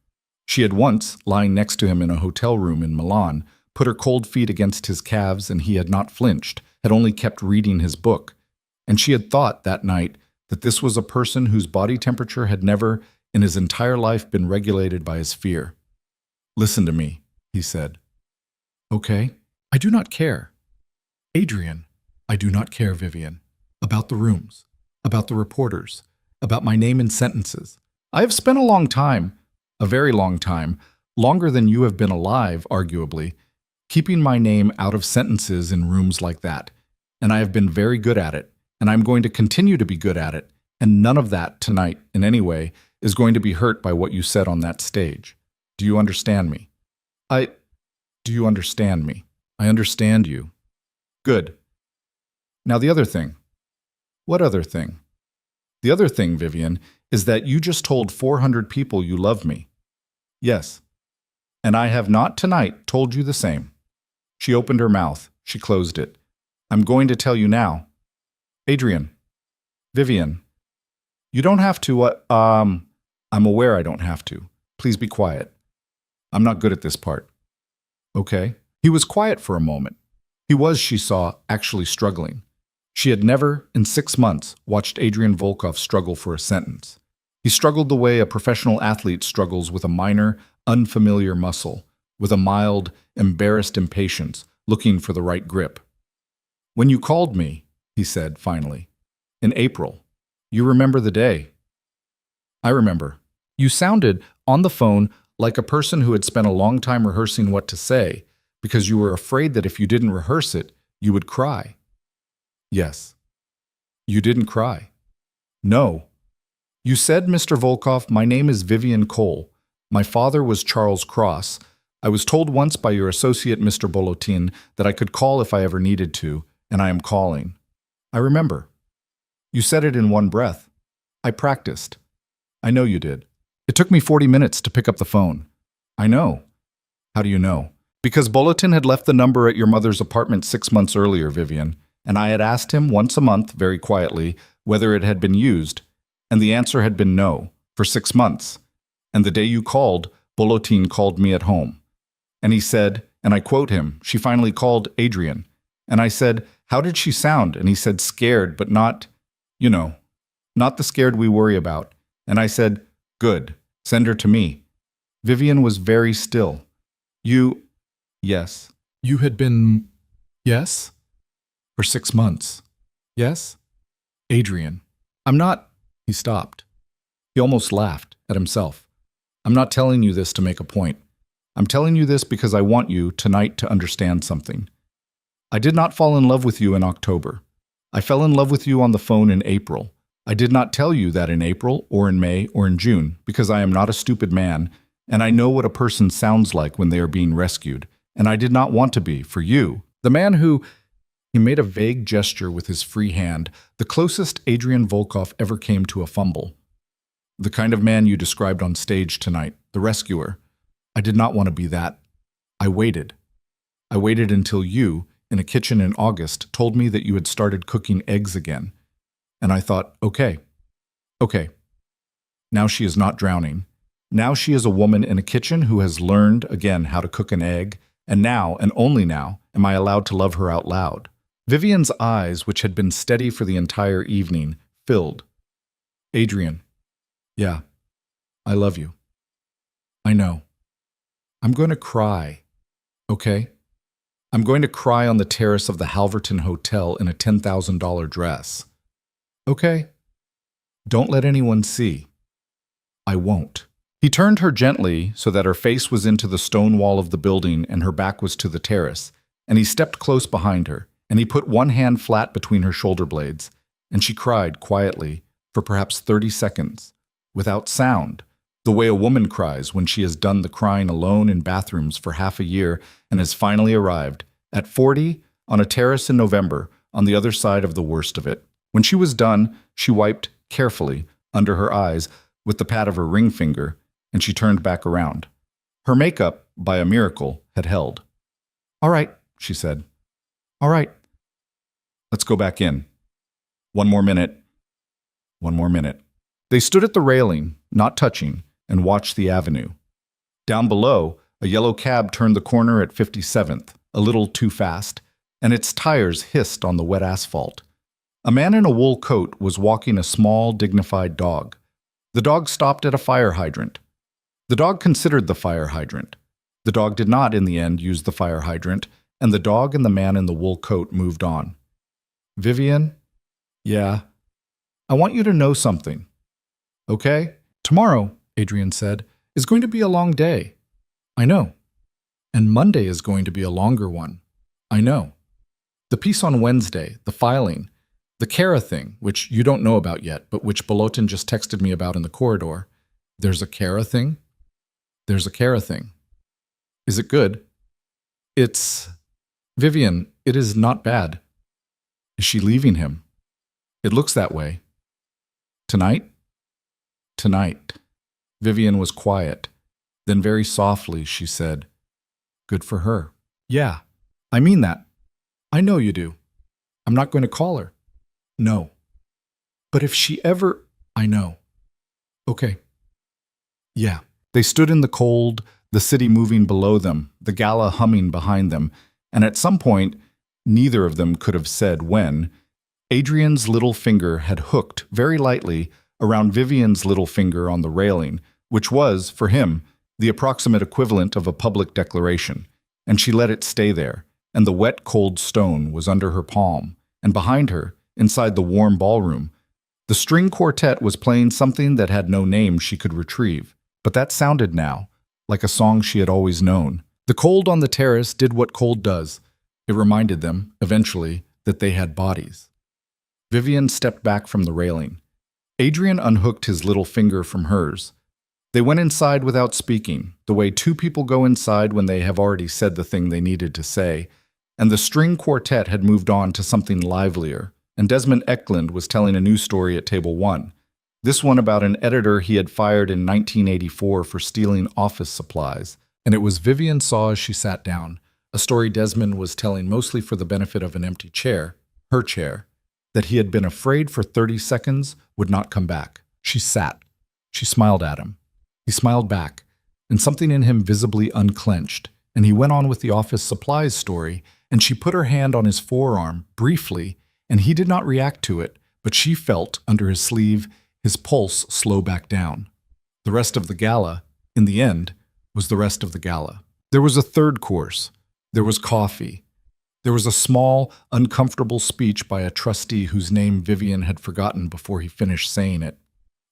She had once, lying next to him in a hotel room in Milan, put her cold feet against his calves, and he had not flinched, had only kept reading his book. And she had thought, that night, that this was a person whose body temperature had never, in his entire life, been regulated by his fear. "Listen to me," he said. "Okay. I do not care." "Adrian, I do not care, Vivian. About the rooms. About the reporters. About my name in sentences. I have spent a long time, a very long time, longer than you have been alive, arguably, keeping my name out of sentences in rooms like that. And I have been very good at it, and I'm going to continue to be good at it, and none of that tonight, in any way, is going to be hurt by what you said on that stage. Do you understand me? Do you understand me? I understand you. Good. Now the other thing. What other thing? The other thing, Vivian, is that you just told 400 people you love me. Yes. And I have not tonight told you the same." She opened her mouth. She closed it. "I'm going to tell you now. Adrian. Vivian. You don't have to, I'm aware I don't have to. Please be quiet. I'm not good at this part." "Okay." He was quiet for a moment. He was, she saw, actually struggling. She had never, in 6 months, watched Adrian Volkov struggle for a sentence. He struggled the way a professional athlete struggles with a minor, unfamiliar muscle, with a mild, embarrassed impatience, looking for the right grip. "When you called me," he said finally, "in April, you remember the day?" "I remember. You sounded, on the phone, like a person who had spent a long time rehearsing what to say, because you were afraid that if you didn't rehearse it, you would cry." "Yes." "You didn't cry." "No. You said, Mr. Volkov, my name is Vivian Cole. My father was Charles Cross. I was told once by your associate, Mr. Bolotin, that I could call if I ever needed to, and I am calling. I remember. You said it in one breath. I practiced. I know you did. It took me 40 minutes to pick up the phone. I know. How do you know? Because Bulletin had left the number at your mother's apartment 6 months earlier, Vivian, and I had asked him once a month, very quietly, whether it had been used, and the answer had been no, for 6 months. And the day you called, Bulletin called me at home. And he said, and I quote him, she finally called Adrian. And I said, how did she sound? And he said, scared, but not, not the scared we worry about. And I said, good, send her to me. Vivian was very still. Yes. You had been, yes? For 6 months. Yes? Adrian. I'm not, he stopped. He almost laughed at himself. I'm not telling you this to make a point. I'm telling you this because I want you tonight to understand something. I did not fall in love with you in October. I fell in love with you on the phone in April. I did not tell you that in April or in May or in June because I am not a stupid man and I know what a person sounds like when they are being rescued, and I did not want to be for you, the man who... He made a vague gesture with his free hand, the closest Adrian Volkov ever came to a fumble. The kind of man you described on stage tonight, the rescuer. I did not want to be that. I waited. I waited until you, in a kitchen in August, told me that you had started cooking eggs again. And I thought, okay. Now she is not drowning. Now she is a woman in a kitchen who has learned again how to cook an egg, and now, and only now, am I allowed to love her out loud. Vivian's eyes, which had been steady for the entire evening, filled. Adrian. Yeah, I love you. I know. I'm going to cry, okay? I'm going to cry on the terrace of the Halverton Hotel in a $10,000 dress. Okay? Don't let anyone see. I won't. He turned her gently so that her face was into the stone wall of the building and her back was to the terrace, and he stepped close behind her, and he put one hand flat between her shoulder blades, and she cried quietly for perhaps 30 seconds, without sound, the way a woman cries when she has done the crying alone in bathrooms for half a year and has finally arrived, at 40, on a terrace in November, on the other side of the worst of it. When she was done, she wiped carefully under her eyes with the pad of her ring finger, and she turned back around. Her makeup, by a miracle, had held. All right, she said. All right. Let's go back in. One more minute. One more minute. They stood at the railing, not touching, and watched the avenue. Down below, a yellow cab turned the corner at 57th, a little too fast, and its tires hissed on the wet asphalt. A man in a wool coat was walking a small, dignified dog. The dog stopped at a fire hydrant. The dog considered the fire hydrant. The dog did not, in the end, use the fire hydrant, and the dog and the man in the wool coat moved on. Vivian? Yeah. I want you to know something. Okay? Tomorrow, Adrian said, is going to be a long day. I know. And Monday is going to be a longer one. I know. The piece on Wednesday, the filing, the Kara thing, which you don't know about yet, but which Bolotin just texted me about in the corridor. There's a Kara thing? There's a Kara thing. Is it good? It's... Vivian, it is not bad. Is she leaving him? It looks that way. Tonight? Tonight. Vivian was quiet. Then very softly she said, good for her. Yeah, I mean that. I know you do. I'm not going to call her. No. But if she ever... I know. Okay. Yeah. They stood in the cold, the city moving below them, the gala humming behind them, and at some point, neither of them could have said when, Adrian's little finger had hooked very lightly around Vivian's little finger on the railing, which was, for him, the approximate equivalent of a public declaration, and she let it stay there, and the wet, cold stone was under her palm, and behind her, inside the warm ballroom, the string quartet was playing something that had no name she could retrieve, but that sounded now like a song she had always known. The cold on the terrace did what cold does. It reminded them, eventually, that they had bodies. Vivian stepped back from the railing. Adrian unhooked his little finger from hers. They went inside without speaking, the way two people go inside when they have already said the thing they needed to say, and the string quartet had moved on to something livelier, and Desmond Eklund was telling a new story at table 1. This one about an editor he had fired in 1984 for stealing office supplies. And it was Vivian saw as she sat down, a story Desmond was telling mostly for the benefit of an empty chair, her chair, that he had been afraid for 30 seconds would not come back. She sat. She smiled at him. He smiled back, and something in him visibly unclenched, and he went on with the office supplies story, and she put her hand on his forearm, briefly, and he did not react to it, but she felt, under his sleeve, his pulse slow back down. The rest of the gala, in the end, was the rest of the gala. There was a third course. There was coffee. There was a small, uncomfortable speech by a trustee whose name Vivian had forgotten before he finished saying it.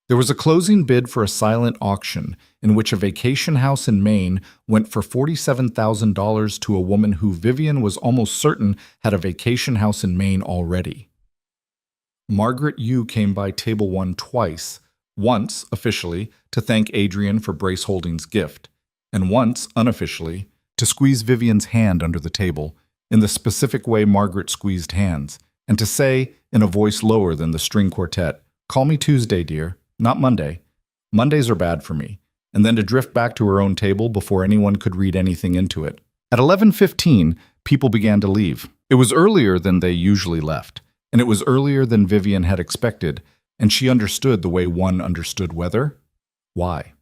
There was a closing bid for a silent auction in which a vacation house in Maine went for $47,000 to a woman who Vivian was almost certain had a vacation house in Maine already. Margaret Yu came by table 1 twice, once officially to thank Adrian for Brace Holdings' gift, and once unofficially to squeeze Vivian's hand under the table in the specific way Margaret squeezed hands, and to say, in a voice lower than the string quartet, "Call me Tuesday, dear, not Monday. Mondays are bad for me," and then to drift back to her own table before anyone could read anything into it. At 11:15, people began to leave. It was earlier than they usually left, and it was earlier than Vivian had expected, and she understood the way one understood weather. Why?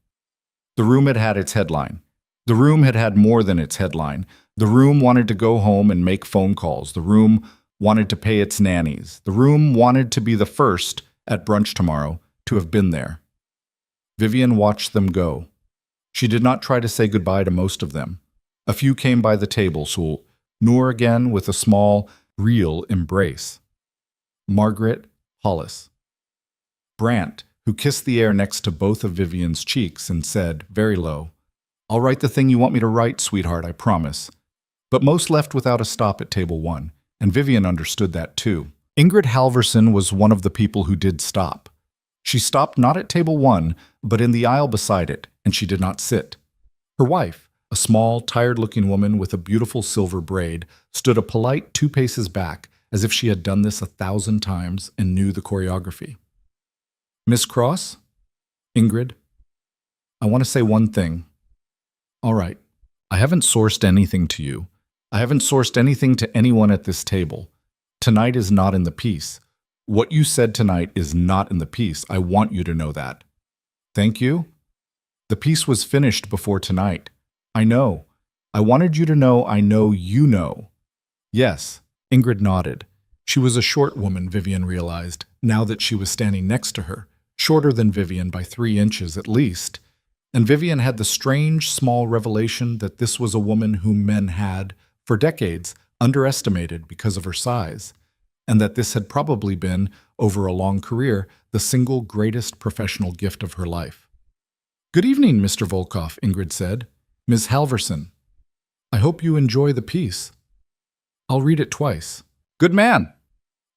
The room had had its headline. The room had had more than its headline. The room wanted to go home and make phone calls. The room wanted to pay its nannies. The room wanted to be the first, at brunch tomorrow, to have been there. Vivian watched them go. She did not try to say goodbye to most of them. A few came by the table, so Noor again with a small, real embrace. Margaret Hollis. Brant, who kissed the air next to both of Vivian's cheeks and said, very low, "I'll write the thing you want me to write, sweetheart, I promise." But most left without a stop at table 1, and Vivian understood that too. Ingrid Halverson was one of the people who did stop. She stopped not at table 1, but in the aisle beside it, and she did not sit. Her wife, a small, tired-looking woman with a beautiful silver braid, stood a polite 2 paces back, as if she had done this 1,000 times and knew the choreography. "Miss Cross? Ingrid? I want to say one thing. All right, I haven't sourced anything to you. I haven't sourced anything to anyone at this table. Tonight is not in the piece. What you said tonight is not in the piece. I want you to know that. Thank you? The piece was finished before tonight. I know. I wanted you to know I know you know." Yes, Ingrid nodded. She was a short woman, Vivian realized, now that she was standing next to her, shorter than Vivian by 3 inches at least. And Vivian had the strange, small revelation that this was a woman whom men had, for decades, underestimated because of her size, and that this had probably been, over a long career, the single greatest professional gift of her life. "Good evening, Mr. Volkov," Ingrid said. "Ms. Halverson. I hope you enjoy the piece. I'll read it twice." "Good man!"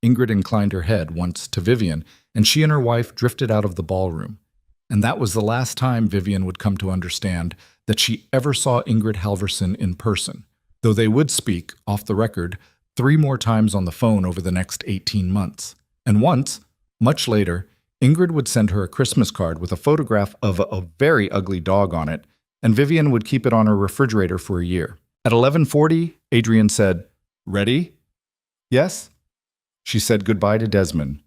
Ingrid inclined her head once to Vivian, and she and her wife drifted out of the ballroom. And that was the last time Vivian would come to understand that she ever saw Ingrid Halverson in person, though they would speak, off the record, 3 more times on the phone over the next 18 months. And once, much later, Ingrid would send her a Christmas card with a photograph of a very ugly dog on it, and Vivian would keep it on her refrigerator for a year. At 11:40, Adrian said, "Ready?" "Yes." She said goodbye to Desmond.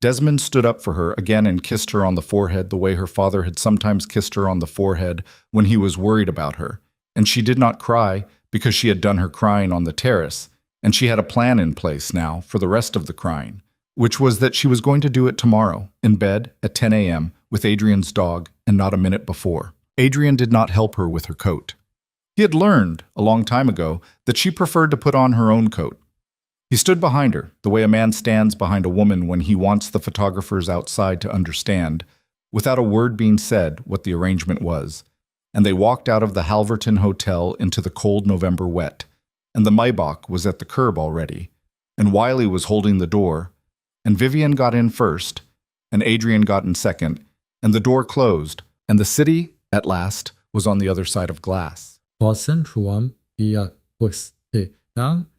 Desmond stood up for her again and kissed her on the forehead the way her father had sometimes kissed her on the forehead when he was worried about her. And she did not cry because she had done her crying on the terrace, and she had a plan in place now for the rest of the crying, which was that she was going to do it tomorrow, in bed at 10 a.m. with Adrian's dog, and not a minute before. Adrian did not help her with her coat. He had learned, a long time ago, that she preferred to put on her own coat. He stood behind her, the way a man stands behind a woman when he wants the photographers outside to understand, without a word being said, what the arrangement was. And they walked out of the Halverton Hotel into the cold November wet, and the Maybach was at the curb already, and Wiley was holding the door, and Vivian got in first, and Adrian got in second, and the door closed, and the city, at last, was on the other side of glass.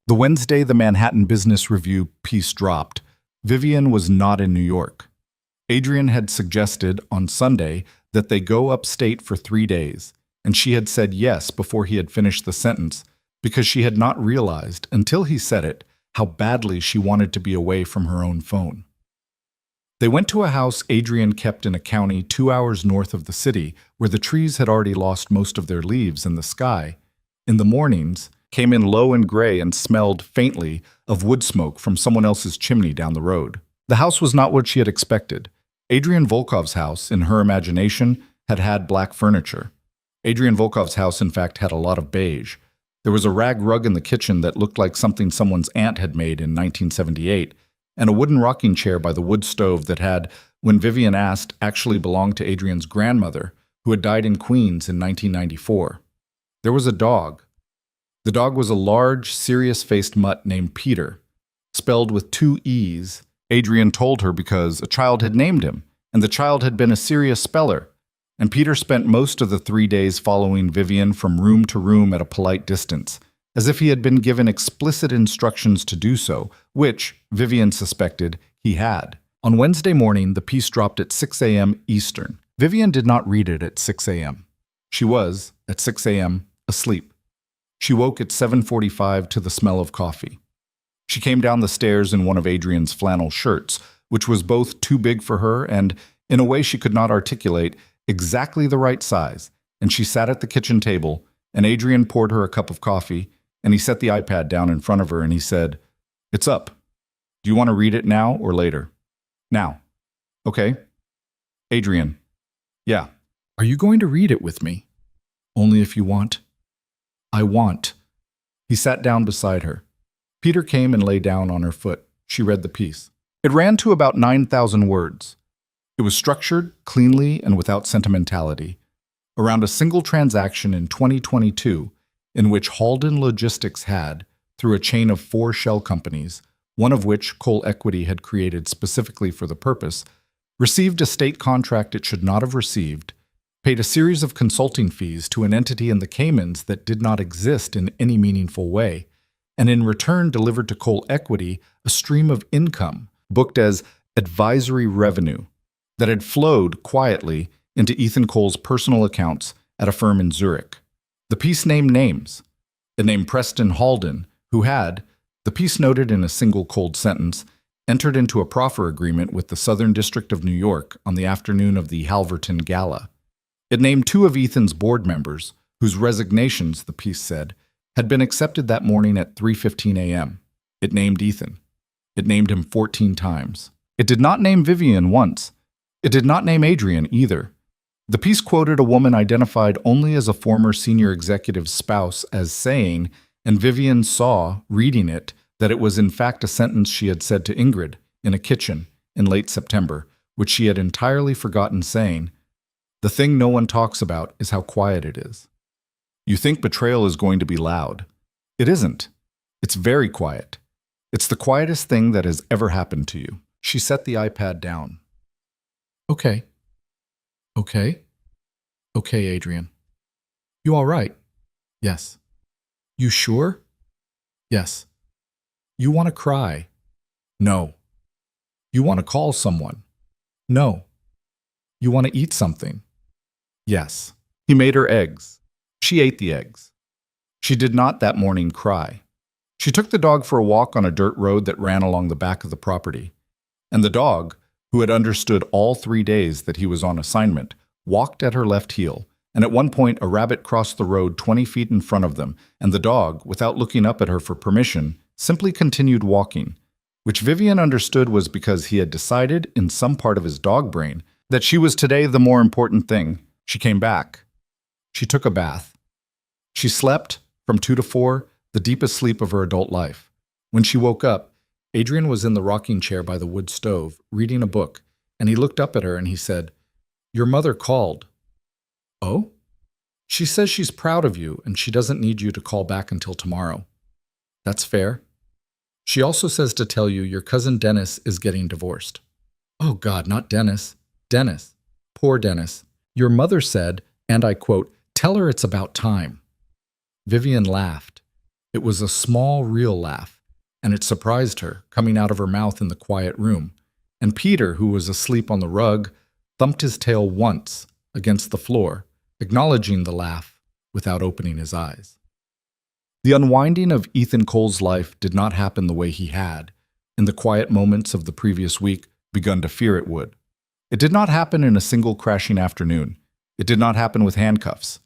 The Wednesday the Manhattan Business Review piece dropped, Vivian was not in New York. Adrian had suggested on Sunday that they go upstate for 3 days, and she had said yes before he had finished the sentence because she had not realized, until he said it, how badly she wanted to be away from her own phone. They went to a house Adrian kept in a county 2 hours north of the city where the trees had already lost most of their leaves and the sky, in the mornings, came in low and gray and smelled faintly of wood smoke from someone else's chimney down the road. The house was not what she had expected. Adrian Volkov's house, in her imagination, had had black furniture. Adrian Volkov's house, in fact, had a lot of beige. There was a rag rug in the kitchen that looked like something someone's aunt had made in 1978, and a wooden rocking chair by the wood stove that had, when Vivian asked, actually belonged to Adrian's grandmother, who had died in Queens in 1994. There was a dog. The dog was a large, serious-faced mutt named Peter, spelled with 2 E's. Adrian told her because a child had named him, and the child had been a serious speller, and Peter spent most of the 3 days following Vivian from room to room at a polite distance, as if he had been given explicit instructions to do so, which, Vivian suspected, he had. On Wednesday morning, the piece dropped at 6 a.m. Eastern. Vivian did not read it at 6 a.m. She was, at 6 a.m., asleep. She woke at 7:45 to the smell of coffee. She came down the stairs in one of Adrian's flannel shirts, which was both too big for her and, in a way she could not articulate, exactly the right size, and she sat at the kitchen table, and Adrian poured her a cup of coffee, and he set the iPad down in front of her and he said, "It's up. Do you want to read it now or later?" "Now." "Okay." "Adrian." "Yeah." "Are you going to read it with me?" "Only if you want." "I want." He sat down beside her. Peter came and lay down on her foot. She read the piece. It ran to about 9,000 words. It was structured, cleanly, and without sentimentality, around a single transaction in 2022 in which Halden Logistics had, through a chain of 4 shell companies, one of which Coal Equity had created specifically for the purpose, received a state contract it should not have received, paid a series of consulting fees to an entity in the Caymans that did not exist in any meaningful way, and in return delivered to Coal Equity a stream of income booked as advisory revenue that had flowed quietly into Ethan Cole's personal accounts at a firm in Zurich. The piece named names. It named Preston Halden, who had, the piece noted in a single cold sentence, entered into a proffer agreement with the Southern District of New York on the afternoon of the Halverton Gala. It named 2 of Ethan's board members, whose resignations, the piece said, had been accepted that morning at 3:15 a.m. It named Ethan. It named him 14 times. It did not name Vivian once. It did not name Adrian either. The piece quoted a woman identified only as a former senior executive's spouse as saying, and Vivian saw, reading it, that it was in fact a sentence she had said to Ingrid in a kitchen in late September, which she had entirely forgotten saying, "The thing no one talks about is how quiet it is. You think betrayal is going to be loud. It isn't. It's very quiet. It's the quietest thing that has ever happened to you." She set the iPad down. "Okay. Okay. Okay, Adrian. You all right?" "Yes." "You sure?" "Yes." "You want to cry?" "No." "You want to call someone?" "No." "You want to eat something?" "Yes." He made her eggs. She ate the eggs. She did not that morning cry. She took the dog for a walk on a dirt road that ran along the back of the property. And the dog, who had understood all 3 days that he was on assignment, walked at her left heel, and at one point a rabbit crossed the road 20 feet in front of them, and the dog, without looking up at her for permission, simply continued walking, which Vivian understood was because he had decided, in some part of his dog brain, that she was today the more important thing. She came back. She took a bath. She slept, from 2 to 4, the deepest sleep of her adult life. When she woke up, Adrian was in the rocking chair by the wood stove, reading a book, and he looked up at her and he said, "Your mother called." "Oh?" "She says she's proud of you and she doesn't need you to call back until tomorrow." "That's fair." "She also says to tell you your cousin Dennis is getting divorced." "Oh God, not Dennis. Dennis. Poor Dennis. Your mother said, and I quote, 'Tell her it's about time.'" Vivian laughed. It was a small, real laugh, and it surprised her, coming out of her mouth in the quiet room, and Peter, who was asleep on the rug, thumped his tail once against the floor, acknowledging the laugh without opening his eyes. The unwinding of Ethan Cole's life did not happen the way he had, in the quiet moments of the previous week, begun to fear it would. It did not happen in a single crashing afternoon. It did not happen with handcuffs.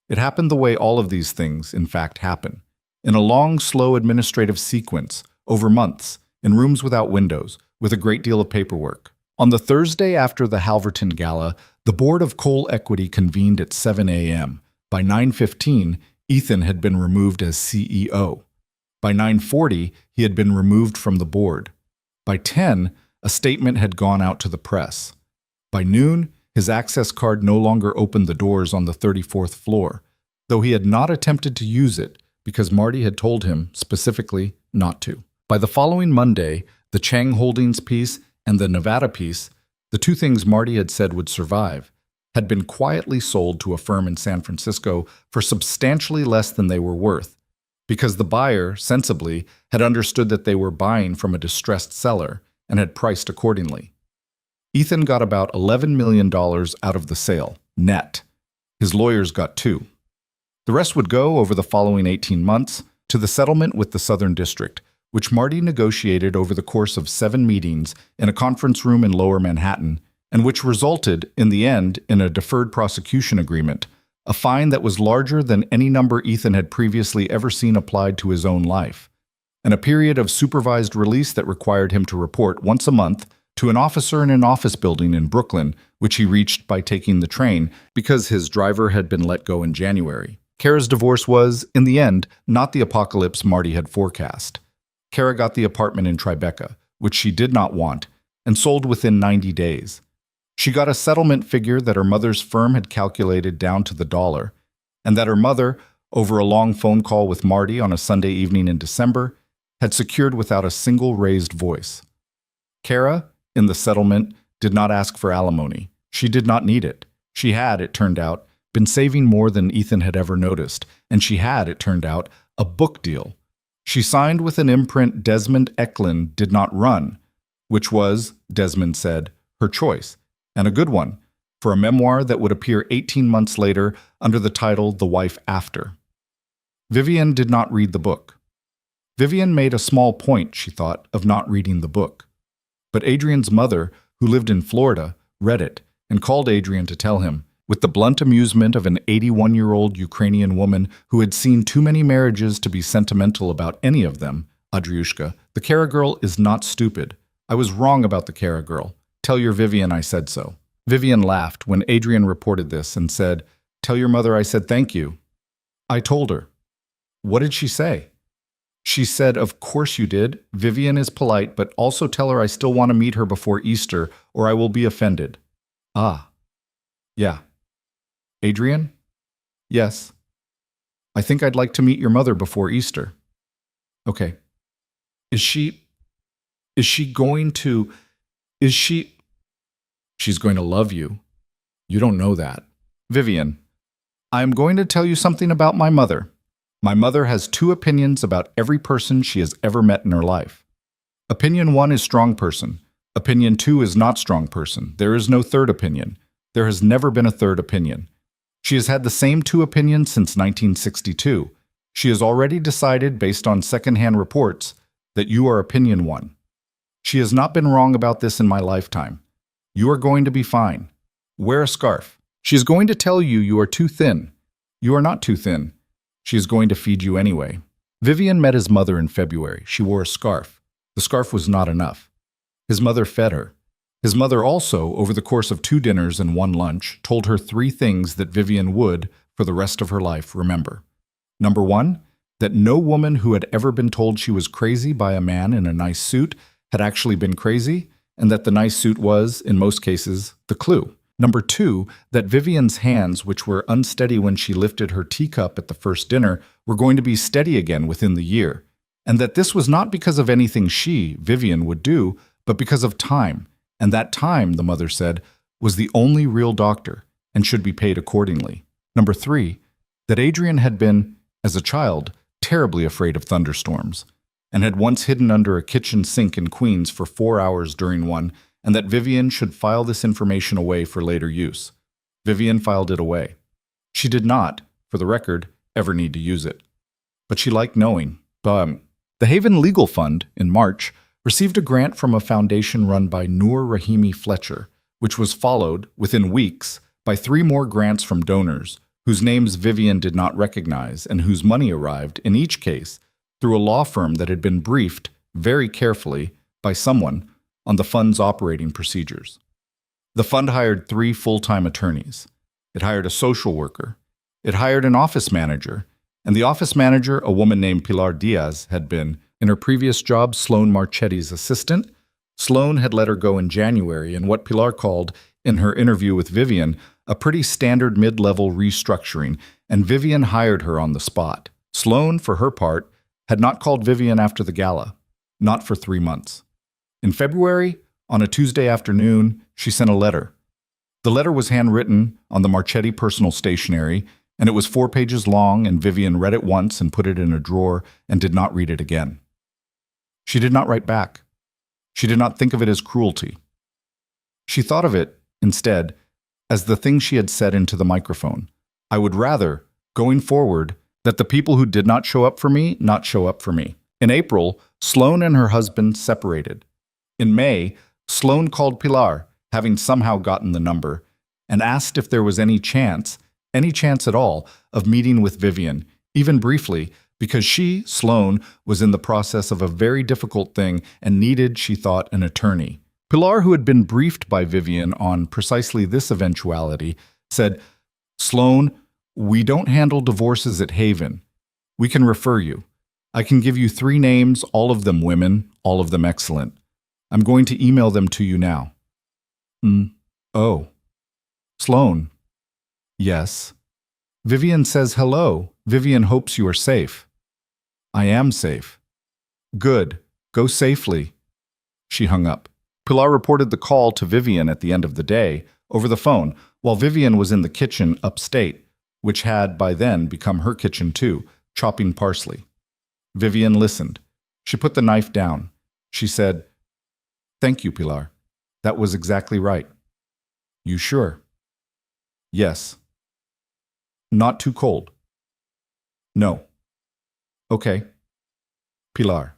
It happened the way all of these things, in fact, happen. In a long, slow administrative sequence, over months, in rooms without windows, with a great deal of paperwork. On the Thursday after the Halverton Gala, the board of Cole Equity convened at 7 a.m. By 9:15, Ethan had been removed as CEO. By 9:40, he had been removed from the board. By 10, a statement had gone out to the press. By noon, his access card no longer opened the doors on the 34th floor, though he had not attempted to use it because Marty had told him, specifically, not to. By the following Monday, the Chang Holdings piece and the Nevada piece, the two things Marty had said would survive, had been quietly sold to a firm in San Francisco for substantially less than they were worth, because the buyer, sensibly, had understood that they were buying from a distressed seller and had priced accordingly. Ethan got about $11 million out of the sale, net. His lawyers got $2 million. The rest would go, over the following 18 months, to the settlement with the Southern District, which Marty negotiated over the course of 7 meetings in a conference room in Lower Manhattan, and which resulted, in the end, in a deferred prosecution agreement, a fine that was larger than any number Ethan had previously ever seen applied to his own life, and a period of supervised release that required him to report once a month to an officer in an office building in Brooklyn, which he reached by taking the train because his driver had been let go in January. Kara's divorce was, in the end, not the apocalypse Marty had forecast. Kara got the apartment in Tribeca, which she did not want, and sold within 90 days. She got a settlement figure that her mother's firm had calculated down to the dollar, and that her mother, over a long phone call with Marty on a Sunday evening in December, had secured without a single raised voice. Kara, in the settlement, did not ask for alimony. She did not need it. She had, it turned out, been saving more than Ethan had ever noticed, and she had, it turned out, a book deal. She signed with an imprint Desmond Eklund did not run, which was, Desmond said, her choice, and a good one, for a memoir that would appear 18 months later under the title The Wife After. Vivian did not read the book. Vivian made a small point, she thought, of not reading the book. But Adrian's mother, who lived in Florida, read it and called Adrian to tell him, with the blunt amusement of an 81-year-old Ukrainian woman who had seen too many marriages to be sentimental about any of them, Adriushka, the Kara girl is not stupid. I was wrong about the Kara girl. Tell your Vivian I said so. Vivian laughed when Adrian reported this and said, tell your mother I said thank you. I told her. What did she say? She said, of course you did. Vivian is polite, but also tell her I still want to meet her before Easter, or I will be offended. Ah. Yeah. Adrian? Yes. I think I'd like to meet your mother before Easter. Okay. She's going to love you. You don't know that. Vivian, I am going to tell you something about my mother. My mother has 2 opinions about every person she has ever met in her life. Opinion 1 is strong person. Opinion 2 is not strong person. There is no third opinion. There has never been a third opinion. She has had the same 2 opinions since 1962. She has already decided, based on secondhand reports, that you are opinion 1. She has not been wrong about this in my lifetime. You are going to be fine. Wear a scarf. She is going to tell you you are too thin. You are not too thin. She is going to feed you anyway. Vivian met his mother in February. She wore a scarf. The scarf was not enough. His mother fed her. His mother also, over the course of 2 dinners and 1 lunch, told her 3 things that Vivian would, for the rest of her life, remember. Number 1, that no woman who had ever been told she was crazy by a man in a nice suit had actually been crazy, and that the nice suit was, in most cases, the clue. Number 2, that Vivian's hands, which were unsteady when she lifted her teacup at the first dinner, were going to be steady again within the year, and that this was not because of anything she, Vivian, would do, but because of time. And that time, the mother said, was the only real doctor and should be paid accordingly. Number 3, that Adrian had been, as a child, terribly afraid of thunderstorms, and had once hidden under a kitchen sink in Queens for 4 hours during one, and that Vivian should file this information away for later use. Vivian filed it away. She did not, for the record, ever need to use it. But she liked knowing. The Haven Legal Fund, in March, received a grant from a foundation run by Noor Rahimi Fletcher, which was followed, within weeks, by 3 more grants from donors, whose names Vivian did not recognize and whose money arrived, in each case, through a law firm that had been briefed, very carefully, by someone on the fund's operating procedures. The fund hired 3 full-time attorneys. It hired a social worker. It hired an office manager. And the office manager, a woman named Pilar Diaz, had been, in her previous job, Sloan Marchetti's assistant. Sloan had let her go in January in what Pilar called, in her interview with Vivian, a pretty standard mid-level restructuring, and Vivian hired her on the spot. Sloan, for her part, had not called Vivian after the gala, not for 3 months. In February, on a Tuesday afternoon, she sent a letter. The letter was handwritten on the Marchetti personal stationery, and it was 4 pages long, and Vivian read it once and put it in a drawer and did not read it again. She did not write back. She did not think of it as cruelty. She thought of it, instead, as the thing she had said into the microphone. I would rather, going forward, that the people who did not show up for me not show up for me. In April, Sloan and her husband separated. In May, Sloan called Pilar, having somehow gotten the number, and asked if there was any chance at all, of meeting with Vivian, even briefly, because she, Sloan, was in the process of a very difficult thing and needed, she thought, an attorney. Pilar, who had been briefed by Vivian on precisely this eventuality, said, Sloan, we don't handle divorces at Haven. We can refer you. I can give you 3 names, all of them women, all of them excellent. I'm going to email them to you now. Oh. Sloan. Yes. Vivian says hello. Vivian hopes you are safe. I am safe. Good. Go safely. She hung up. Pilar reported the call to Vivian at the end of the day, over the phone, while Vivian was in the kitchen upstate, which had by then become her kitchen too, chopping parsley. Vivian listened. She put the knife down. She said, Thank you, Pilar. That was exactly right. You sure? Yes. Not too cold? No. Okay. Pilar.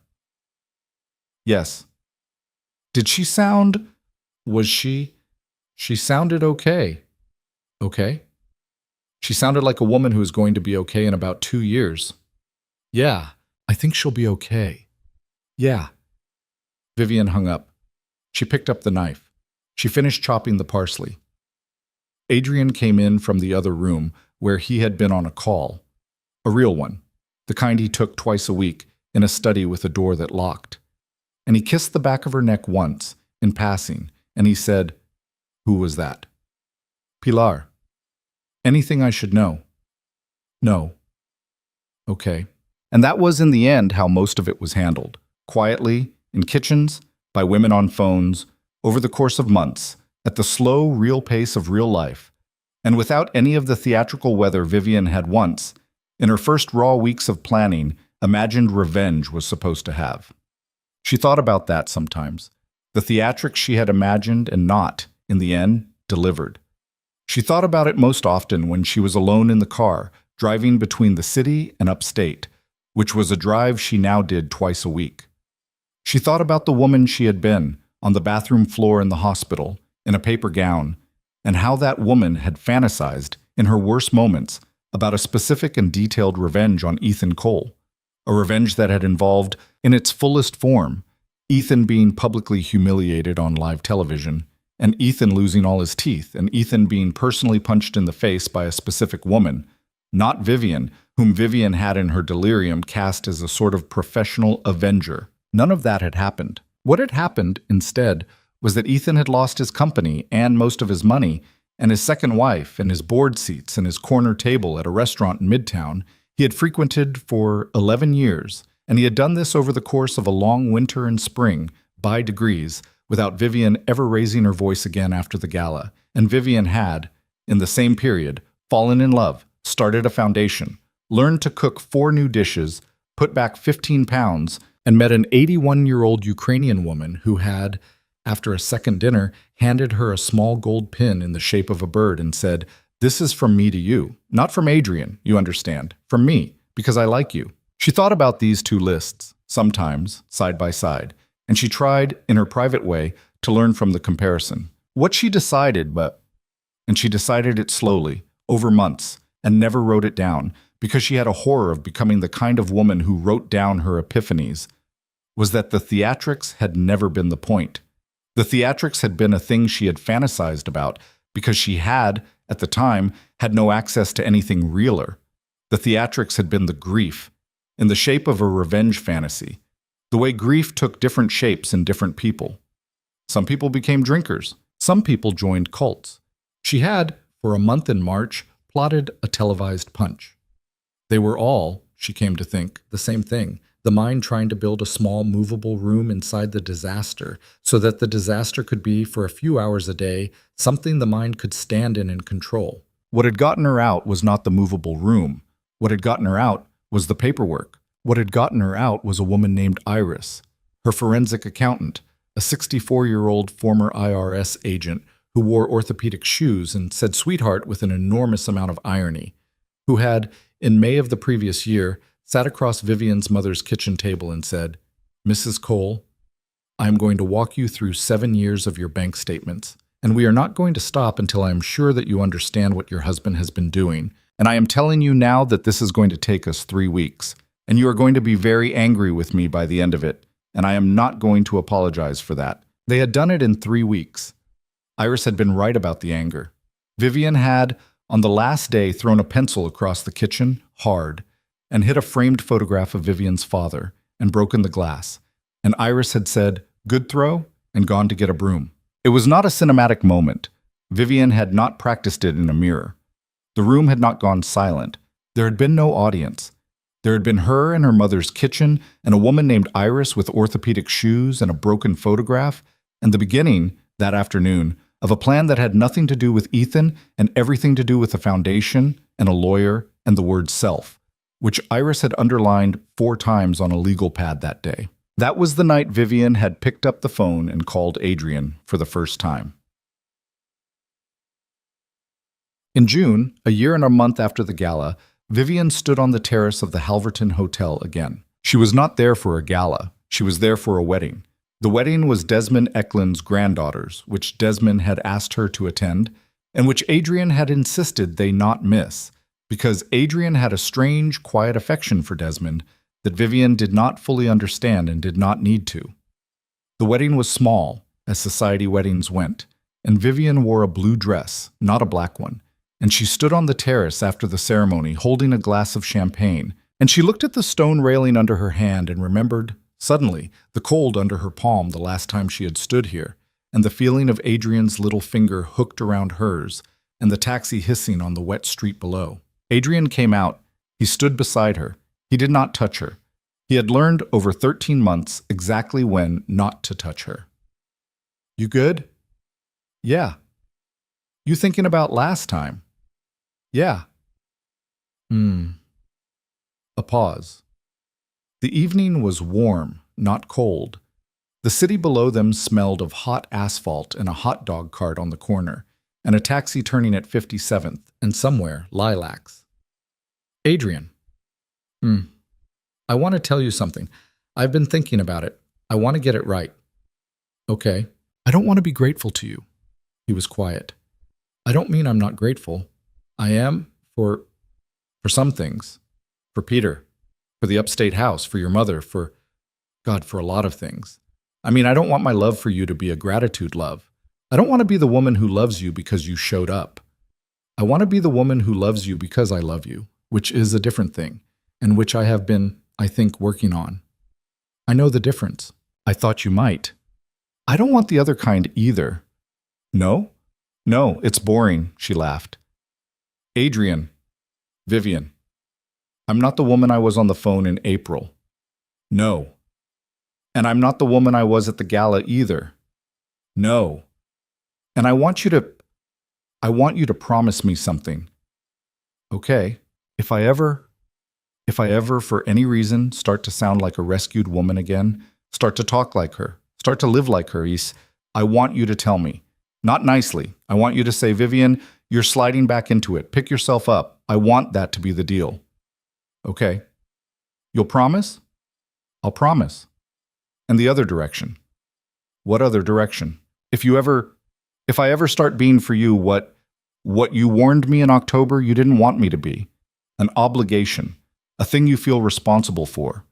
Yes. Did she sound... Was she... She sounded okay. Okay? She sounded like a woman who is going to be okay in about 2 years. Yeah, I think she'll be okay. Yeah. Vivian hung up. She picked up the knife. She finished chopping the parsley. Adrian came in from the other room where he had been on a call. A real one. The kind he took twice a week in a study with a door that locked. And he kissed the back of her neck once, in passing, and he said, Who was that? Pilar. Anything I should know? No. Okay. And that was in the end how most of it was handled. Quietly, in kitchens, by women on phones, over the course of months, at the slow, real pace of real life, and without any of the theatrical weather Vivian had once, in her first raw weeks of planning, imagined revenge was supposed to have. She thought about that sometimes. The theatrics she had imagined and not, in the end, delivered. She thought about it most often when she was alone in the car, driving between the city and upstate, which was a drive she now did twice a week. She thought about the woman she had been, on the bathroom floor in the hospital, in a paper gown, and how that woman had fantasized, in her worst moments, about a specific and detailed revenge on Ethan Cole. A revenge that had involved, in its fullest form, Ethan being publicly humiliated on live television, and Ethan losing all his teeth, and Ethan being personally punched in the face by a specific woman, not Vivian, whom Vivian had in her delirium cast as a sort of professional avenger. None of that had happened. What had happened, instead, was that Ethan had lost his company and most of his money, and his second wife, and his board seats, and his corner table at a restaurant in Midtown he had frequented for 11 years, and he had done this over the course of a long winter and spring, by degrees, without Vivian ever raising her voice again after the gala. And Vivian had, in the same period, fallen in love, started a foundation, learned to cook 4 new dishes, put back 15 pounds, and met an 81-year-old Ukrainian woman who had, after a second dinner, handed her a small gold pin in the shape of a bird and said, "This is from me to you. Not from Adrian, you understand. From me, because I like you." She thought about these two lists, sometimes, side by side, and she tried, in her private way, to learn from the comparison. She decided it slowly, over months, and never wrote it down, because she had a horror of becoming the kind of woman who wrote down her epiphanies, was that the theatrics had never been the point. The theatrics had been a thing she had fantasized about, because she had, at the time, had no access to anything realer. The theatrics had been the grief, in the shape of a revenge fantasy, the way grief took different shapes in different people. Some people became drinkers. Some people joined cults. She had, for a month in March, plotted a televised punch. They were all, she came to think, the same thing, the mind trying to build a small movable room inside the disaster so that the disaster could be, for a few hours a day, something the mind could stand in and control. What had gotten her out was not the movable room. What had gotten her out was the paperwork. What had gotten her out was a woman named Iris, her forensic accountant, a 64-year-old former IRS agent who wore orthopedic shoes and said sweetheart with an enormous amount of irony, who had, in May of the previous year, sat across Vivian's mother's kitchen table and said, "Mrs. Cole, I am going to walk you through 7 years of your bank statements, and we are not going to stop until I am sure that you understand what your husband has been doing. And I am telling you now that this is going to take us 3 weeks, and you are going to be very angry with me by the end of it, and I am not going to apologize for that." They had done it in 3 weeks. Iris had been right about the anger. Vivian had, on the last day, thrown a pencil across the kitchen, hard, and hit a framed photograph of Vivian's father, and broken the glass. And Iris had said, "Good throw," and gone to get a broom. It was not a cinematic moment. Vivian had not practiced it in a mirror. The room had not gone silent. There had been no audience. There had been her in her mother's kitchen, and a woman named Iris with orthopedic shoes and a broken photograph, and the beginning, that afternoon, of a plan that had nothing to do with Ethan and everything to do with a foundation and a lawyer and the word self, which Iris had underlined 4 times on a legal pad that day. That was the night Vivian had picked up the phone and called Adrian for the first time. In June, a year and a month after the gala, Vivian stood on the terrace of the Halverton Hotel again. She was not there for a gala. She was there for a wedding. The wedding was Desmond Eklund's granddaughter's, which Desmond had asked her to attend, and which Adrian had insisted they not miss, because Adrian had a strange, quiet affection for Desmond that Vivian did not fully understand and did not need to. The wedding was small, as society weddings went, and Vivian wore a blue dress, not a black one, and she stood on the terrace after the ceremony holding a glass of champagne, and she looked at the stone railing under her hand and remembered, suddenly, the cold under her palm the last time she had stood here, and the feeling of Adrian's little finger hooked around hers, and the taxi hissing on the wet street below. Adrian came out. He stood beside her. He did not touch her. He had learned over 13 months exactly when not to touch her. "You good?" "Yeah." "You thinking about last time?" "Yeah." A pause. The evening was warm, not cold. The city below them smelled of hot asphalt and a hot dog cart on the corner, and a taxi turning at 57th, and somewhere, lilacs. "Adrian. I want to tell you something. I've been thinking about it. I want to get it right." "Okay." "I don't want to be grateful to you." He was quiet. "I don't mean I'm not grateful. I am for some things. For Peter. For the upstate house. For your mother. For a lot of things. I mean, I don't want my love for you to be a gratitude love. I don't want to be the woman who loves you because you showed up. I want to be the woman who loves you because I love you, which is a different thing, and which I have been, I think, working on. I know the difference. I thought you might. I don't want the other kind either." "No? No, it's boring," she laughed. "Adrian. Vivian. I'm not the woman I was on the phone in April. No. And I'm not the woman I was at the gala either. No. And I want you to promise me something. Okay, if I ever, for any reason, start to sound like a rescued woman again, start to talk like her, start to live like her, I want you to tell me. Not nicely. I want you to say, Vivian, you're sliding back into it. Pick yourself up. I want that to be the deal. Okay. You'll promise? I'll promise. And the other direction. What other direction? If I ever start being for you what you warned me in October you didn't want me to be, an obligation, a thing you feel responsible for,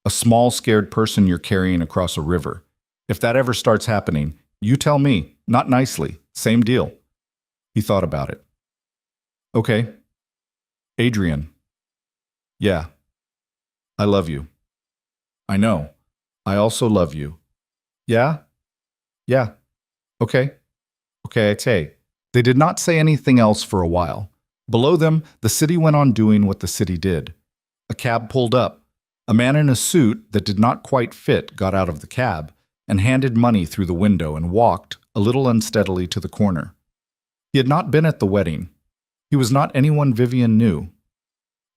a small scared person you're carrying across a river. If that ever starts happening, you tell me, not nicely, same deal. He thought about it. Okay. Adrian. Yeah. I love you. I know. I also love you. Yeah? Yeah. Okay. Okay, I'd say. They did not say anything else for a while. Below them, the city went on doing what the city did. A cab pulled up. A man in a suit that did not quite fit got out of the cab and handed money through the window and walked, a little unsteadily, to the corner. He had not been at the wedding. He was not anyone Vivian knew.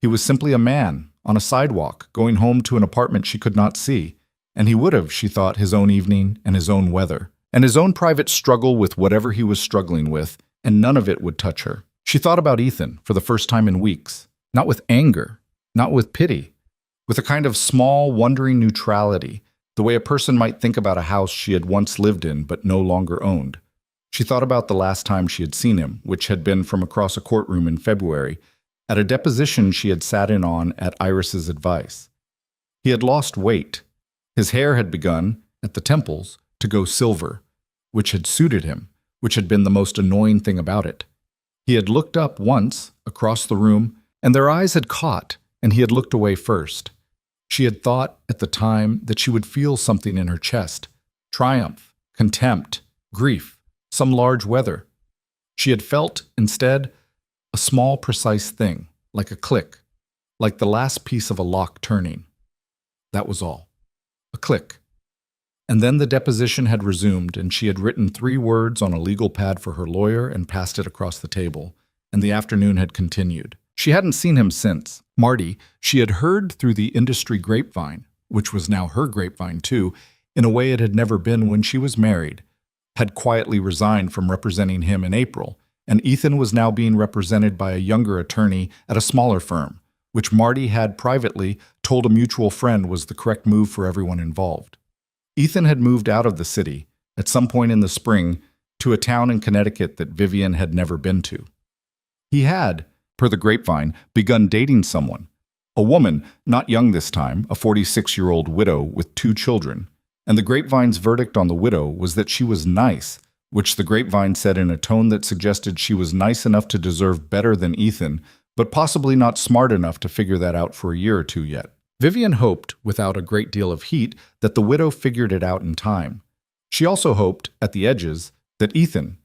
He was simply a man on a sidewalk going home to an apartment she could not see, and he would have, she thought, his own evening and his own weather, and his own private struggle with whatever he was struggling with, and none of it would touch her. She thought about Ethan for the first time in weeks, not with anger, not with pity, with a kind of small, wondering neutrality, the way a person might think about a house she had once lived in but no longer owned. She thought about the last time she had seen him, which had been from across a courtroom in February, at a deposition she had sat in on at Iris's advice. He had lost weight. His hair had begun, at the temples, to go silver, which had suited him, which had been the most annoying thing about it. He had looked up once, across the room, and their eyes had caught, and he had looked away first. She had thought, at the time, that she would feel something in her chest, triumph, contempt, grief, some large weather. She had felt, instead, a small, precise thing, like a click, like the last piece of a lock turning. That was all. A click. And then the deposition had resumed, and she had written 3 words on a legal pad for her lawyer and passed it across the table, and the afternoon had continued. She hadn't seen him since. Marty, she had heard through the industry grapevine, which was now her grapevine too, in a way it had never been when she was married, had quietly resigned from representing him in April, and Ethan was now being represented by a younger attorney at a smaller firm, which Marty had privately told a mutual friend was the correct move for everyone involved. Ethan had moved out of the city, at some point in the spring, to a town in Connecticut that Vivian had never been to. He had, per the grapevine, begun dating someone, a woman, not young this time, a 46-year-old widow with 2 children, and the grapevine's verdict on the widow was that she was nice, which the grapevine said in a tone that suggested she was nice enough to deserve better than Ethan, but possibly not smart enough to figure that out for a year or 2 yet. Vivian hoped, without a great deal of heat, that the widow figured it out in time. She also hoped, at the edges, that Ethan,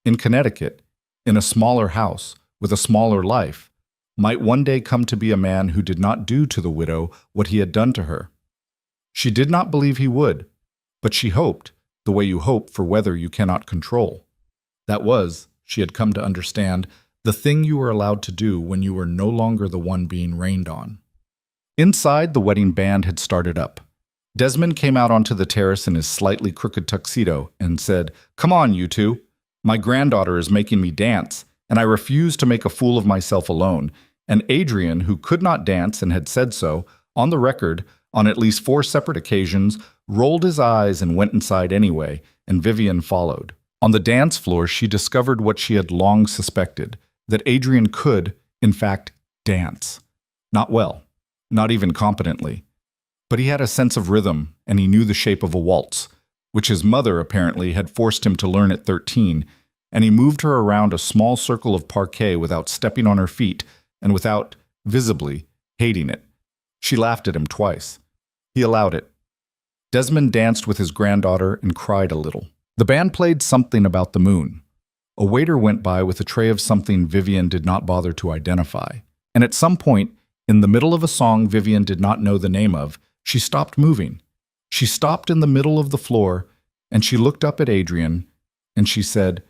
in Connecticut, in a smaller house, with a smaller life, might one day come to be a man who did not do to the widow what he had done to her. She did not believe he would, but she hoped, the way you hope for weather you cannot control. That was, she had come to understand, the thing you were allowed to do when you were no longer the one being rained on. Inside, the wedding band had started up. Desmond came out onto the terrace in his slightly crooked tuxedo and said, "Come on, you two. My granddaughter is making me dance, and I refuse to make a fool of myself alone." And Adrian, who could not dance and had said so, on the record, on at least 4 separate occasions, rolled his eyes and went inside anyway, and Vivian followed. On the dance floor, she discovered what she had long suspected, that Adrian could, in fact, dance. Not well, not even competently. But he had a sense of rhythm, and he knew the shape of a waltz, which his mother, apparently, had forced him to learn at 13, and he moved her around a small circle of parquet without stepping on her feet and without, visibly, hating it. She laughed at him twice. He allowed it. Desmond danced with his granddaughter and cried a little. The band played something about the moon. A waiter went by with a tray of something Vivian did not bother to identify, and at some point, in the middle of a song Vivian did not know the name of, she stopped moving. She stopped in the middle of the floor, and she looked up at Adrian, and she said,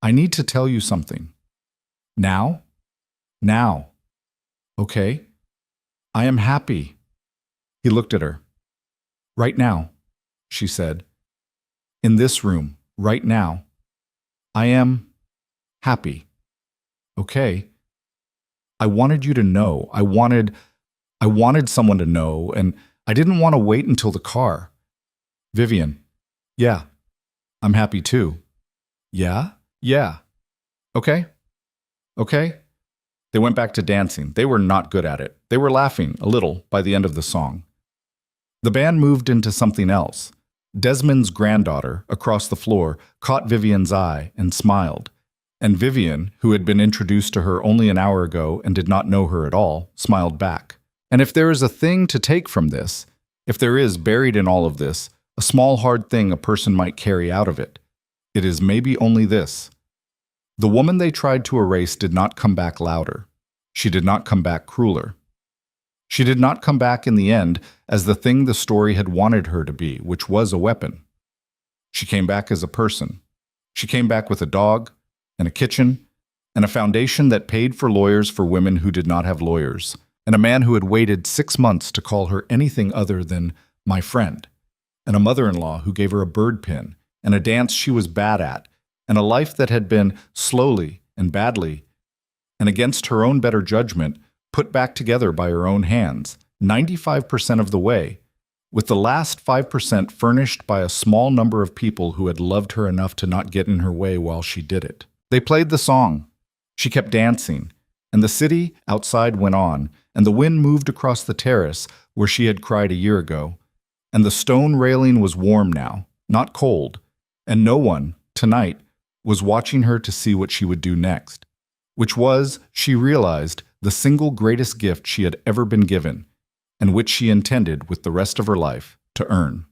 "I need to tell you something." "Now?" "Now." "Okay. I am happy." He looked at her. "Right now," she said. "In this room, right now. I am happy. Okay? I wanted you to know. I wanted someone to know, and I didn't want to wait until the car. Vivian, yeah, I'm happy too. Yeah? Yeah. Okay? Okay? They went back to dancing. They were not good at it. They were laughing a little by the end of the song. The band moved into something else. Desmond's granddaughter, across the floor, caught Vivian's eye and smiled. And Vivian, who had been introduced to her only an hour ago and did not know her at all, smiled back. And if there is a thing to take from this, if there is buried in all of this, a small hard thing a person might carry out of it, it is maybe only this. The woman they tried to erase did not come back louder. She did not come back crueler. She did not come back in the end as the thing the story had wanted her to be, which was a weapon. She came back as a person. She came back with a dog, and a kitchen, and a foundation that paid for lawyers for women who did not have lawyers, and a man who had waited 6 months to call her anything other than my friend, and a mother-in-law who gave her a bird pin, and a dance she was bad at, and a life that had been slowly and badly, and against her own better judgment, put back together by her own hands, 95% of the way, with the last 5% furnished by a small number of people who had loved her enough to not get in her way while she did it. They played the song. She kept dancing, and the city outside went on, and the wind moved across the terrace where she had cried a year ago, and the stone railing was warm now, not cold, and no one, tonight, was watching her to see what she would do next, which was, she realized, the single greatest gift she had ever been given, and which she intended with the rest of her life to earn.